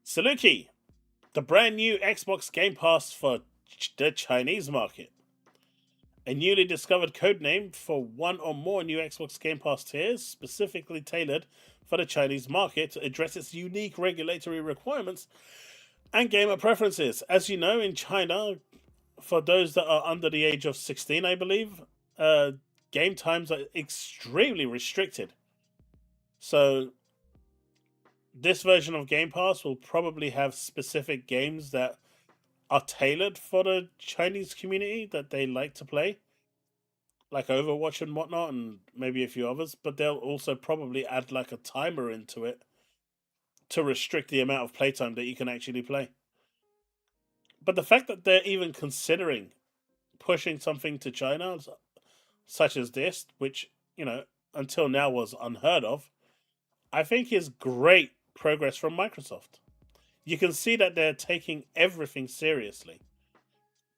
Saluki, the brand new Xbox Game Pass for the Chinese market. A newly discovered codename for one or more new Xbox Game Pass tiers, specifically tailored for the Chinese market to address its unique regulatory requirements and gamer preferences. As you know, in China, for those that are under the age of 16, I believe, game times are extremely restricted. So, this version of Game Pass will probably have specific games that are tailored for the Chinese community that they like to play, like Overwatch and whatnot, and maybe a few others. But they'll also probably add like a timer into it to restrict the amount of playtime that you can actually play. But the fact that they're even considering pushing something to China, such as this, which, until now was unheard of, I think is great progress from Microsoft. You can see that they're taking everything seriously.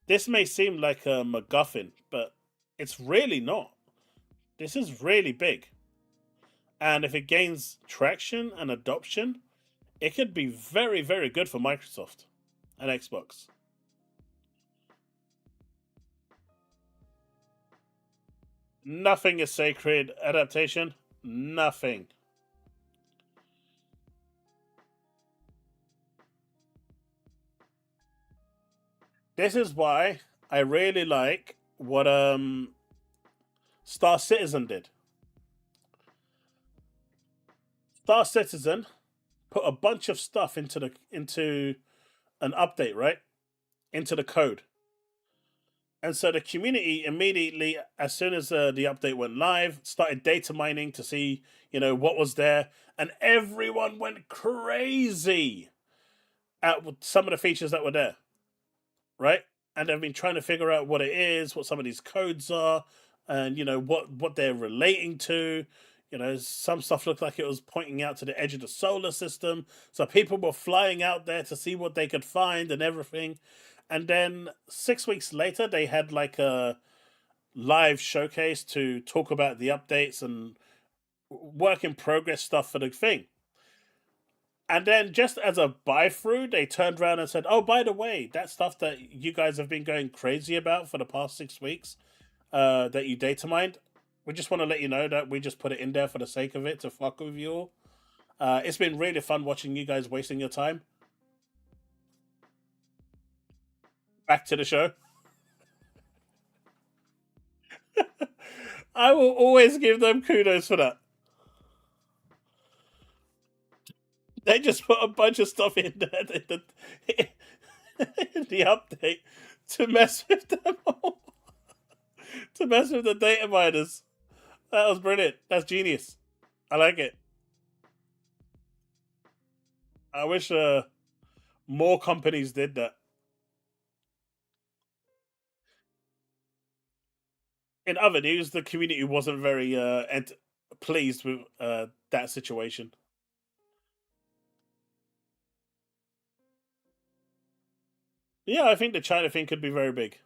This may seem like a MacGuffin, but it's really not. This is really big. And if it gains traction and adoption, it could be very, very good for Microsoft and Xbox. Nothing is sacred. Adaptation, nothing. This is why I really like what Star Citizen did. Star Citizen put a bunch of stuff into an update, right? Into the code. And so the community immediately, as soon as the update went live, started data mining to see, what was there, and everyone went crazy at some of the features that were there, right? And they've been trying to figure out what it is, what some of these codes are, and what they're relating to. Some stuff looked like it was pointing out to the edge of the solar system, so people were flying out there to see what they could find and everything. And then 6 weeks later, they had like a live showcase to talk about the updates and work in progress stuff for the thing. And then, just as a buy through, they turned around and said, "Oh, by the way, that stuff that you guys have been going crazy about for the past 6 weeks, that you data mined, We just want to let you know that we just put it in there for the sake of it to fuck with you all. It's been really fun watching you guys wasting your time. Back to the show. I will always give them kudos for that. They just put a bunch of stuff in there in the update to mess with them all. To mess with the data miners. That was brilliant. That's genius. I like it. I wish more companies did that. In other news, the community wasn't very pleased with that situation. Yeah, I think the China thing could be very big.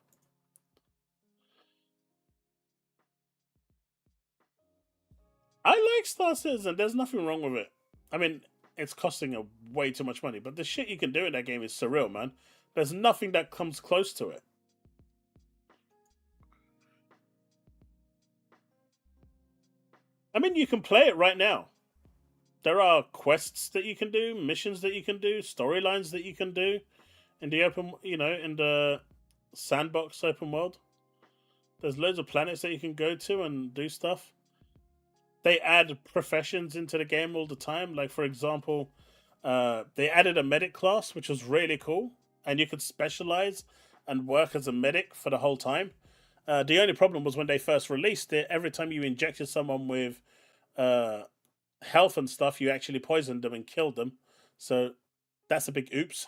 I like Star Citizen. There's nothing wrong with it. I mean, it's costing a way too much money, but the shit you can do in that game is surreal, man. There's nothing that comes close to it. I mean, you can play it right now. There are quests that you can do, missions that you can do, storylines that you can do in the open, in the sandbox open world. There's loads of planets that you can go to and do stuff. They add professions into the game all the time. Like, for example, they added a medic class, which was really cool, and you could specialize and work as a medic for the whole time. The only problem was when they first released it, every time you injected someone with health and stuff, you actually poisoned them and killed them. So that's a big oops.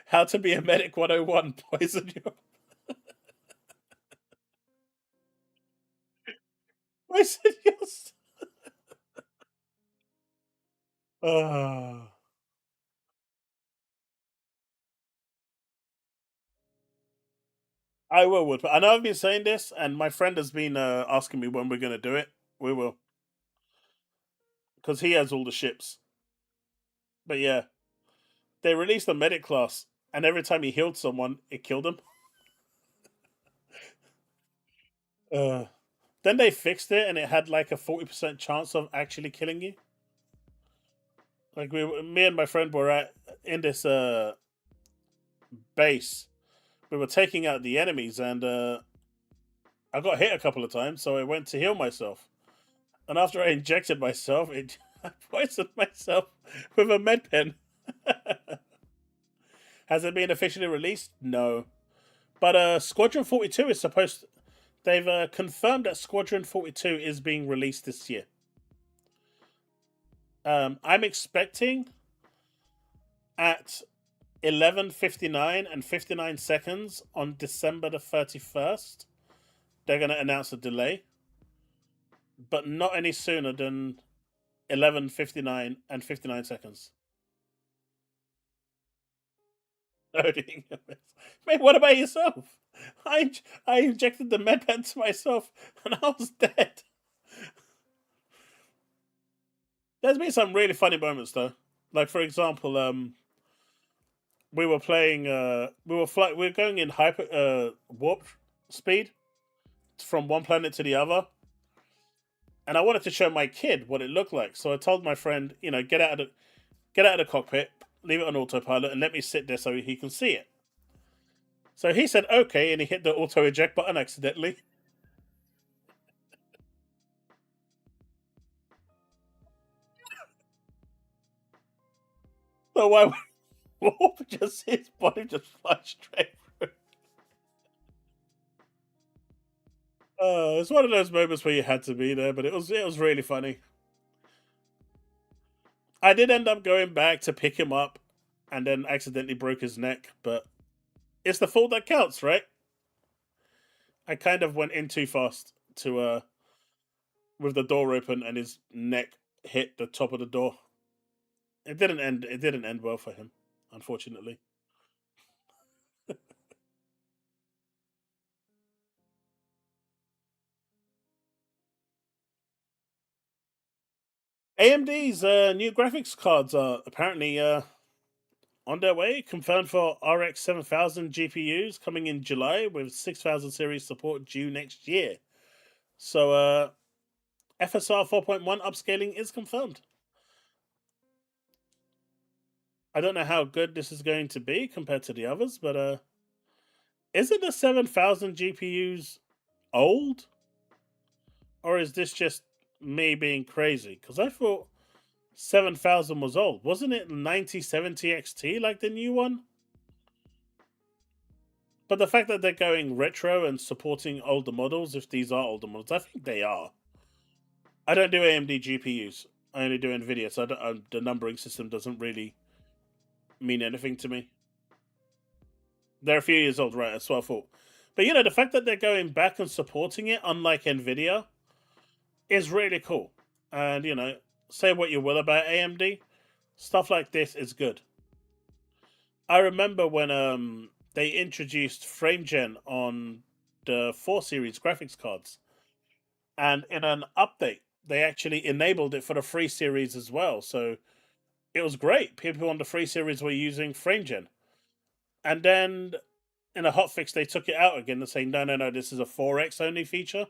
How to be a medic 101, poison you. Poison yourself. Uh, I will. Would. I know I've been saying this, and my friend has been asking me when we're going to do it. We will. Because he has all the ships. But yeah, they released a medic class, and every time he healed someone, it killed him. Uh, then they fixed it, and it had like a 40% chance of actually killing you. Like me and my friend were in this base. We were taking out the enemies, and I got hit a couple of times, so I went to heal myself. And after I injected myself, I poisoned myself with a med pen. Has it been officially released? No. But Squadron 42 is supposed to, they've confirmed that Squadron 42 is being released this year. I'm expecting at 11:59 and 59 seconds on December the 31st, they're going to announce a delay, but not any sooner than 11:59 and 59 seconds. Mate, what about yourself? I injected the med pen to myself and I was dead. There's been some really funny moments though. Like for example, we were playing. We were going in hyper warp speed from one planet to the other, and I wanted to show my kid what it looked like. So I told my friend, get out of the cockpit, leave it on autopilot, and let me sit there so he can see it. So he said okay, and he hit the auto eject button accidentally. So why warp just his body just fly straight through. It's one of those moments where you had to be there, but it was really funny. I did end up going back to pick him up, and then accidentally broke his neck. But it's the fault that counts, right? I kind of went in too fast to with the door open, and his neck hit the top of the door. It didn't end. It didn't end well for him, unfortunately. AMD's new graphics cards are apparently on their way, confirmed for RX 7000 GPUs coming in July with 6000 series support due next year. So, FSR 4.1 upscaling is confirmed. I don't know how good this is going to be compared to the others, but isn't the 7000 GPUs old? Or is this just me being crazy? Because I thought 7000 was old. Wasn't it 9070 XT like the new one? But the fact that they're going retro and supporting older models, if these are older models, I think they are. I don't do AMD GPUs. I only do NVIDIA, so the numbering system doesn't really mean anything to me. They're a few years old, right? That's what I thought. But the fact that they're going back and supporting it, unlike NVIDIA, is really cool. And, say what you will about AMD, stuff like this is good. I remember when they introduced FrameGen on the 4 series graphics cards. And in an update, they actually enabled it for the 3 series as well. So it was great. People on the 3 series were using FrameGen. And then in a hotfix, they took it out again and saying, no, this is a 4X only feature.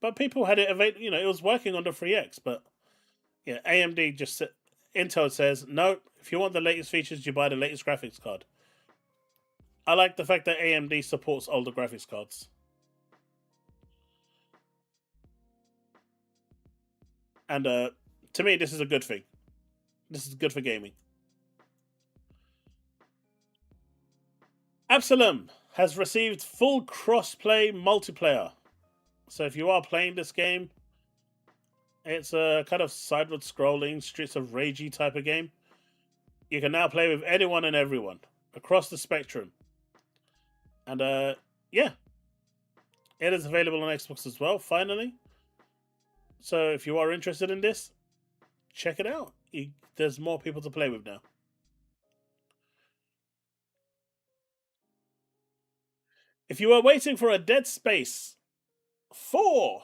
But people had it available, it was working on the 3X. But yeah, AMD just, Intel says, no, if you want the latest features, you buy the latest graphics card. I like the fact that AMD supports older graphics cards. And to me, this is a good thing. This is good for gaming. Absalom has received full cross-play multiplayer. So if you are playing this game, it's a kind of sideward-scrolling, Streets of Ragey type of game. You can now play with anyone and everyone across the spectrum. And yeah, it is available on Xbox as well, finally. So if you are interested in this, check it out. There's more people to play with now. If you are waiting for a Dead Space 4,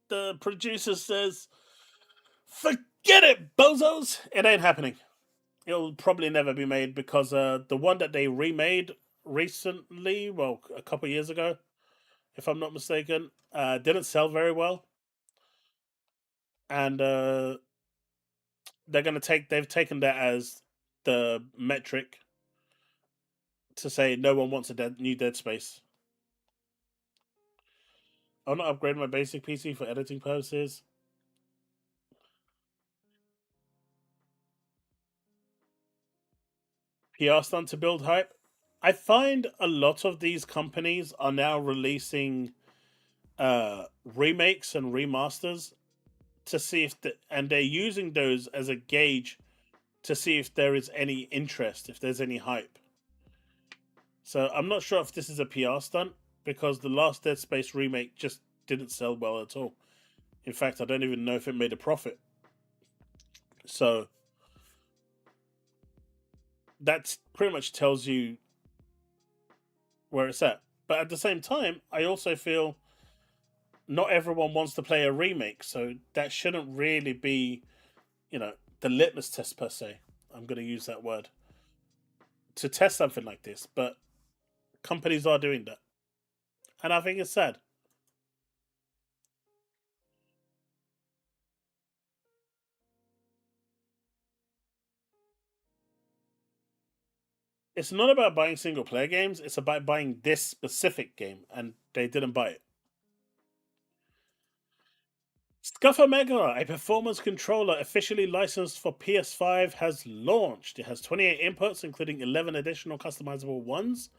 the producer says, forget it, bozos! It ain't happening. It'll probably never be made because the one that they remade recently, well, a couple years ago, if I'm not mistaken, didn't sell very well. And they've taken that as the metric to say no one wants a new Dead Space. I'll not upgrade my basic PC for editing purposes. PR stunt to build hype. I find a lot of these companies are now releasing remakes and remasters to see if and they're using those as a gauge to see if there is any interest, if there's any hype. So I'm not sure if this is a PR stunt because the last Dead Space remake just didn't sell well at all. In fact, I don't even know if it made a profit. So that pretty much tells you where it's at. But at the same time, I also feel not everyone wants to play a remake, so that shouldn't really be, the litmus test per se. I'm going to use that word to test something like this, but companies are doing that, and I think it's sad. It's not about buying single player games, it's about buying this specific game, and they didn't buy it. Scuffer Mega, a performance controller officially licensed for PS5, has launched. It has 28 inputs, including 11 additional customizable ones,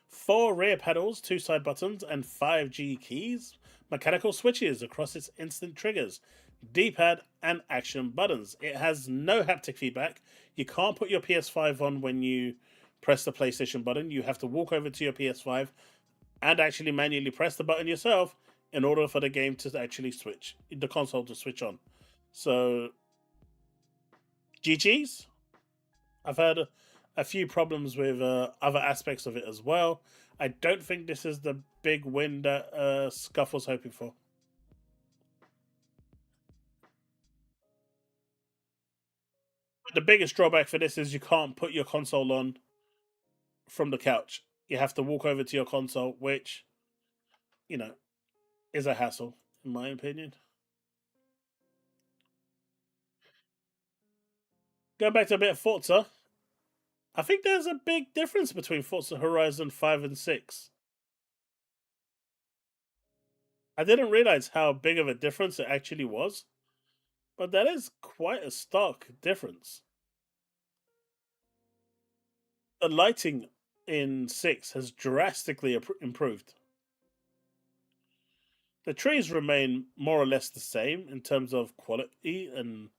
4 rear pedals, 2 side buttons, and 5 G keys, mechanical switches across its instant triggers, D-pad, and action buttons. It has no haptic feedback. You can't put your PS5 on when you press the PlayStation button. You have to walk over to your PS5 and actually manually press the button yourself in order for the game to actually switch, the console to switch on. So, GG's. I've had a few problems with other aspects of it as well. I don't think this is the big win that Scuff was hoping for. The biggest drawback for this is you can't put your console on from the couch. You have to walk over to your console, which, you know, is a hassle, in my opinion. Going back to a bit of Forza, I think there's a big difference between Forza Horizon 5 and 6. I didn't realize how big of a difference it actually was, but that is quite a stark difference. The lighting in 6 has drastically improved. The trees remain more or less the same in terms of quality and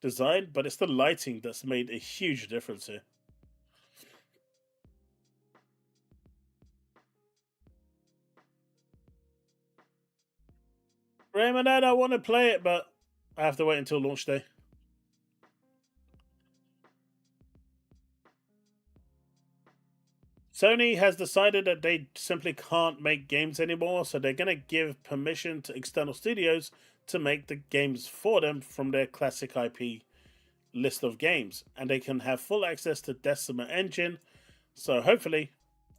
design, but it's the lighting that's made a huge difference here. Raymond, I want to play it, but I have to wait until launch day. Sony has decided that they simply can't make games anymore, so they're going to give permission to external studios to make the games for them from their classic IP list of games, and they can have full access to Decima Engine. So hopefully,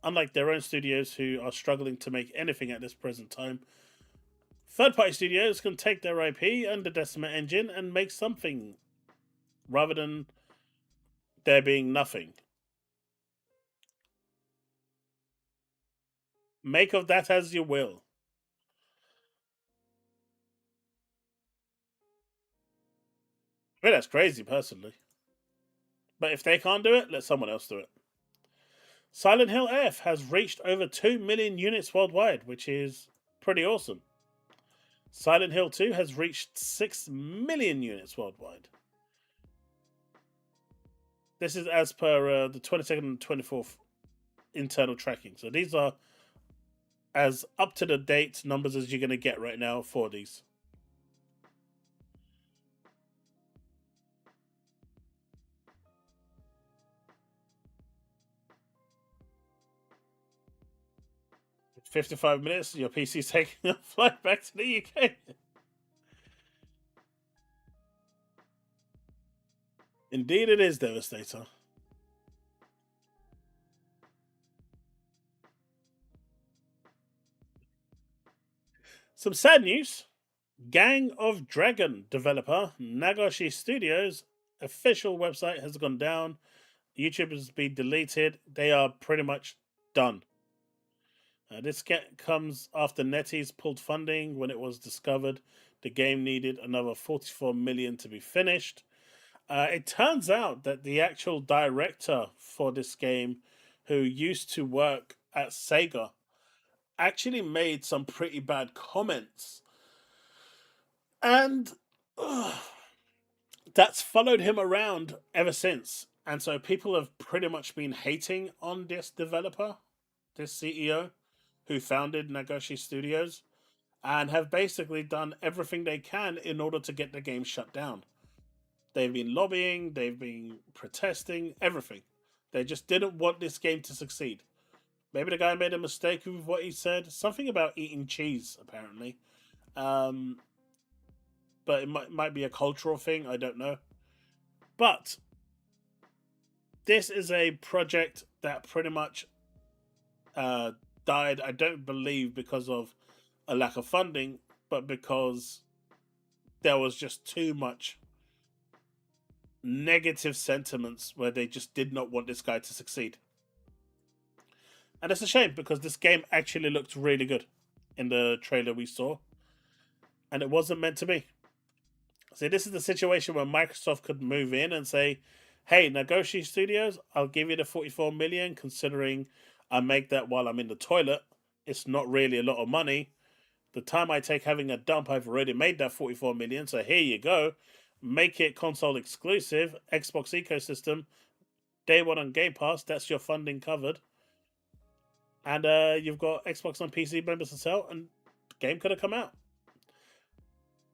unlike their own studios who are struggling to make anything at this present time, third-party studios can take their IP and the Decima Engine and make something, rather than there being nothing. Make of that as you will. I mean, that's crazy, personally. But if they can't do it, let someone else do it. Silent Hill F has reached over 2 million units worldwide, which is pretty awesome. Silent Hill 2 has reached 6 million units worldwide. This is as per the 22nd and 24th internal tracking. So these are as up to the date numbers as you're going to get right now for these. It's 55 minutes, your PC's taking a flight back to the UK. Indeed, it is, Devastator. Some sad news. Gang of Dragon developer Nagashi Studios official website has gone down. YouTube has been deleted. They are pretty much done. This comes after NetEase pulled funding when it was discovered the game needed another 44 million to be finished. It turns out that the actual director for this game, who used to work at Sega, actually made some pretty bad comments. And that's followed him around ever since. And so people have pretty much been hating on this developer, this CEO, who founded Nagashi Studios, and have basically done everything they can in order to get the game shut down. They've been lobbying, they've been protesting, everything. They just didn't want this game to succeed. Maybe the guy made a mistake with what he said. Something about eating cheese, apparently. But it might be a cultural thing, I don't know. But this is a project that pretty much died, I don't believe because of a lack of funding, but because there was just too much negative sentiments where they just did not want this guy to succeed. And it's a shame because this game actually looked really good in the trailer we saw, and it wasn't meant to be. See, this is the situation where Microsoft could move in and say, hey, Nagashi Studios, I'll give you the 44 million, considering I make that while I'm in the toilet. It's not really a lot of money. The time I take having a dump, I've already made that 44 million, so here you go. Make it console exclusive, Xbox ecosystem, day one on Game Pass, that's your funding covered. And you've got Xbox on PC members to sell, and the game could have come out.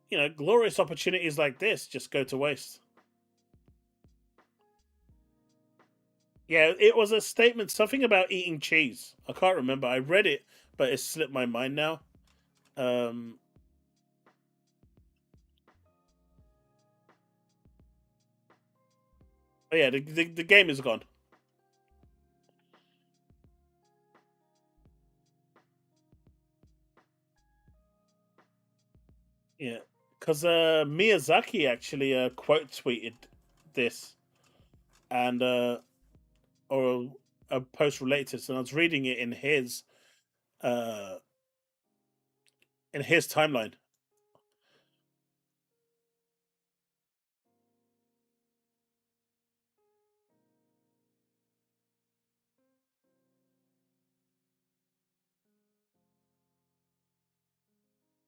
You know, glorious opportunities like this just go to waste. Yeah, it was a statement, something about eating cheese. I can't remember. I read it, but it slipped my mind now. But yeah, the game is gone. Yeah, because Miyazaki actually quote tweeted this and or a post related to this, and I was reading it uh in his timeline.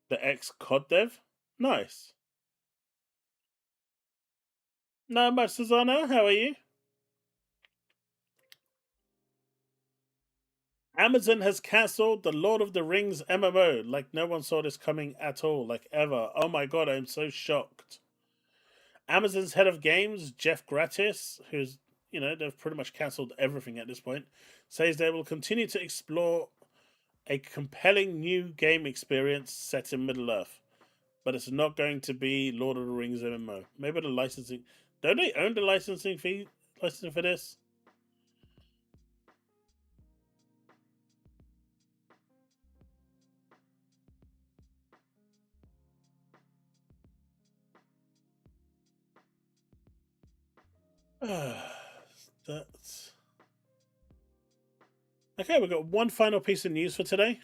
The ex COD dev. Nice. Not much, Susanna. How are you? Amazon has cancelled the Lord of the Rings MMO. Like no one saw this coming at all, like ever. Oh my god, I'm so shocked. Amazon's head of games, Jeff Gratis, who's they've pretty much cancelled everything at this point, says they will continue to explore a compelling new game experience set in Middle Earth, but it's not going to be Lord of the Rings MMO. Maybe the licensing. Don't they own the licensing for this? That's okay. We've got one final piece of news for today.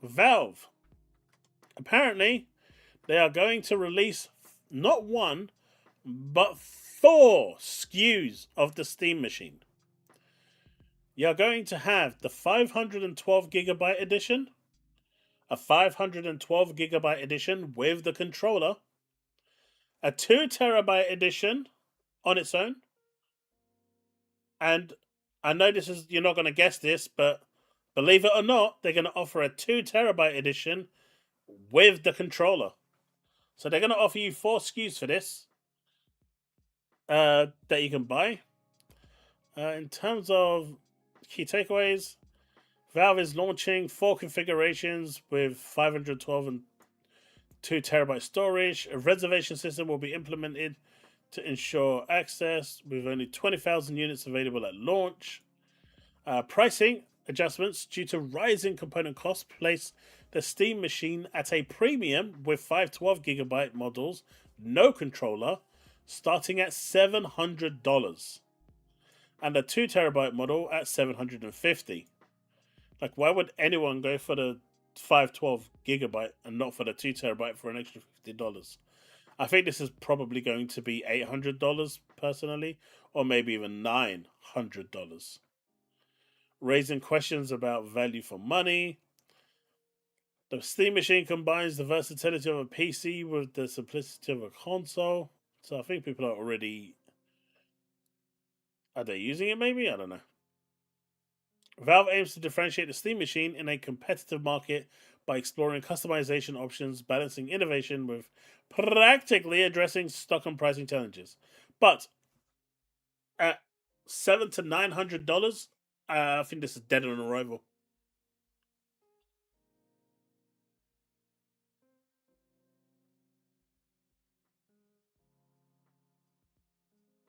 Valve. Apparently, they are going to release not one, but 4 SKUs of the Steam machine. You're going to have the 512 gigabyte edition, a 512 gigabyte edition with the controller, a 2 terabyte edition on its own, and I know you're not going to guess this, but believe it or not, they're going to offer a 2 terabyte edition with the controller. So they're going to offer you 4 SKUs for this that you can buy. In terms of key takeaways, Valve is launching 4 configurations with 512 and 2 terabyte storage. A reservation system will be implemented to ensure access with only 20,000 units available at launch. Pricing adjustments due to rising component costs place the Steam machine at a premium with 512 gigabyte models, no controller, starting at $700, and a 2 terabyte model at $750. Like, why would anyone go for the 512 gigabyte and not for the 2 terabyte for an extra $50? I think this is probably going to be $800 personally, or maybe even $900. Raising questions about value for money. The Steam machine combines the versatility of a PC with the simplicity of a console. So I think people are already. Are they using it maybe? I don't know. Valve aims to differentiate the Steam machine in a competitive market by exploring customization options, balancing innovation with practically addressing stock and pricing challenges. But at $700 to $900, I think this is dead on arrival.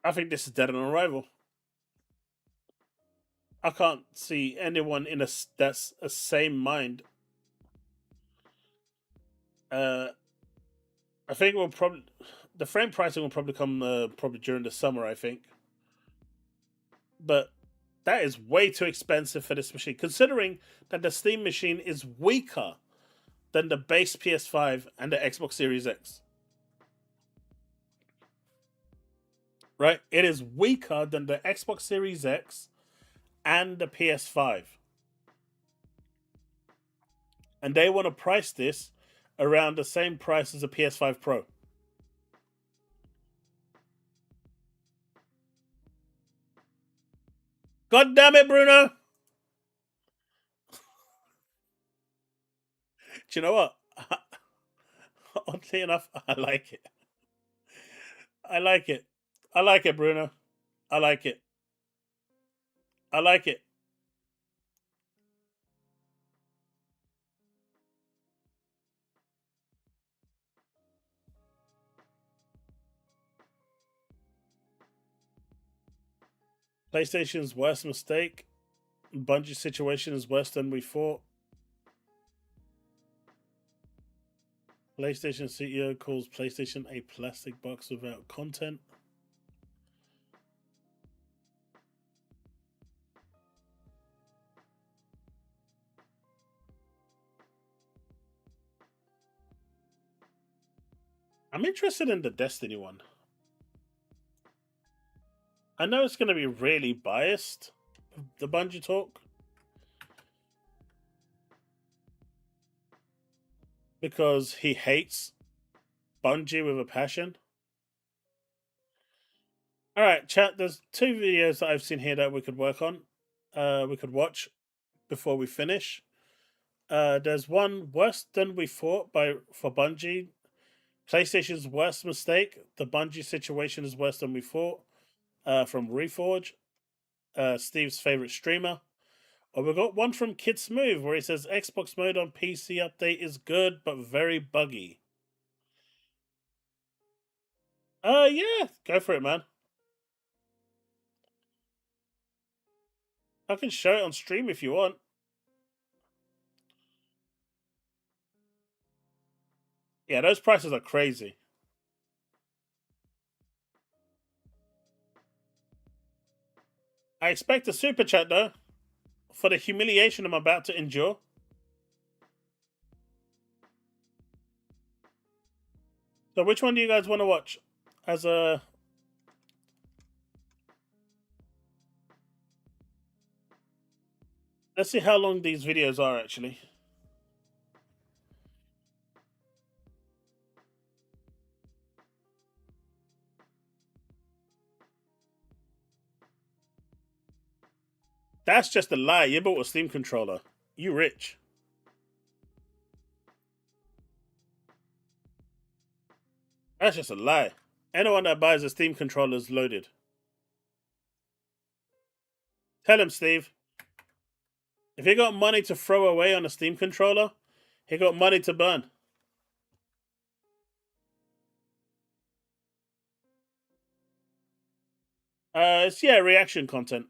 I think this is dead on arrival. I can't see anyone in that's a same mind. Uh, I think we'll probably the frame pricing will probably come probably during the summer. I think, but that is way too expensive for this machine, considering that the Steam machine is weaker than the base PS5 and the Xbox Series X. Right? It is weaker than the Xbox Series X and the PS5. And they want to price this around the same price as a PS5 Pro. God damn it, Bruno! Do you know what? Oddly enough, I like it. I like it. I like it, Bruno. I like it. I like it. PlayStation's worst mistake. Bungie's situation is worse than we thought. PlayStation CEO calls PlayStation a plastic box without content. I'm interested in the Destiny one. I know it's going to be really biased, the Bungie talk, because he hates Bungie with a passion. All right, chat. There's 2 videos that I've seen here that we could work on. We could watch before we finish. There's one worse than we thought for Bungie. PlayStation's worst mistake. The Bungie situation is worse than we thought. From Reforge, Steve's favorite streamer. Or we got one from Kid Smooth where he says Xbox mode on PC update is good but very buggy. Yeah, go for it, man. I can show it on stream if you want. Yeah, those prices are crazy. I expect a super chat though, for the humiliation I'm about to endure. So which one do you guys want to watch? As a... Let's see how long these videos are actually. That's just a lie. You bought a Steam controller. You rich. That's just a lie. Anyone that buys a Steam controller is loaded. Tell him, Steve. If he got money to throw away on a Steam controller, he got money to burn. It's reaction content.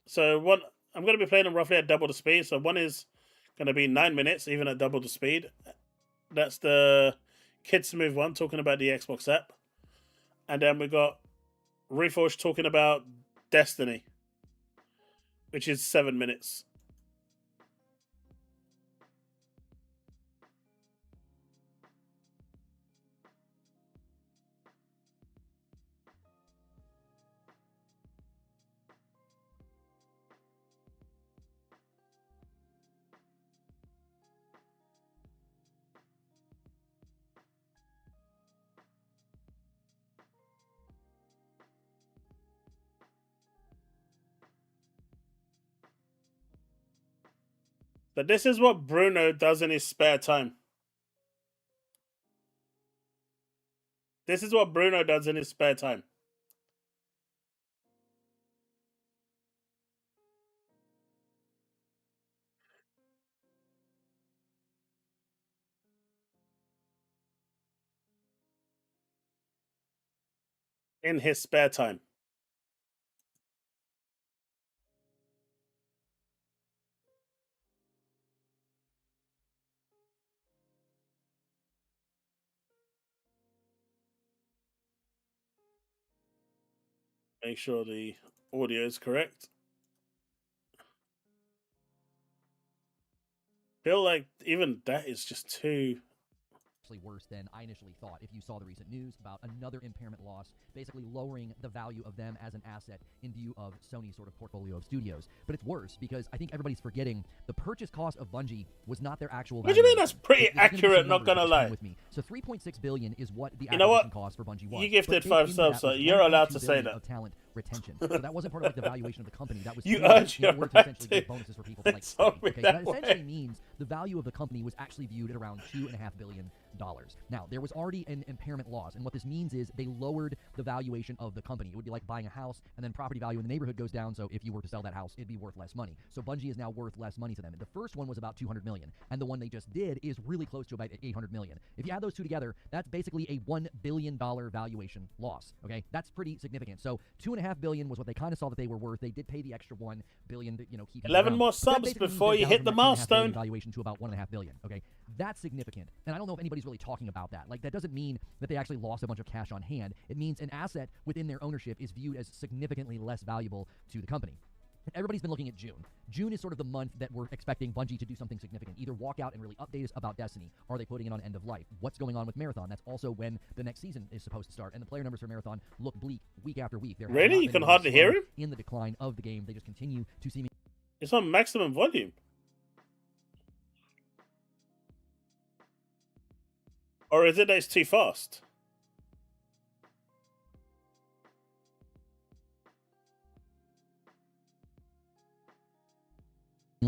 So I'm going to be playing them roughly at double the speed. So one is going to be 9 minutes, even at double the speed. That's the Kid Smooth one, talking about the Xbox app. And then we got Reforge talking about Destiny, which is 7 minutes. But this is what Bruno does in his spare time. This is what Bruno does in his spare time. In his spare time. Make sure the audio is correct. Feel like even that is just too... Worse than I initially thought. If you saw the recent news about another impairment loss, basically lowering the value of them as an asset in view of Sony's sort of portfolio of studios. But it's worse because I think everybody's forgetting the purchase cost of Bungie was not their actual value. What do you mean that's pretty accurate, not gonna lie? With me. So $3.6 billion is what the acquisition cost for Bungie was. You gifted 5 subs, so you're allowed to say that. Of talent retention. So that wasn't part of like the valuation of the company. That was you earned your right to essentially give bonuses for people to like. Okay, that essentially means the value of the company was actually viewed at around $2.5 billion. Now, there was already an impairment loss, and what this means is they lowered the valuation of the company. It would be like buying a house, and then property value in the neighborhood goes down, so if you were to sell that house, it'd be worth less money. So Bungie is now worth less money to them. The first one was about $200 million, and the one they just did is really close to about $800 million. If you add those two together, that's basically a $1 billion valuation loss, okay? That's pretty significant. So $2.5 billion was what they kind of saw that they were worth. They did pay the extra $1 billion to, keep 11 more subs before you hit the milestone. Valuation to about $1.5 billion, okay? That's significant. And I don't know if anybody's really talking about that. Like, that doesn't mean that they actually lost a bunch of cash on hand. It means an asset within their ownership is viewed as significantly less valuable to the company. And everybody's been looking at June. June is sort of the month that we're expecting Bungie to do something significant. Either walk out and really update us about Destiny. Are they putting it on end of life? What's going on with Marathon? That's also when the next season is supposed to start. And the player numbers for Marathon look bleak week after week. Really? You can hardly hear him? In the decline of the game. They just continue to seem... It's on maximum volume. Or is it that it's too fast?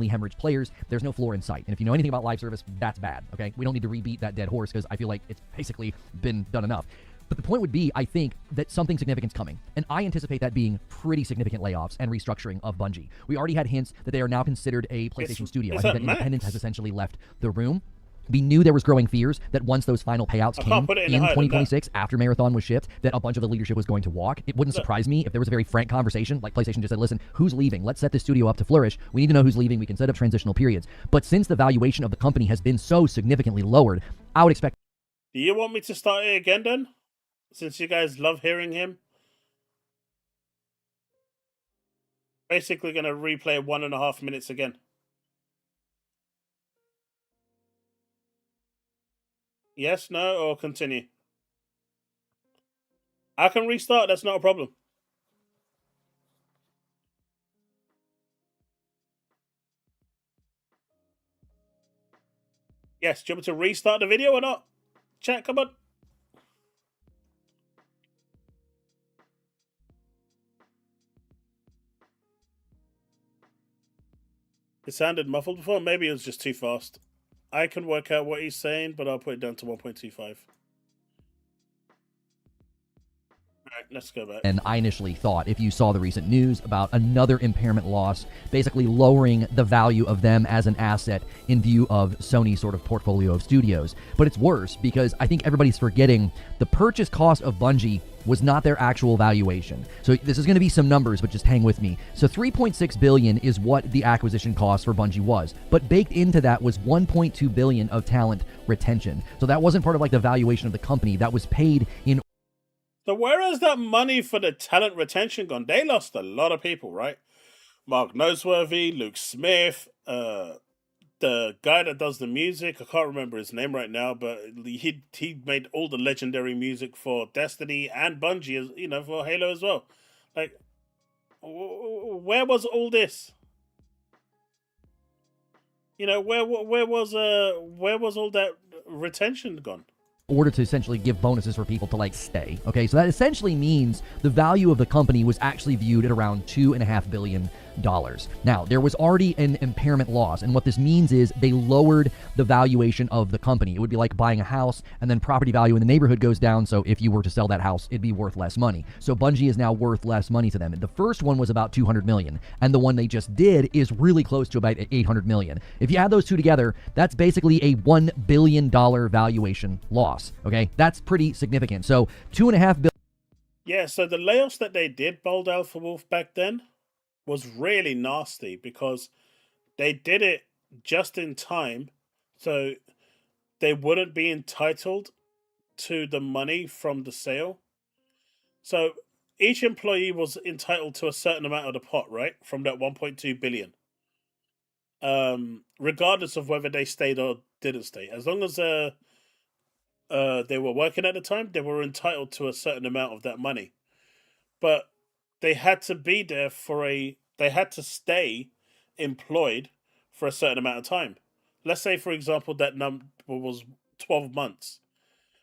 hemorrhage players. There's no floor in sight. And if you know anything about live service, that's bad, okay? We don't need to rebeat that dead horse because I feel like it's basically been done enough. But the point would be, I think, that something significant is coming. And I anticipate that being pretty significant layoffs and restructuring of Bungie. We already had hints that they are now considered a PlayStation studio. I think that independence has essentially left the room. We knew there was growing fears that once those final payouts came in 2026, after Marathon was shipped, that a bunch of the leadership was going to walk. It wouldn't surprise me if there was a very frank conversation, like PlayStation just said, listen, who's leaving? Let's set this studio up to flourish. We need to know who's leaving. We can set up transitional periods. But since the valuation of the company has been so significantly lowered, I would expect... Do you want me to start it again then? Since you guys love hearing him? Basically going to replay 1.5 minutes again. Yes, no, or continue? I can restart, that's not a problem. Yes, do you want me to restart the video or not? Chat, come on. It sounded muffled before, maybe it was just too fast. I can work out what he's saying, but I'll put it down to 1.25. Alright, let's go back. And I initially thought, if you saw the recent news about another impairment loss, basically lowering the value of them as an asset in view of Sony's sort of portfolio of studios. But it's worse because I think everybody's forgetting the purchase cost of Bungie was not their actual valuation. So this is going to be some numbers, but just hang with me. So $3.6 billion is what the acquisition cost for Bungie was, but baked into that was $1.2 billion of talent retention. So that wasn't part of like the valuation of the company. That was paid in... So where has that money for the talent retention gone? They lost a lot of people, right? Mark Noseworthy, Luke Smith, the guy that does the music, I can't remember his name right now, but he made all the legendary music for Destiny and Bungie, you know, for Halo as well. Like, where was all this? You know, where was all that retention gone? Order to essentially give bonuses for people to like stay. Okay, so that essentially means the value of the company was actually viewed at around $2.5 billion. Now, there was already an impairment loss, and what this means is they lowered the valuation of the company. It would be like buying a house, and then property value in the neighborhood goes down, so if you were to sell that house, it'd be worth less money. So Bungie is now worth less money to them. The first one was about $200 million, and the one they just did is really close to about $800 million. If you add those two together, that's basically a $1 billion valuation loss, okay? That's pretty significant. So $2.5 billion. Yeah, so the layoffs that they did, Bold Alpha Wolf, back then, was really nasty because they did it just in time so they wouldn't be entitled to the money from the sale. So each employee was entitled to a certain amount of the pot, right? From that 1.2 billion. Regardless of whether they stayed or didn't stay. As long as they were working at the time, they were entitled to a certain amount of that money. But they had to be there they had to stay employed for a certain amount of time. Let's say, for example, that number was 12 months.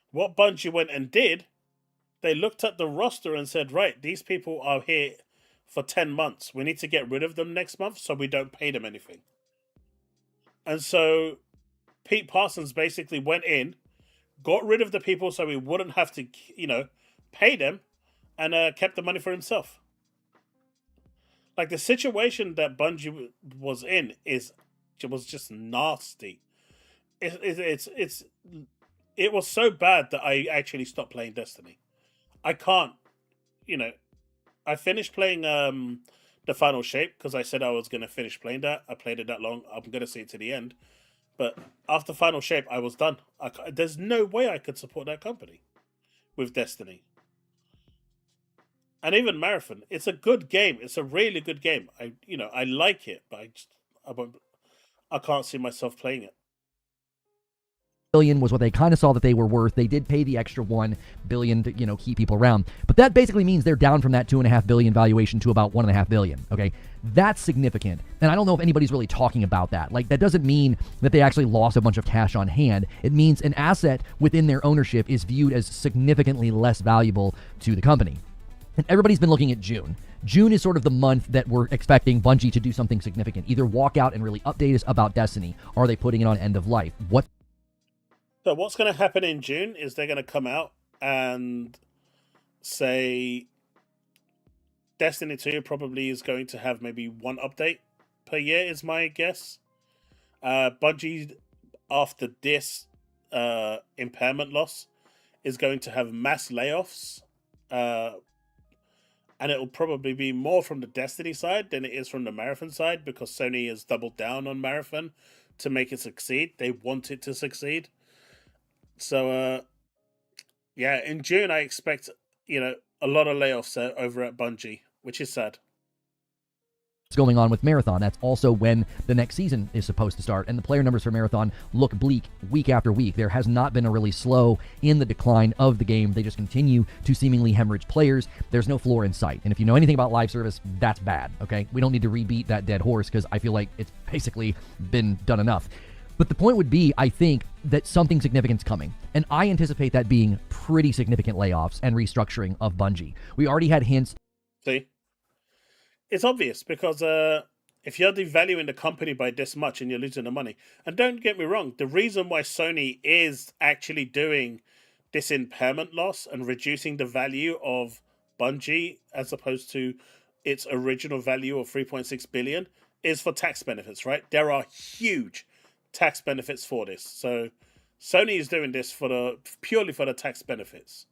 What Bungie went and did, they looked at the roster and said, right, these people are here for 10 months. We need to get rid of them next month so we don't pay them anything. And so Pete Parsons basically went in, got rid of the people so he wouldn't have to, pay them, and kept the money for himself. Like the situation that Bungie was in was just nasty. It was so bad that I actually stopped playing Destiny. I can't, you know. I finished playing the Final Shape because I said I was going to finish playing that. I played it that long. I'm going to see it to the end. But after Final Shape, I was done. There's no way I could support that company with Destiny. And even Marathon, it's a good game. It's a really good game. I like it, but I can't see myself playing it. Billion was what they kind of saw that they were worth. They did pay the extra $1 billion to, keep people around. But that basically means they're down from that $2.5 billion valuation to about $1.5 billion. Okay, that's significant. And I don't know if anybody's really talking about that. Like, that doesn't mean that they actually lost a bunch of cash on hand. It means an asset within their ownership is viewed as significantly less valuable to the company. And everybody's been looking at June. June is sort of the month that we're expecting Bungie to do something significant. Either walk out and really update us about Destiny, or are they putting it on end of life? So what's going to happen in June is they're going to come out and say Destiny 2 probably is going to have maybe one update per year, is my guess. Bungie, after this impairment loss, is going to have mass layoffs. And it'll probably be more from the Destiny side than it is from the Marathon side, because Sony has doubled down on Marathon to make it succeed. They want it to succeed. So, in June, I expect, a lot of layoffs over at Bungie, which is sad. What's going on with Marathon? That's also when the next season is supposed to start, and the player numbers for Marathon look bleak week after week. There has not been a really slow in the decline of the game. They just continue to seemingly hemorrhage players. There's no floor in sight, and if you know anything about live service, that's bad, okay? We don't need to rebeat that dead horse, because I feel like it's basically been done enough. But the point would be, I think, that something significant's coming. And I anticipate that being pretty significant layoffs and restructuring of Bungie. We already had hints. See? It's obvious, because if you're devaluing the company by this much and you're losing the money, and don't get me wrong, the reason why Sony is actually doing this impairment loss and reducing the value of Bungie as opposed to its original value of $3.6 billion is for tax benefits, right? There are huge tax benefits for this. So Sony is doing this purely for the tax benefits.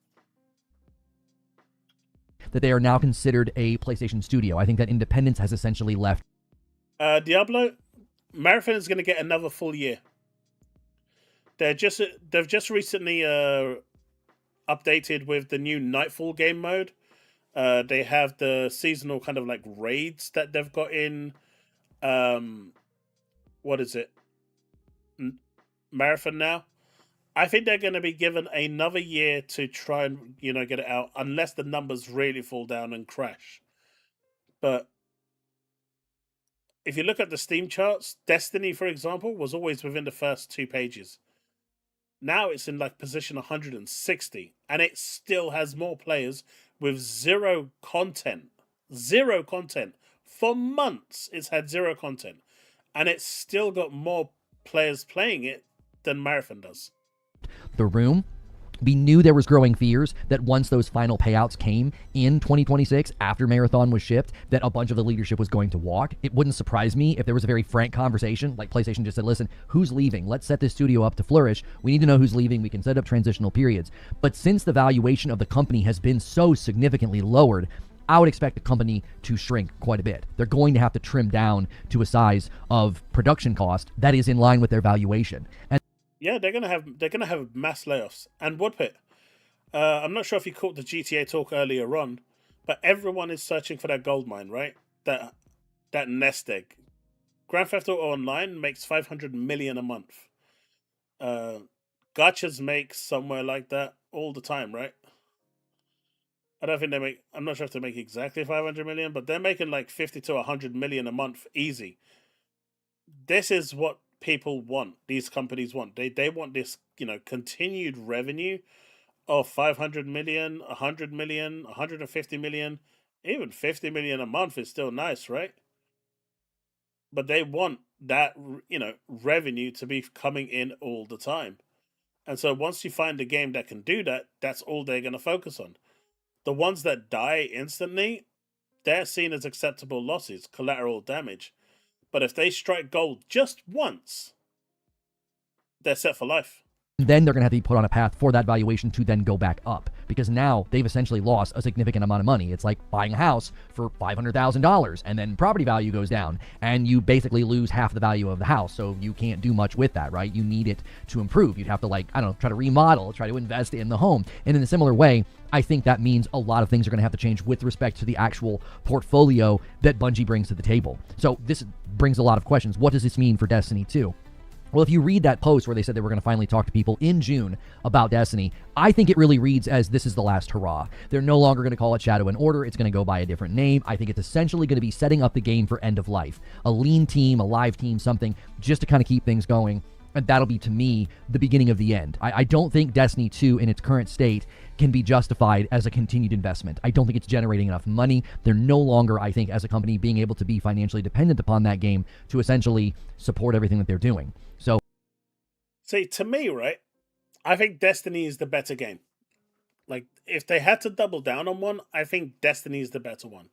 That they are now considered a PlayStation studio. I think that independence has essentially left. Diablo, Marathon is going to get another full year. They've just recently updated with the new Nightfall game mode. They have the seasonal kind of like raids that they've got in. What is it? Marathon now. I think they're going to be given another year to try and get it out, unless the numbers really fall down and crash. But if you look at the Steam charts, Destiny, for example, was always within the first 2 pages. Now it's in like position 160, and it still has more players with zero content. Zero content. For months, it's had zero content, and it's still got more players playing it than Marathon does. The room. We knew there was growing fears that once those final payouts came in 2026, after Marathon was shipped, that a bunch of the leadership was going to walk. It wouldn't surprise me if there was a very frank conversation, like PlayStation just said, listen, who's leaving? Let's set this studio up to flourish. We need to know who's leaving. We can set up transitional periods. But since the valuation of the company has been so significantly lowered, I would expect the company to shrink quite a bit. They're going to have to trim down to a size of production cost that is in line with their valuation. And yeah, they're gonna have mass layoffs. And Woodpit, I'm not sure if you caught the GTA talk earlier on, but everyone is searching for that gold mine, right? That nest egg. Grand Theft Auto Online makes 500 million a month. Gachas make somewhere like that all the time, right? I don't think I'm not sure if they make exactly 500 million, but they're making like 50 to 100 million a month easy. This is what people want. These companies want. They want this, continued revenue of 500 million, 100 million, 150 million, even 50 million a month is still nice, right? But they want that, revenue to be coming in all the time. And so once you find a game that can do that, that's all they're going to focus on. The ones that die instantly, they're seen as acceptable losses, collateral damage. But if they strike gold just once, they're set for life. Then they're going to have to be put on a path for that valuation to then go back up, because now they've essentially lost a significant amount of money. It's like buying a house for $500,000 and then property value goes down and you basically lose half the value of the house. So you can't do much with that, right? You need it to improve. You'd have to, like, I don't know, try to remodel, try to invest in the home. And in a similar way, I think that means a lot of things are going to have to change with respect to the actual portfolio that Bungie brings to the table. So this brings a lot of questions. What does this mean for Destiny 2? Well, if you read that post where they said they were going to finally talk to people in June about Destiny, I think it really reads as this is the last hurrah. They're no longer going to call it Shadow and Order. It's going to go by a different name. I think it's essentially going to be setting up the game for end of life. A lean team, a live team, something just to kind of keep things going. And that'll be, to me, the beginning of the end. I don't think Destiny 2 in its current state can be justified as a continued investment. I don't think it's generating enough money. They're no longer, I think, as a company, being able to be financially dependent upon that game to essentially support everything that they're doing. So, see, to me, right, I think Destiny is the better game. Like, if they had to double down on one, I think Destiny is the better one.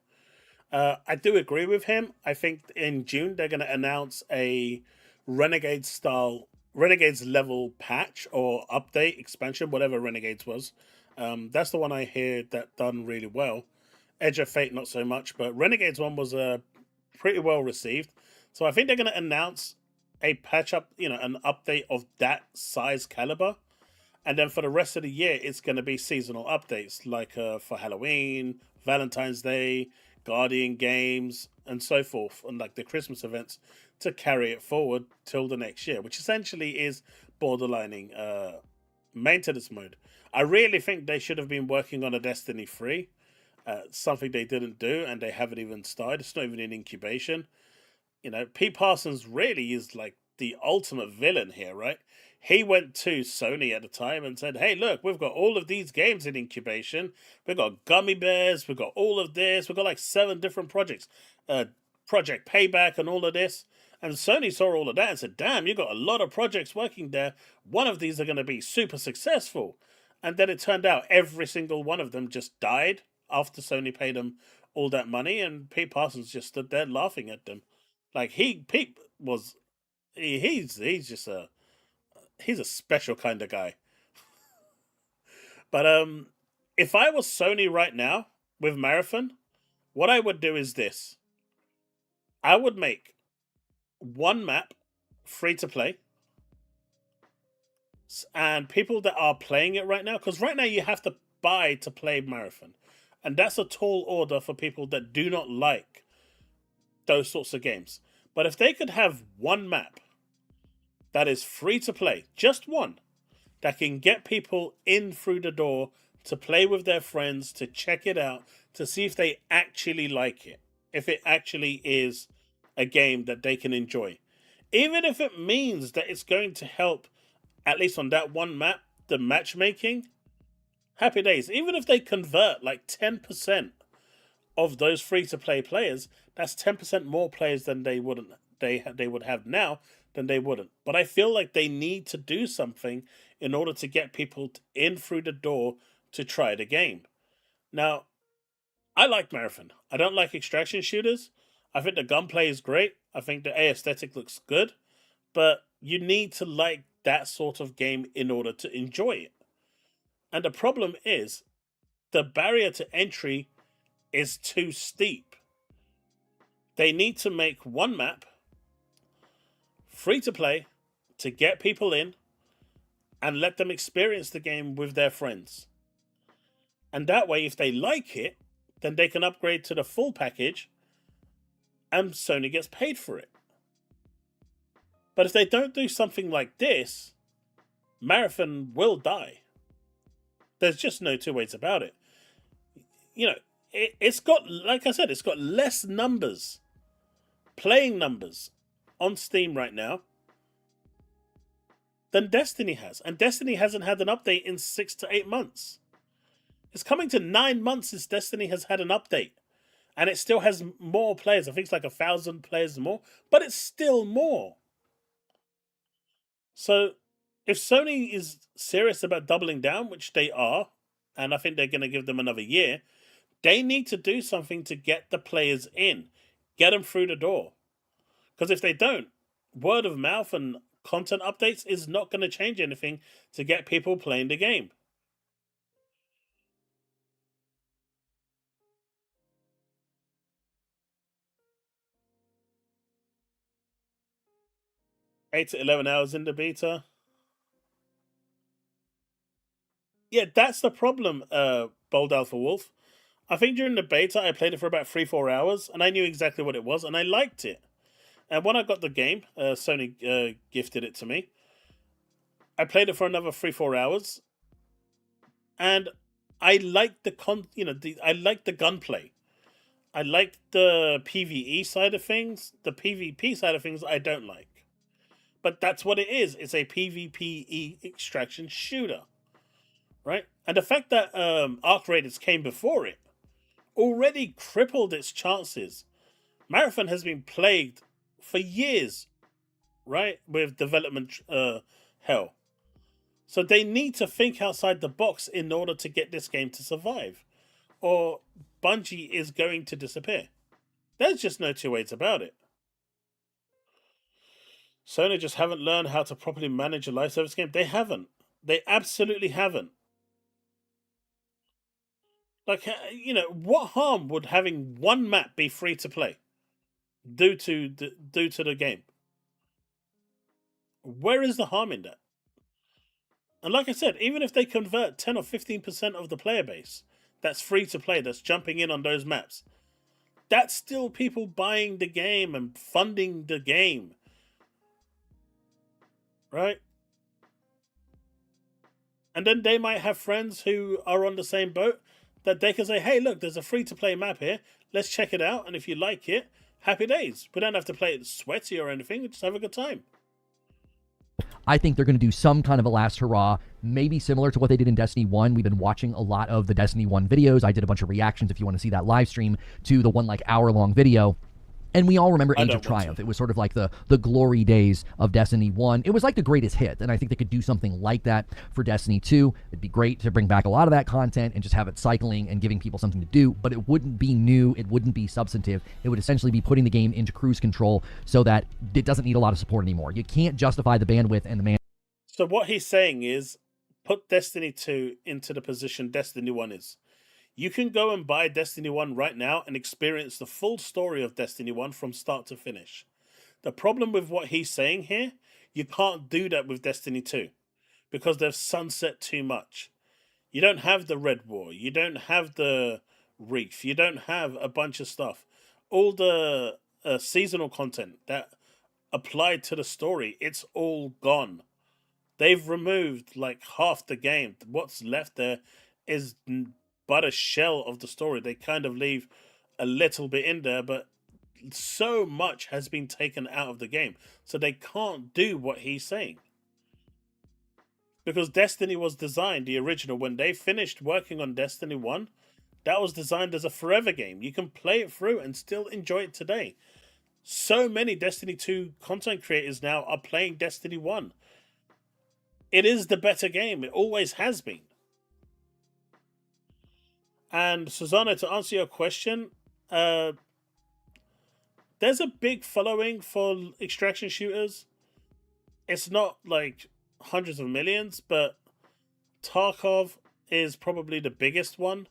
I do agree with him. I think in June they're going to announce a Renegades level patch or update, expansion, whatever Renegades was. That's the one I hear that done really well. Edge of Fate, not so much, but Renegades one was pretty well received. So I think they're going to announce a patch up, an update of that size caliber. And then for the rest of the year, it's going to be seasonal updates, like for Halloween, Valentine's Day, Guardian games, and so forth, and like the Christmas events, to carry it forward till the next year, which essentially is borderlining maintenance mode. I really think they should have been working on a Destiny 3, something they didn't do, and they haven't even started. It's not even in incubation. Pete Parsons really is like the ultimate villain here, right? He went to Sony at the time and said, hey, look, we've got all of these games in incubation. We've got Gummy Bears. We've got all of this. We've got like 7 different projects. Project Payback and all of this. And Sony saw all of that and said, damn, you got a lot of projects working there. One of these are going to be super successful. And then it turned out every single one of them just died after Sony paid them all that money. And Pete Parsons just stood there laughing at them. Like, Pete was, he's just he's a special kind of guy. But if I was Sony right now with Marathon, what I would do is this. I would make one map free to play, and people that are playing it right now, because right now you have to buy to play Marathon, and that's a tall order for people that do not like those sorts of games. But if they could have one map that is free to play, just one, that can get people in through the door to play with their friends, to check it out, to see if they actually like it, if it actually is a game that they can enjoy. Even if it means that it's going to help, at least on that one map, the matchmaking, happy days. Even if they convert like 10% of those free-to-play players, that's 10% more players than they would have now than they wouldn't. But I feel like they need to do something in order to get people in through the door to try the game. Now, I like Marathon. I don't like extraction shooters. I think the gunplay is great. I think the aesthetic looks good. But you need to like that sort of game in order to enjoy it. And the problem is, the barrier to entry is too steep. They need to make one map free to play to get people in and let them experience the game with their friends. And that way, if they like it, then they can upgrade to the full package and Sony gets paid for it. But if they don't do something like this, Marathon will die. There's just no two ways about it. It's got, like I said, it's got less numbers, playing numbers on Steam right now than Destiny has. And Destiny hasn't had an update in 6 to 8 months. It's coming to 9 months since Destiny has had an update. And it still has more players. I think it's like 1,000 players more. But it's still more. So If Sony is serious about doubling down, which they are, and I think they're going to give them another year, they need to do something to get the players in, get them through the door. Because if they don't, word of mouth and content updates is not going to change anything to get people playing the game. Eight to 11 hours in the beta. Yeah, that's the problem, Bold Alpha Wolf. I think during the beta, I played it for about 3-4 hours, and I knew exactly what it was, and I liked it. And when I got the game, Sony gifted it to me. I played it for another 3-4 hours, and I liked I liked the gunplay. I like the PvE side of things. The PvP side of things I don't like. But that's what it is. It's a PvPe extraction shooter. Right? And the fact that Arc Raiders came before it already crippled its chances. Marathon has been plagued for years, right, with development hell. So they need to think outside the box in order to get this game to survive. Or Bungie is going to disappear. There's just no two ways about it. Sony just haven't learned how to properly manage a live service game. They haven't. They absolutely haven't. Like, what harm would having one map be free to play do to the game? Where is the harm in that? And like I said, even if they convert 10 or 15% of the player base that's free to play, that's jumping in on those maps, that's still people buying the game and funding the game. Right? And then they might have friends who are on the same boat that they can say, hey, look, there's a free-to-play map here. Let's check it out. And if you like it, happy days. We don't have to play it sweaty or anything. Just have a good time. I think they're going to do some kind of a last hurrah, maybe similar to what they did in Destiny 1. We've been watching a lot of the Destiny 1 videos. I did a bunch of reactions if you want to see that live stream to the one hour-long video. And we all remember Age of Triumph. It was sort of like the glory days of Destiny 1. It was like the greatest hit, and I think they could do something like that for Destiny 2. It'd be great to bring back a lot of that content and just have it cycling and giving people something to do, but it wouldn't be new, it wouldn't be substantive. It would essentially be putting the game into cruise control so that it doesn't need a lot of support anymore. You can't justify the bandwidth and the man. So what he's saying is, put Destiny 2 into the position Destiny 1 is. You can go and buy Destiny 1 right now and experience the full story of Destiny 1 from start to finish. The problem with what he's saying here, you can't do that with Destiny 2 because they've sunset too much. You don't have the Red War. You don't have the Reef. You don't have a bunch of stuff. All the seasonal content that applied to the story, it's all gone. They've removed like half the game. What's left there is but a shell of the story. They kind of leave a little bit in there, but so much has been taken out of the game. So they can't do what he's saying. Because Destiny was designed, the original, when they finished working on Destiny 1, that was designed as a forever game. You can play it through and still enjoy it today. So many Destiny 2 content creators now are playing Destiny 1. It is the better game. It always has been. And Susanna, to answer your question, there's a big following for extraction shooters. It's not like hundreds of millions, but Tarkov is probably the biggest one.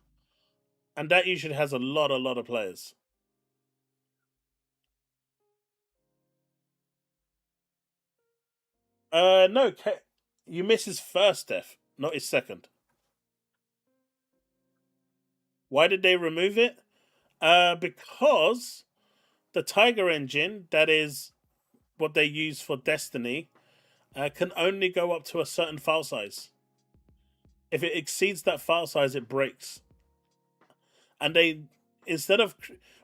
And that usually has a lot of players. No, you miss his first death, not his second. Why did they remove it? Because the Tiger engine, that is what they use for Destiny, can only go up to a certain file size. If it exceeds that file size, it breaks. And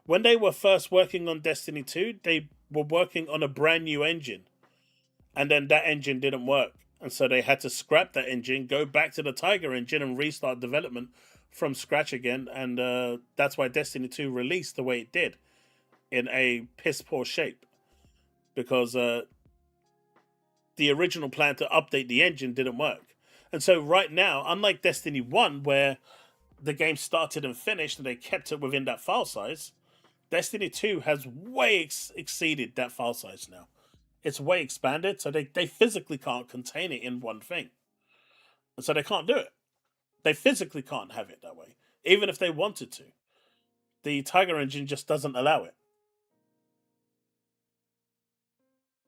when they were first working on Destiny 2, they were working on a brand new engine. And then that engine didn't work. And so they had to scrap that engine, go back to the Tiger engine and restart development from scratch again. And that's why Destiny 2 released the way it did, in a piss poor shape. Because the original plan to update the engine didn't work. And so right now, unlike Destiny 1, where the game started and finished and they kept it within that file size, Destiny 2 has way exceeded that file size now. It's way expanded, so they physically can't contain it in one thing. And so they can't do it. They physically can't have it that way, even if they wanted to. The Tiger engine just doesn't allow it.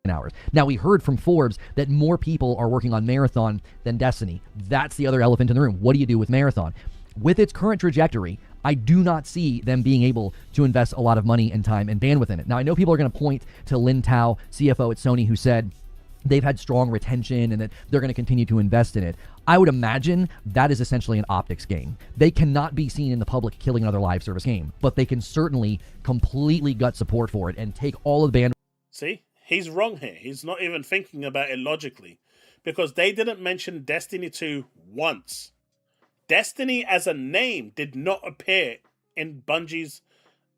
Hours. Now, we heard from Forbes that more people are working on Marathon than Destiny. That's the other elephant in the room. What do you do with Marathon? With its current trajectory, I do not see them being able to invest a lot of money and time and bandwidth in it. Now, I know people are going to point to Lin Tao, CFO at Sony, who said they've had strong retention and that they're going to continue to invest in it. I would imagine that is essentially an optics game. They cannot be seen in the public killing another live service game, but they can certainly completely gut support for it and take all of the bandwidth. See? He's wrong here. He's not even thinking about it logically, because they didn't mention Destiny 2 once. Destiny as a name did not appear in Bungie's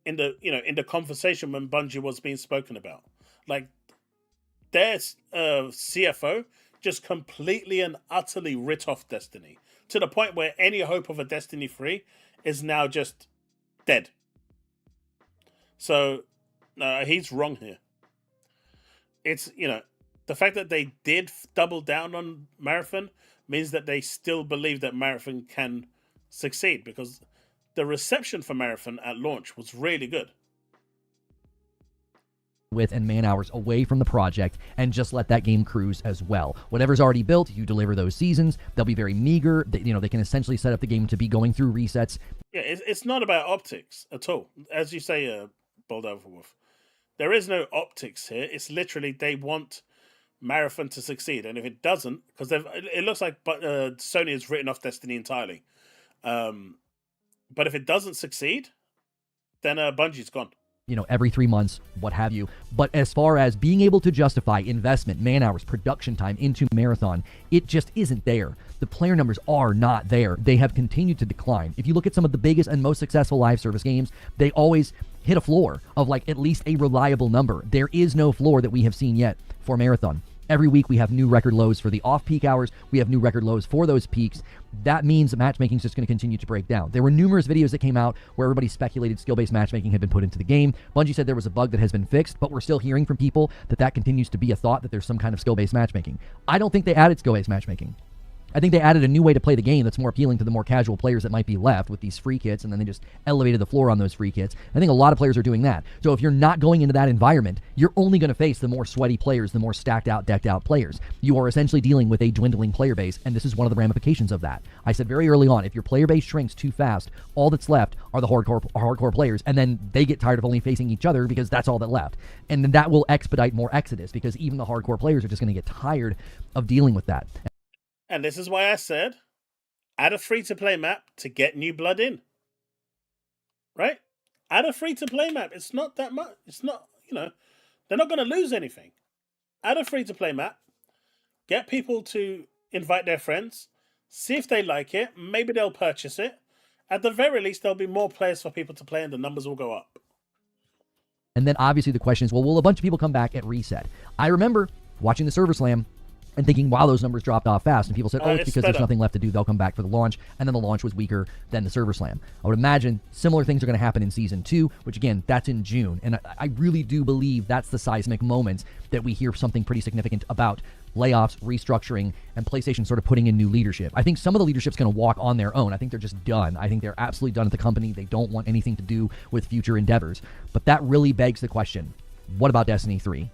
in the conversation when Bungie was being spoken about. Like, their CFO just completely and utterly writ off Destiny to the point where any hope of a Destiny 3 is now just dead. So he's wrong here. It's, the fact that they did double down on Marathon means that they still believe that Marathon can succeed, because the reception for Marathon at launch was really good. With and man hours away from the project and just let that game cruise as well. Whatever's already built, you deliver those seasons. They'll be very meager. They can essentially set up the game to be going through resets. Yeah, it's not about optics at all. As you say, Bold Wolf. There is no optics here. It's literally they want Marathon to succeed, and if it doesn't, because it looks like Sony has written off Destiny entirely. But if it doesn't succeed, then Bungie's gone. Every 3 months, what have you. But as far as being able to justify investment, man hours, production time into Marathon, it just isn't there. The player numbers are not there. They have continued to decline. If you look at some of the biggest and most successful live service games, they always hit a floor of at least a reliable number. There is no floor that we have seen yet for Marathon. Every week we have new record lows for the off-peak hours. We have new record lows for those peaks. That means matchmaking is just going to continue to break down. There were numerous videos that came out where everybody speculated skill-based matchmaking had been put into the game. Bungie said there was a bug that has been fixed, but we're still hearing from people that continues to be a thought that there's some kind of skill-based matchmaking. I don't think they added skill-based matchmaking. I think they added a new way to play the game that's more appealing to the more casual players that might be left with these free kits, and then they just elevated the floor on those free kits. I think a lot of players are doing that. So if you're not going into that environment, you're only going to face the more sweaty players, the more stacked out, decked out players. You are essentially dealing with a dwindling player base, and this is one of the ramifications of that. I said very early on, if your player base shrinks too fast, all that's left are the hardcore players, and then they get tired of only facing each other because that's all that left. And then that will expedite more exodus, because even the hardcore players are just going to get tired of dealing with that. And this is why I said, add a free-to-play map to get new blood in. Right? Add a free-to-play map. It's not that much. It's not, they're not going to lose anything. Add a free-to-play map. Get people to invite their friends. See if they like it. Maybe they'll purchase it. At the very least, there'll be more players for people to play and the numbers will go up. And then obviously the question is, well, will a bunch of people come back at reset? I remember watching the server slam and thinking, wow, those numbers dropped off fast. And people said, it's because there's nothing left to do. They'll come back for the launch. And then the launch was weaker than the server slam. I would imagine similar things are going to happen in Season 2, which, again, that's in June. And I really do believe that's the seismic moment that we hear something pretty significant about layoffs, restructuring, and PlayStation sort of putting in new leadership. I think some of the leadership's going to walk on their own. I think they're just done. I think they're absolutely done at the company. They don't want anything to do with future endeavors. But that really begs the question, what about Destiny 3?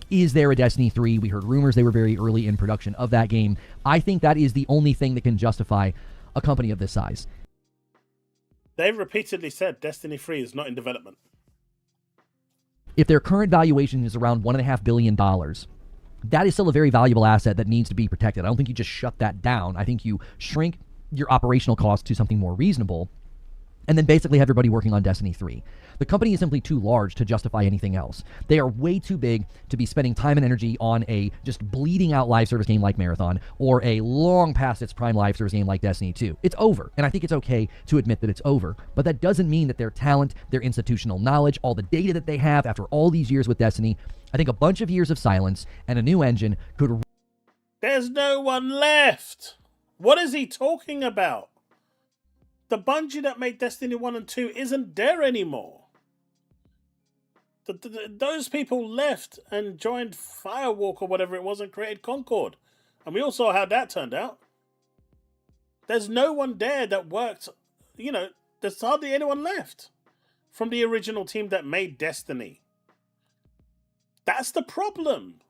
Is there a Destiny 3? We heard rumors they were very early in production of that game. I think that is the only thing that can justify a company of this size. They've repeatedly said Destiny 3 is not in development. If their current valuation is around $1.5 billion, that is still a very valuable asset that needs to be protected. I don't think you just shut that down. I think you shrink your operational costs to something more reasonable, and then basically have everybody working on Destiny 3. The company is simply too large to justify anything else. They are way too big to be spending time and energy on a just bleeding out live service game like Marathon, or a long past its prime live service game like Destiny 2. It's over, and I think it's okay to admit that it's over, but that doesn't mean that their talent, their institutional knowledge, all the data that they have after all these years with Destiny, I think a bunch of years of silence and a new engine could There's no one left. What is he talking about? The Bungie that made Destiny 1 and 2 isn't there anymore. Those people left and joined Firewalk or whatever it was and created Concord. And we all saw how that turned out. There's no one there that worked. There's hardly anyone left from the original team that made Destiny. That's the problem.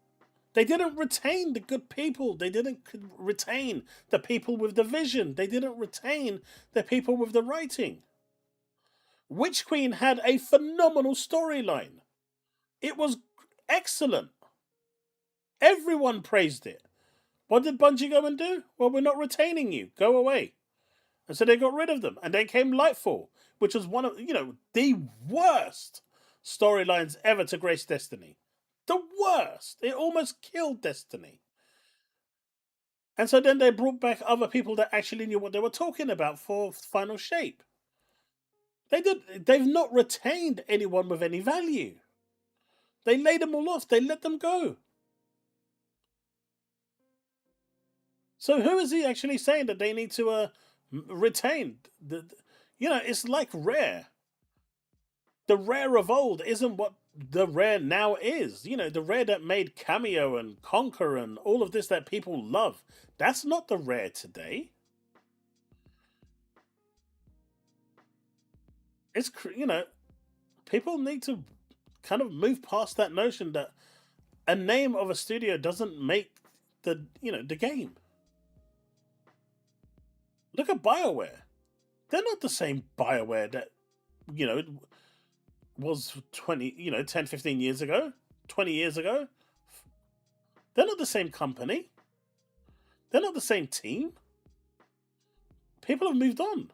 They didn't retain the good people. They didn't retain the people with the vision. They didn't retain the people with the writing. Witch Queen had a phenomenal storyline. It was excellent. Everyone praised it. What did Bungie go and do? Well, we're not retaining you. Go away. And so they got rid of them. And then came Lightfall, which was one of, the worst storylines ever to grace Destiny. The worst. It almost killed Destiny. And so then they brought back other people that actually knew what they were talking about for Final Shape. They've not retained anyone with any value. They laid them all off. They let them go. So who is he actually saying that they need to retain? It's like Rare. The Rare of old isn't what the Rare now is. The Rare that made Cameo and Conquer and all of this that people love. That's not the Rare today. It's, people need to kind of move past that notion that a name of a studio doesn't make the game. Look at BioWare. They're not the same BioWare that, was 10, 15 years ago, 20 years ago. They're not the same company. They're not the same team. People have moved on.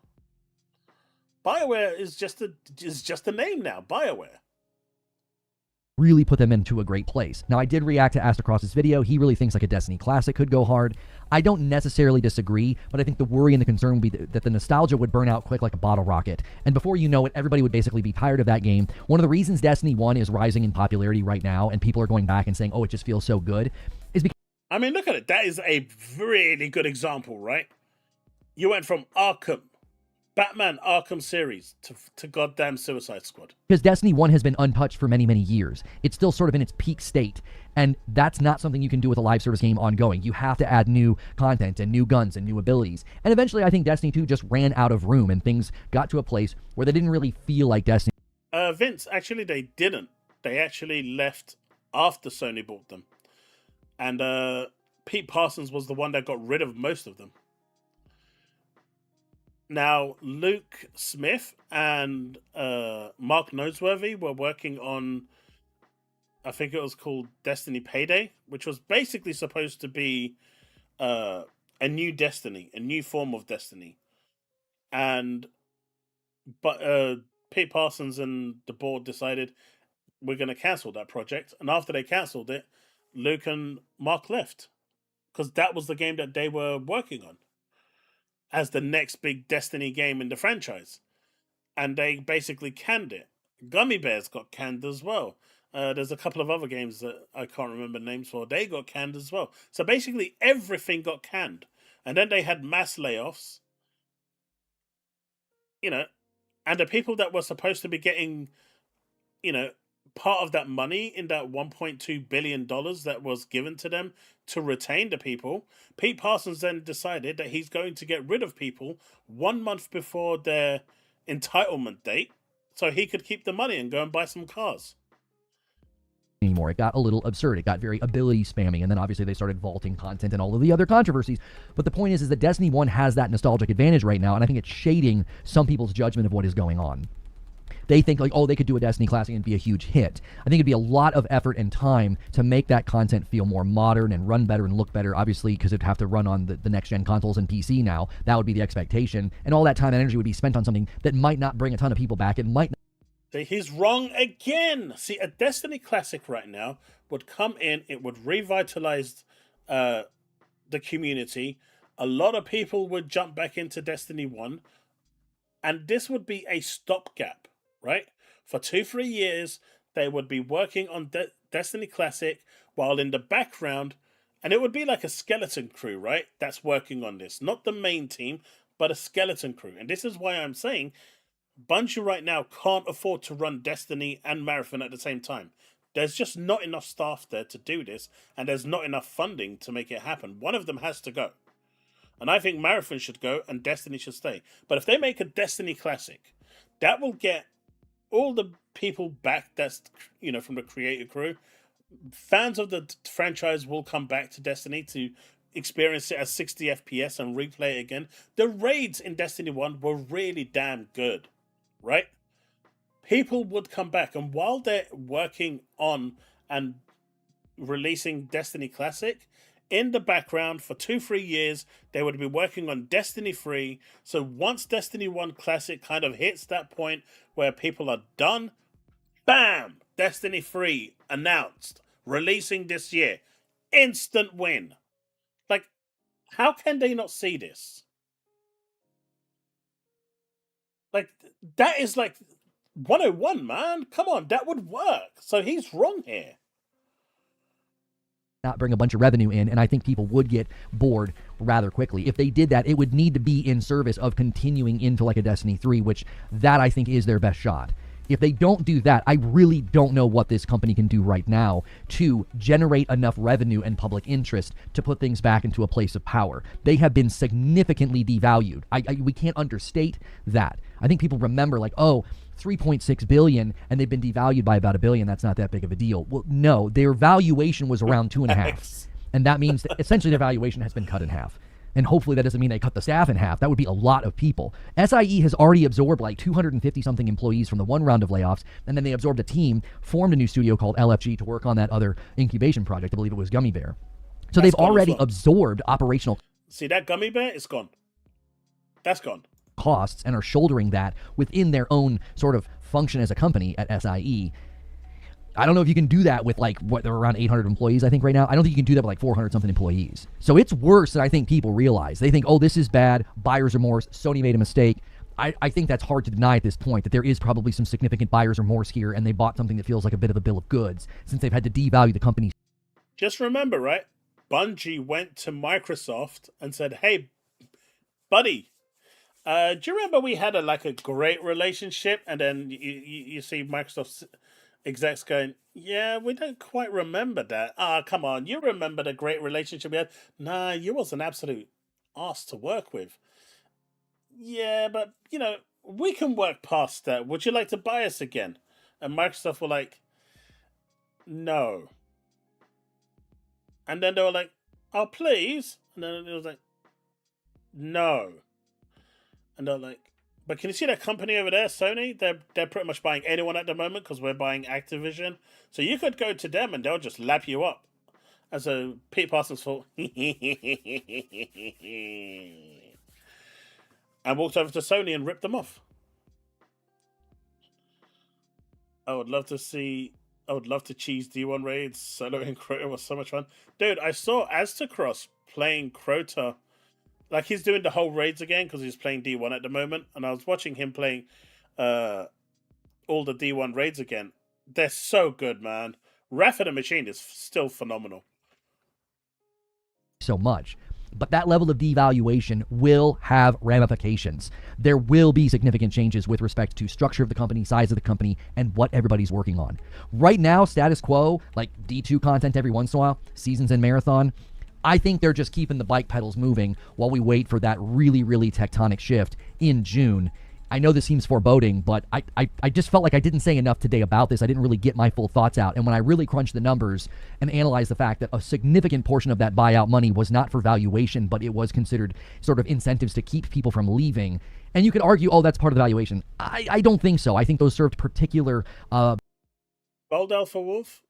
BioWare is just a name now, BioWare. Really put them into a great place. Now, I did react to Astacross's video. He really thinks like a Destiny Classic could go hard. I don't necessarily disagree, but I think the worry and the concern would be that the nostalgia would burn out quick like a bottle rocket. And before you know it, everybody would basically be tired of that game. One of the reasons Destiny 1 is rising in popularity right now, and people are going back and saying, oh, it just feels so good, is because... I mean, look at it. That is a really good example, right? You went from Arkham, Batman Arkham series to goddamn Suicide Squad. Because Destiny 1 has been untouched for many, many years. It's still sort of in its peak state. And that's not something you can do with a live service game ongoing. You have to add new content and new guns and new abilities. And eventually, I think Destiny 2 just ran out of room and things got to a place where they didn't really feel like Destiny. Vince, actually, they didn't. They actually left after Sony bought them. And Pete Parsons was the one that got rid of most of them. Now, Luke Smith and Mark Noseworthy were working on, I think it was called Destiny Payday, which was basically supposed to be a new Destiny, a new form of Destiny. But Pete Parsons and the board decided we're going to cancel that project. And after they cancelled it, Luke and Mark left because that was the game that they were working on as the next big Destiny game in the franchise. And they basically canned it. Gummy Bears got canned as well. There's a couple of other games that I can't remember names for. They got canned as well. So basically everything got canned. And then they had mass layoffs. And the people that were supposed to be getting, part of that money in that $1.2 billion that was given to them to retain the people, Pete Parsons then decided that he's going to get rid of people 1 month before their entitlement date so he could keep the money and go and buy some cars. Anymore. It got a little absurd. It got very ability spammy, and then obviously they started vaulting content and all of the other controversies. But the point is that Destiny 1 has that nostalgic advantage right now, and I think it's shading some people's judgment of what is going on. They think like, oh, they could do a Destiny Classic and be a huge hit. I think it'd be a lot of effort and time to make that content feel more modern and run better and look better, obviously, because it'd have to run on the next-gen consoles and PC now. That would be the expectation. And all that time and energy would be spent on something that might not bring a ton of people back. It might not. He's wrong again. See, a Destiny Classic right now would come in, it would revitalize the community. A lot of people would jump back into Destiny 1. And this would be a stopgap. Right? For 2-3 years, they would be working on Destiny Classic while in the background, And it would be like a skeleton crew, right? That's working on this. Not the main team, but a skeleton crew. And this is why I'm saying Bungie right now can't afford to run Destiny and Marathon at the same time. There's just not enough staff there to do this, and there's not enough funding to make it happen. One of them has to go. And I think Marathon should go and Destiny should stay. But if they make a Destiny Classic, that will get all the people back that's, from the creative crew. Fans of the franchise will come back to Destiny to experience it at 60 FPS and replay it again. The raids in Destiny 1 were really damn good, right? People would come back, and while they're working on and releasing Destiny Classic, in the background for 2-3 years, they would be working on Destiny 3. So once Destiny 1 Classic kind of hits that point where people are done, bam! Destiny 3 announced, releasing this year. Instant win. Like, how can they not see this? Like, that is like 101, man. Come on, that would work. So he's wrong here. Not bring a bunch of revenue in, and I think people would get bored rather quickly. If they did that, it would need to be in service of continuing into like a Destiny 3, which that I think is their best shot. If they don't do that, I really don't know what this company can do right now to generate enough revenue and public interest to put things back into a place of power. They have been significantly devalued. We can't understate that. I think people remember like, oh, 3.6 billion and they've been devalued by about $1 billion. That's not that big of a deal. Well, no, their valuation was around 2.5. And that means that essentially their valuation has been cut in half. And hopefully that doesn't mean they cut the staff in half. That would be a lot of people. SIE has already absorbed like 250-something employees from the one round of layoffs, and then they absorbed a team, formed a new studio called LFG to work on that other incubation project. I believe it was Gummy Bear. So they've already absorbed operational... See, that Gummy Bear is gone. That's gone. ...costs and are shouldering that within their own sort of function as a company at SIE. I don't know if you can do that with like what they're around 800 employees, I think right now. I don't think you can do that with like 400 something employees. So it's worse than I think people realize. They think, oh, this is bad, buyer's remorse, Sony made a mistake. I think that's hard to deny at this point, that there is probably some significant buyer's remorse here, and they bought something that feels like a bit of a bill of goods since they've had to devalue the company. Just remember, right? Bungie went to Microsoft and said, hey, buddy, do you remember we had a great relationship? And then you see Microsoft execs going, yeah, we don't quite remember that. Come on, you remember the great relationship we had? Nah, you was an absolute arse to work with. Yeah, but, we can work past that. Would you like to buy us again? And Microsoft were like, no. And then they were like, oh, please? And then it was like, no. And they're like, but can you see that company over there, Sony? They're pretty much buying anyone at the moment because we're buying Activision. So you could go to them and they'll just lap you up. And so Pete Parsons thought, and walked over to Sony and ripped them off. I would love to cheese D1 raids. Solo in Crota was so much fun. Dude, I saw Aztecross playing Crota. Like, he's doing the whole raids again because he's playing D1 at the moment. And I was watching him playing all the D1 raids again. They're so good, man. Wrath of the Machine is still phenomenal. So much. But that level of devaluation will have ramifications. There will be significant changes with respect to structure of the company, size of the company, and what everybody's working on. Right now, status quo, like D2 content every once in a while, seasons and marathon, I think they're just keeping the bike pedals moving while we wait for that really, really tectonic shift in June. I know this seems foreboding, but I just felt like I didn't say enough today about this. I didn't really get my full thoughts out. And when I really crunched the numbers and analyzed the fact that a significant portion of that buyout money was not for valuation, but it was considered sort of incentives to keep people from leaving. And you could argue, oh, that's part of the valuation. I don't think so. I think those served particular... Bold Alpha Wolf,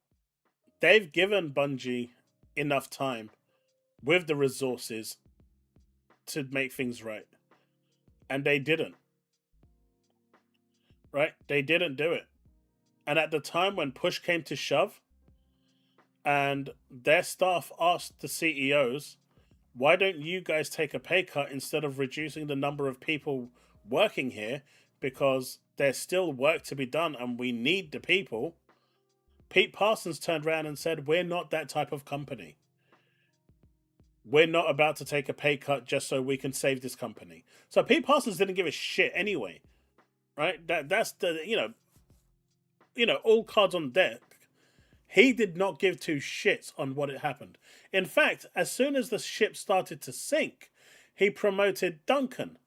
they've given Bungie enough time with the resources to make things right. And they didn't. Right? They didn't do it. And at the time when push came to shove and their staff asked the CEOs, why don't you guys take a pay cut instead of reducing the number of people working here because there's still work to be done and we need the people? Pete Parsons turned around and said, we're not that type of company. we're not about to take a pay cut just so we can save this company. So Pete Parsons didn't give a shit anyway, right? That's the all cards on deck. He did not give two shits on what had happened. In fact, as soon as the ship started to sink, he promoted Duncan,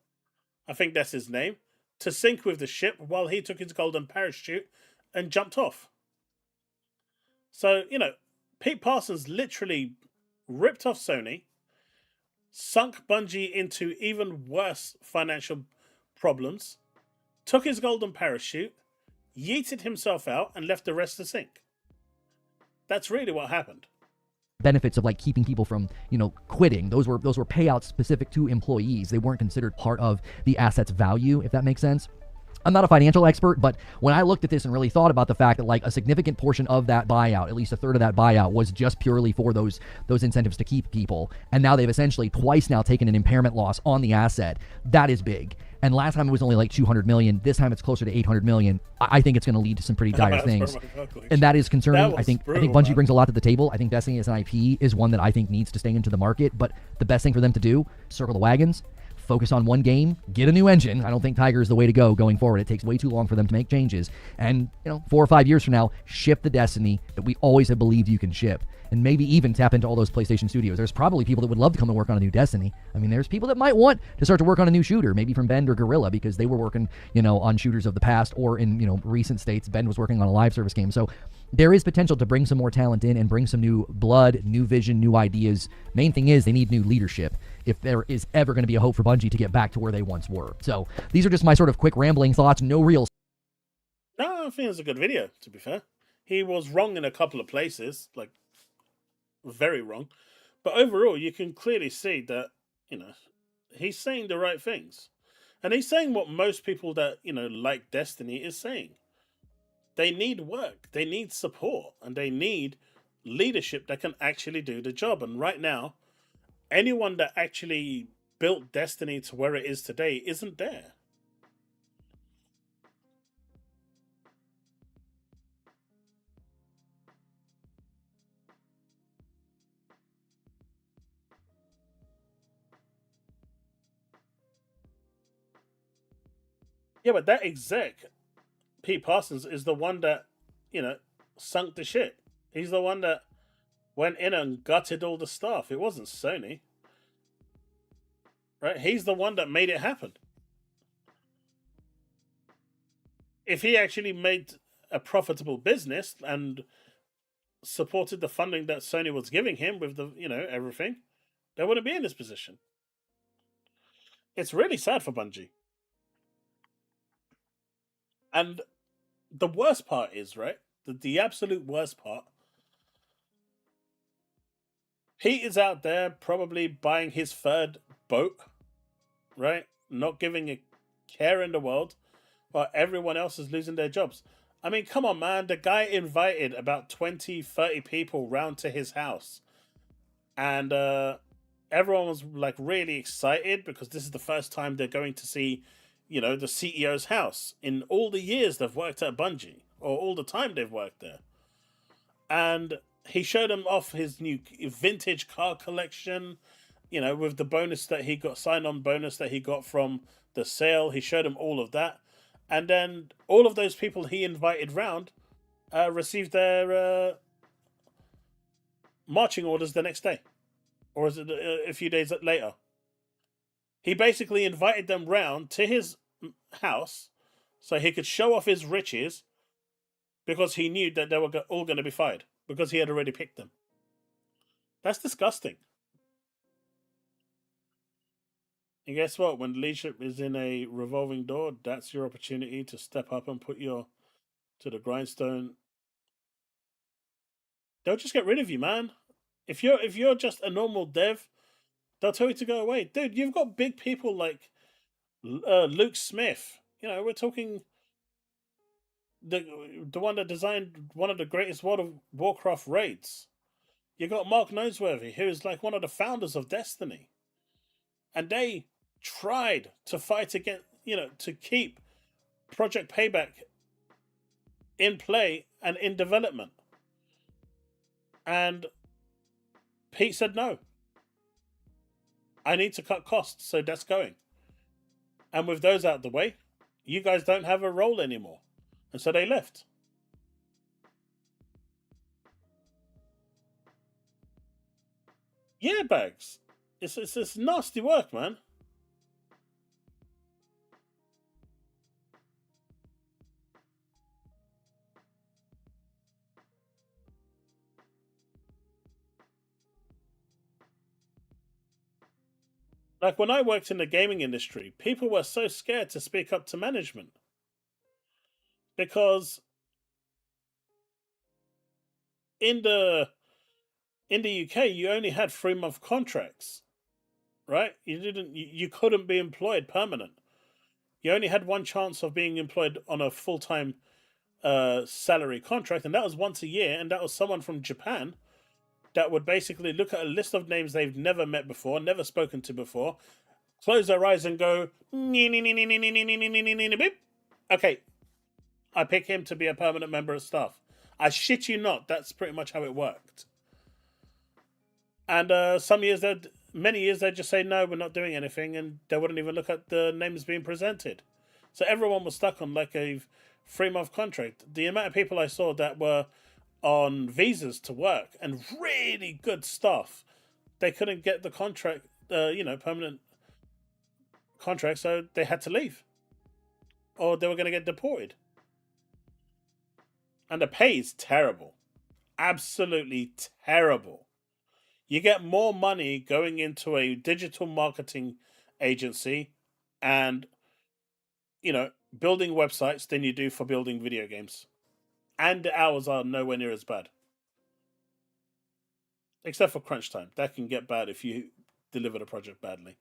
I think that's his name, to sink with the ship while he took his golden parachute and jumped off. So, Pete Parsons literally ripped off Sony, sunk Bungie into even worse financial problems, took his golden parachute, yeeted himself out, and left the rest to sink. That's really what happened. Benefits of like keeping people from, quitting. Those were payouts specific to employees. They weren't considered part of the asset's value, if that makes sense. I'm not a financial expert, but when I looked at this and really thought about the fact that like a significant portion of that buyout, at least a third of that buyout, was just purely for those incentives to keep people, and now they've essentially twice now taken an impairment loss on the asset, that is big. And last time it was only like 200 million. This time it's closer to 800 million. I think it's going to lead to some pretty dire things, and that is concerning. I think Bungie brings a lot to the table. I think Destiny as an IP is one that I think needs to stay into the market. But the best thing for them to do: circle the wagons, focus on one game, get a new engine. I don't think Tiger is the way to go going forward. It takes way too long for them to make changes. And 4 or 5 years from now, ship the Destiny that we always have believed you can ship. And maybe even tap into all those PlayStation studios. There's probably people that would love to come and work on a new Destiny. I mean, there's people that might want to start to work on a new shooter, maybe from Bend or Guerrilla, because they were working, on shooters of the past, or in, recent states, Bend was working on a live service game. So there is potential to bring some more talent in and bring some new blood, new vision, new ideas. Main thing is they need new leadership if there is ever going to be a hope for Bungie to get back to where they once were. So these are just my sort of quick rambling thoughts. No real... No, I think it's a good video, to be fair. He was wrong in a couple of places, like very wrong. But overall, you can clearly see that, he's saying the right things. And he's saying what most people that, like Destiny is saying. They need work, they need support, and they need leadership that can actually do the job. And right now, anyone that actually built Destiny to where it is today isn't there. Yeah, but that exec, Pete Parsons, is the one that, sunk the ship. He's the one that went in and gutted all the stuff. It wasn't Sony. Right? He's the one that made it happen. If he actually made a profitable business and supported the funding that Sony was giving him with the, everything, they wouldn't be in this position. It's really sad for Bungie. And the worst part is, right? The absolute worst part. He is out there probably buying his third boat, right? Not giving a care in the world, while everyone else is losing their jobs. I mean, come on, man. The guy invited about 20, 30 people round to his house. And everyone was like really excited because this is the first time they're going to see, the CEO's house in all the years they've worked at Bungie, or all the time they've worked there. And he showed them off his new vintage car collection, with the bonus that he got, sign-on bonus that he got from the sale. He showed them all of that. And then all of those people he invited round received their marching orders the next day. Or is it a few days later? He basically invited them round to his house so he could show off his riches, because he knew that they were all going to be fired because he had already picked them. That's disgusting. And guess what? When leadership is in a revolving door, that's your opportunity to step up and put your to the grindstone. They'll just get rid of you, man. If you're just a normal dev, they'll tell you to go away. Dude, you've got big people like Luke Smith. We're talking the one that designed one of the greatest World of Warcraft raids. You got Mark Noseworthy, who is like one of the founders of Destiny. And they tried to fight against, to keep Project Payback in play and in development. And Pete said no. I need to cut costs, so that's going. And with those out the way, you guys don't have a role anymore. And so they left. Yeah, bags. It's nasty work, man. Like when I worked in the gaming industry, people were so scared to speak up to management because in the UK you only had 3 month contracts, right? You couldn't be employed permanent. You only had one chance of being employed on a full time salary contract, and that was once a year, and that was someone from Japan that would basically look at a list of names they've never met before, never spoken to before, close their eyes and go, okay, I pick him to be a permanent member of staff. I shit you not, that's pretty much how it worked. And many years, they'd just say, no, we're not doing anything, and they wouldn't even look at the names being presented. So everyone was stuck on like a 3 month contract. The amount of people I saw that were on visas to work and really good stuff, they couldn't get the contract, permanent contract, so they had to leave, or they were going to get deported. And the pay is terrible, absolutely terrible. You get more money going into a digital marketing agency and, building websites than you do for building video games. And the hours are nowhere near as bad. Except for crunch time. That can get bad if you deliver the project badly.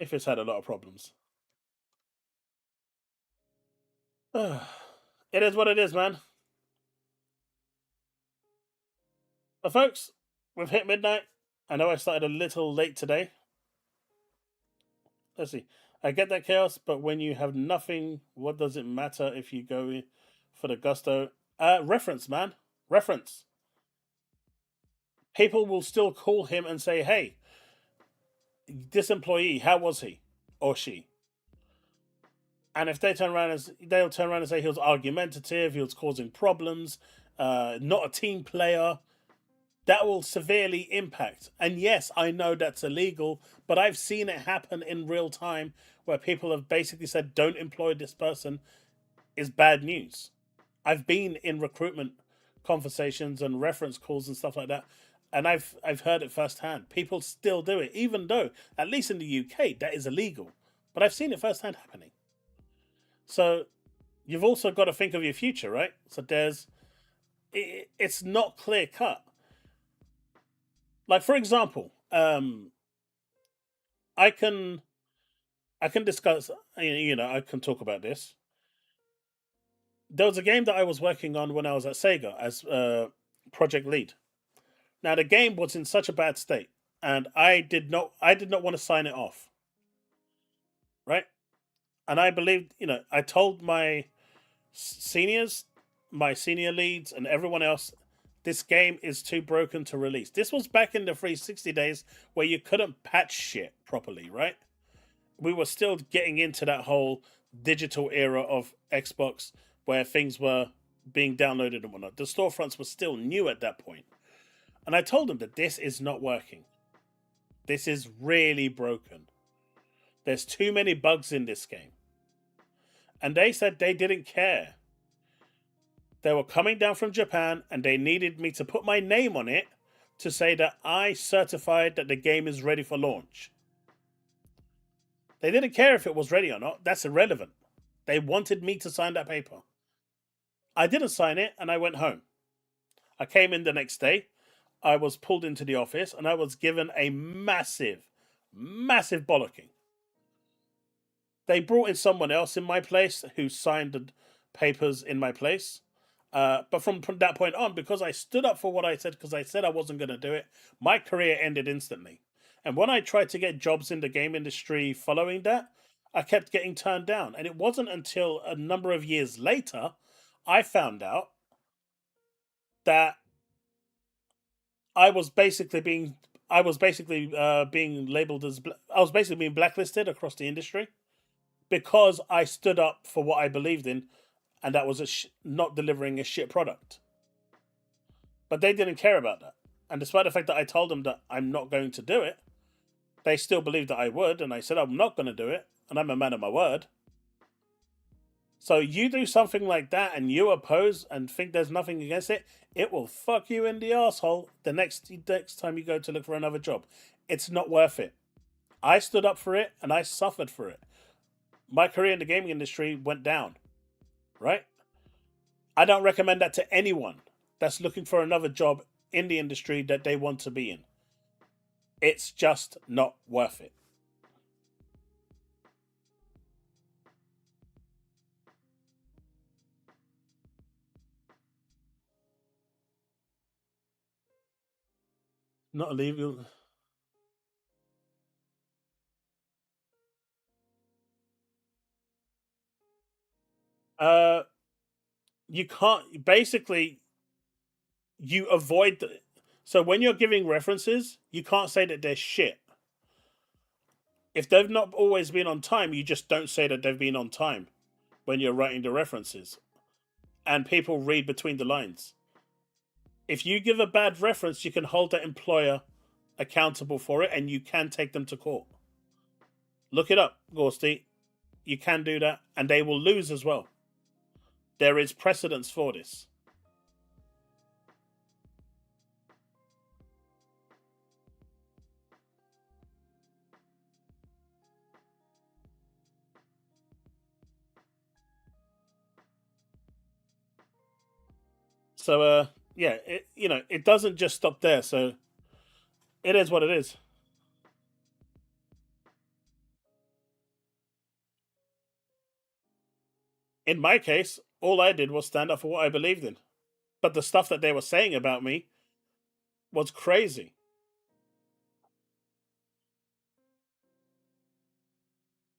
If it's had a lot of problems. It is what it is, man. But folks, we've hit midnight. I know I started a little late today. Let's see. I get that chaos, but when you have nothing, what does it matter if you go for the gusto? Reference, man. Reference. People will still call him and say, hey, this employee, how was he or she? And if they'll turn around and say he was argumentative, he was causing problems, not a team player, that will severely impact. And yes, I know that's illegal, but I've seen it happen in real time where people have basically said, don't employ this person, is bad news. I've been in recruitment conversations and reference calls and stuff like that, and I've heard it firsthand. People still do it, even though, at least in the UK, that is illegal. But I've seen it firsthand happening. So you've also got to think of your future, right? So it's not clear cut. Like, for example, I can discuss, I can talk about this. There was a game that I was working on when I was at Sega as project lead. Now the game was in such a bad state, and I did not want to sign it off. Right? And I believed, I told my seniors, my senior leads, and everyone else, this game is too broken to release. This was back in the 360 days where you couldn't patch shit properly, right? We were still getting into that whole digital era of Xbox where things were being downloaded and whatnot. The storefronts were still new at that point. And I told them that this is not working. This is really broken. There's too many bugs in this game. And they said they didn't care. They were coming down from Japan and they needed me to put my name on it to say that I certified that the game is ready for launch. They didn't care if it was ready or not. That's irrelevant. They wanted me to sign that paper. I didn't sign it and I went home. I came in the next day. I was pulled into the office and I was given a massive bollocking. They brought in someone else in my place who signed the papers in my place. But from that point on, because I stood up for what I said, because I said I wasn't going to do it, my career ended instantly. And when I tried to get jobs in the game industry following that, I kept getting turned down. And it wasn't until a number of years later I found out that I was basically being I was basically being labeled as I was basically being blacklisted across the industry because I stood up for what I believed in, and that was not delivering a shit product. But they didn't care about that, and despite the fact that I told them that I'm not going to do it, they still believed that I would, and I said I'm not going to do it, and I'm a man of my word. So you do something like that and you oppose and think there's nothing against it, it will fuck you in the asshole the next time you go to look for another job. It's not worth it. I stood up for it and I suffered for it. My career in the gaming industry went down, right? I don't recommend that to anyone that's looking for another job in the industry that they want to be in. It's just not worth it. Not illegal. Uh, you can't. Basically, you avoid the. So when you're giving references, you can't say that they're shit. If they've not always been on time, you just don't say that they've been on time when you're writing the references. And people read between the lines. If you give a bad reference, you can hold that employer accountable for it and you can take them to court. Look it up, Gorsty. You can do that, and they will lose as well. There is precedence for this. So, yeah, it doesn't just stop there. So, it is what it is. In my case, all I did was stand up for what I believed in. But the stuff that they were saying about me was crazy.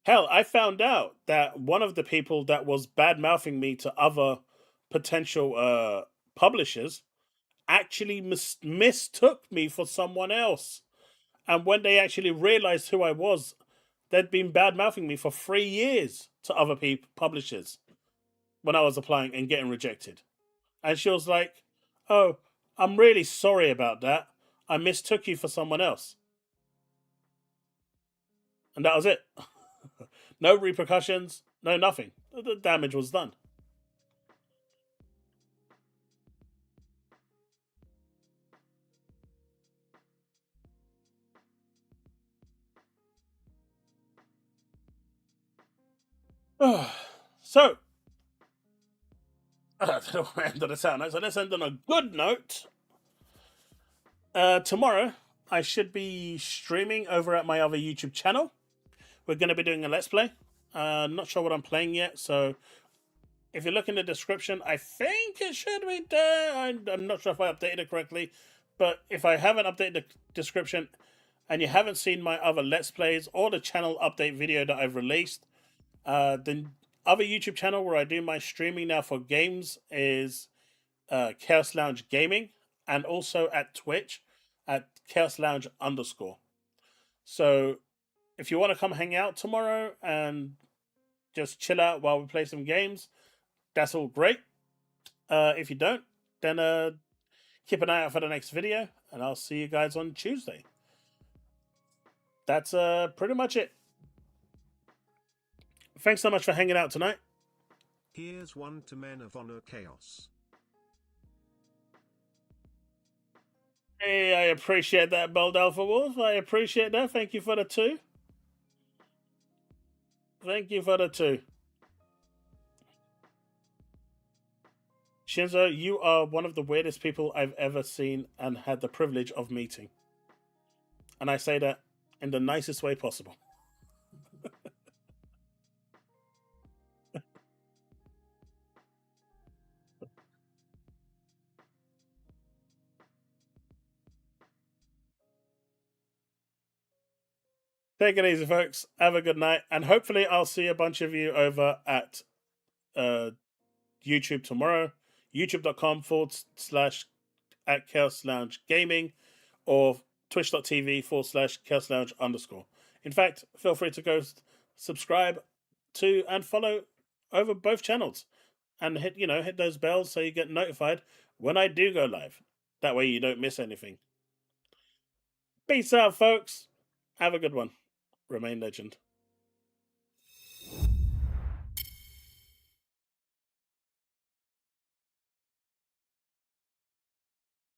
Hell, I found out that one of the people that was bad mouthing me to other potential publishers actually mistook me for someone else. And when they actually realized who I was, they'd been bad mouthing me for 3 years to other publishers when I was applying and getting rejected. And she was like, "Oh, I'm really sorry about that. I mistook you for someone else." And that was it. No repercussions, no nothing. The damage was done. So, I don't know where I ended this out. So let's end on a good note. Tomorrow, I should be streaming over at my other YouTube channel. We're going to be doing a Let's Play. Not sure what I'm playing yet, so if you look in the description, I think it should be there. I'm not sure if I updated it correctly, but if I haven't updated the description and you haven't seen my other Let's Plays or the channel update video that I've released, the other YouTube channel where I do my streaming now for games is Chaos Lounge Gaming, and also at Twitch at Chaos Lounge _. So if you want to come hang out tomorrow and just chill out while we play some games, that's all great. If you don't, then keep an eye out for the next video, and I'll see you guys on Tuesday. That's pretty much it. Thanks so much for hanging out tonight. Here's one to Men of Honor Chaos. Hey, I appreciate that, Bold Alpha Wolf. I appreciate that. Thank you for the 2. Thank you for the 2. Shinzo, you are one of the weirdest people I've ever seen and had the privilege of meeting. And I say that in the nicest way possible. Take it easy, folks. Have a good night. And hopefully I'll see a bunch of you over at YouTube tomorrow. YouTube.com/at Chaos Lounge Gaming, or twitch.tv/Chaos Lounge _. In fact, feel free to go subscribe to and follow over both channels, and hit those bells so you get notified when I do go live. That way you don't miss anything. Peace out, folks. Have a good one. Remain legend.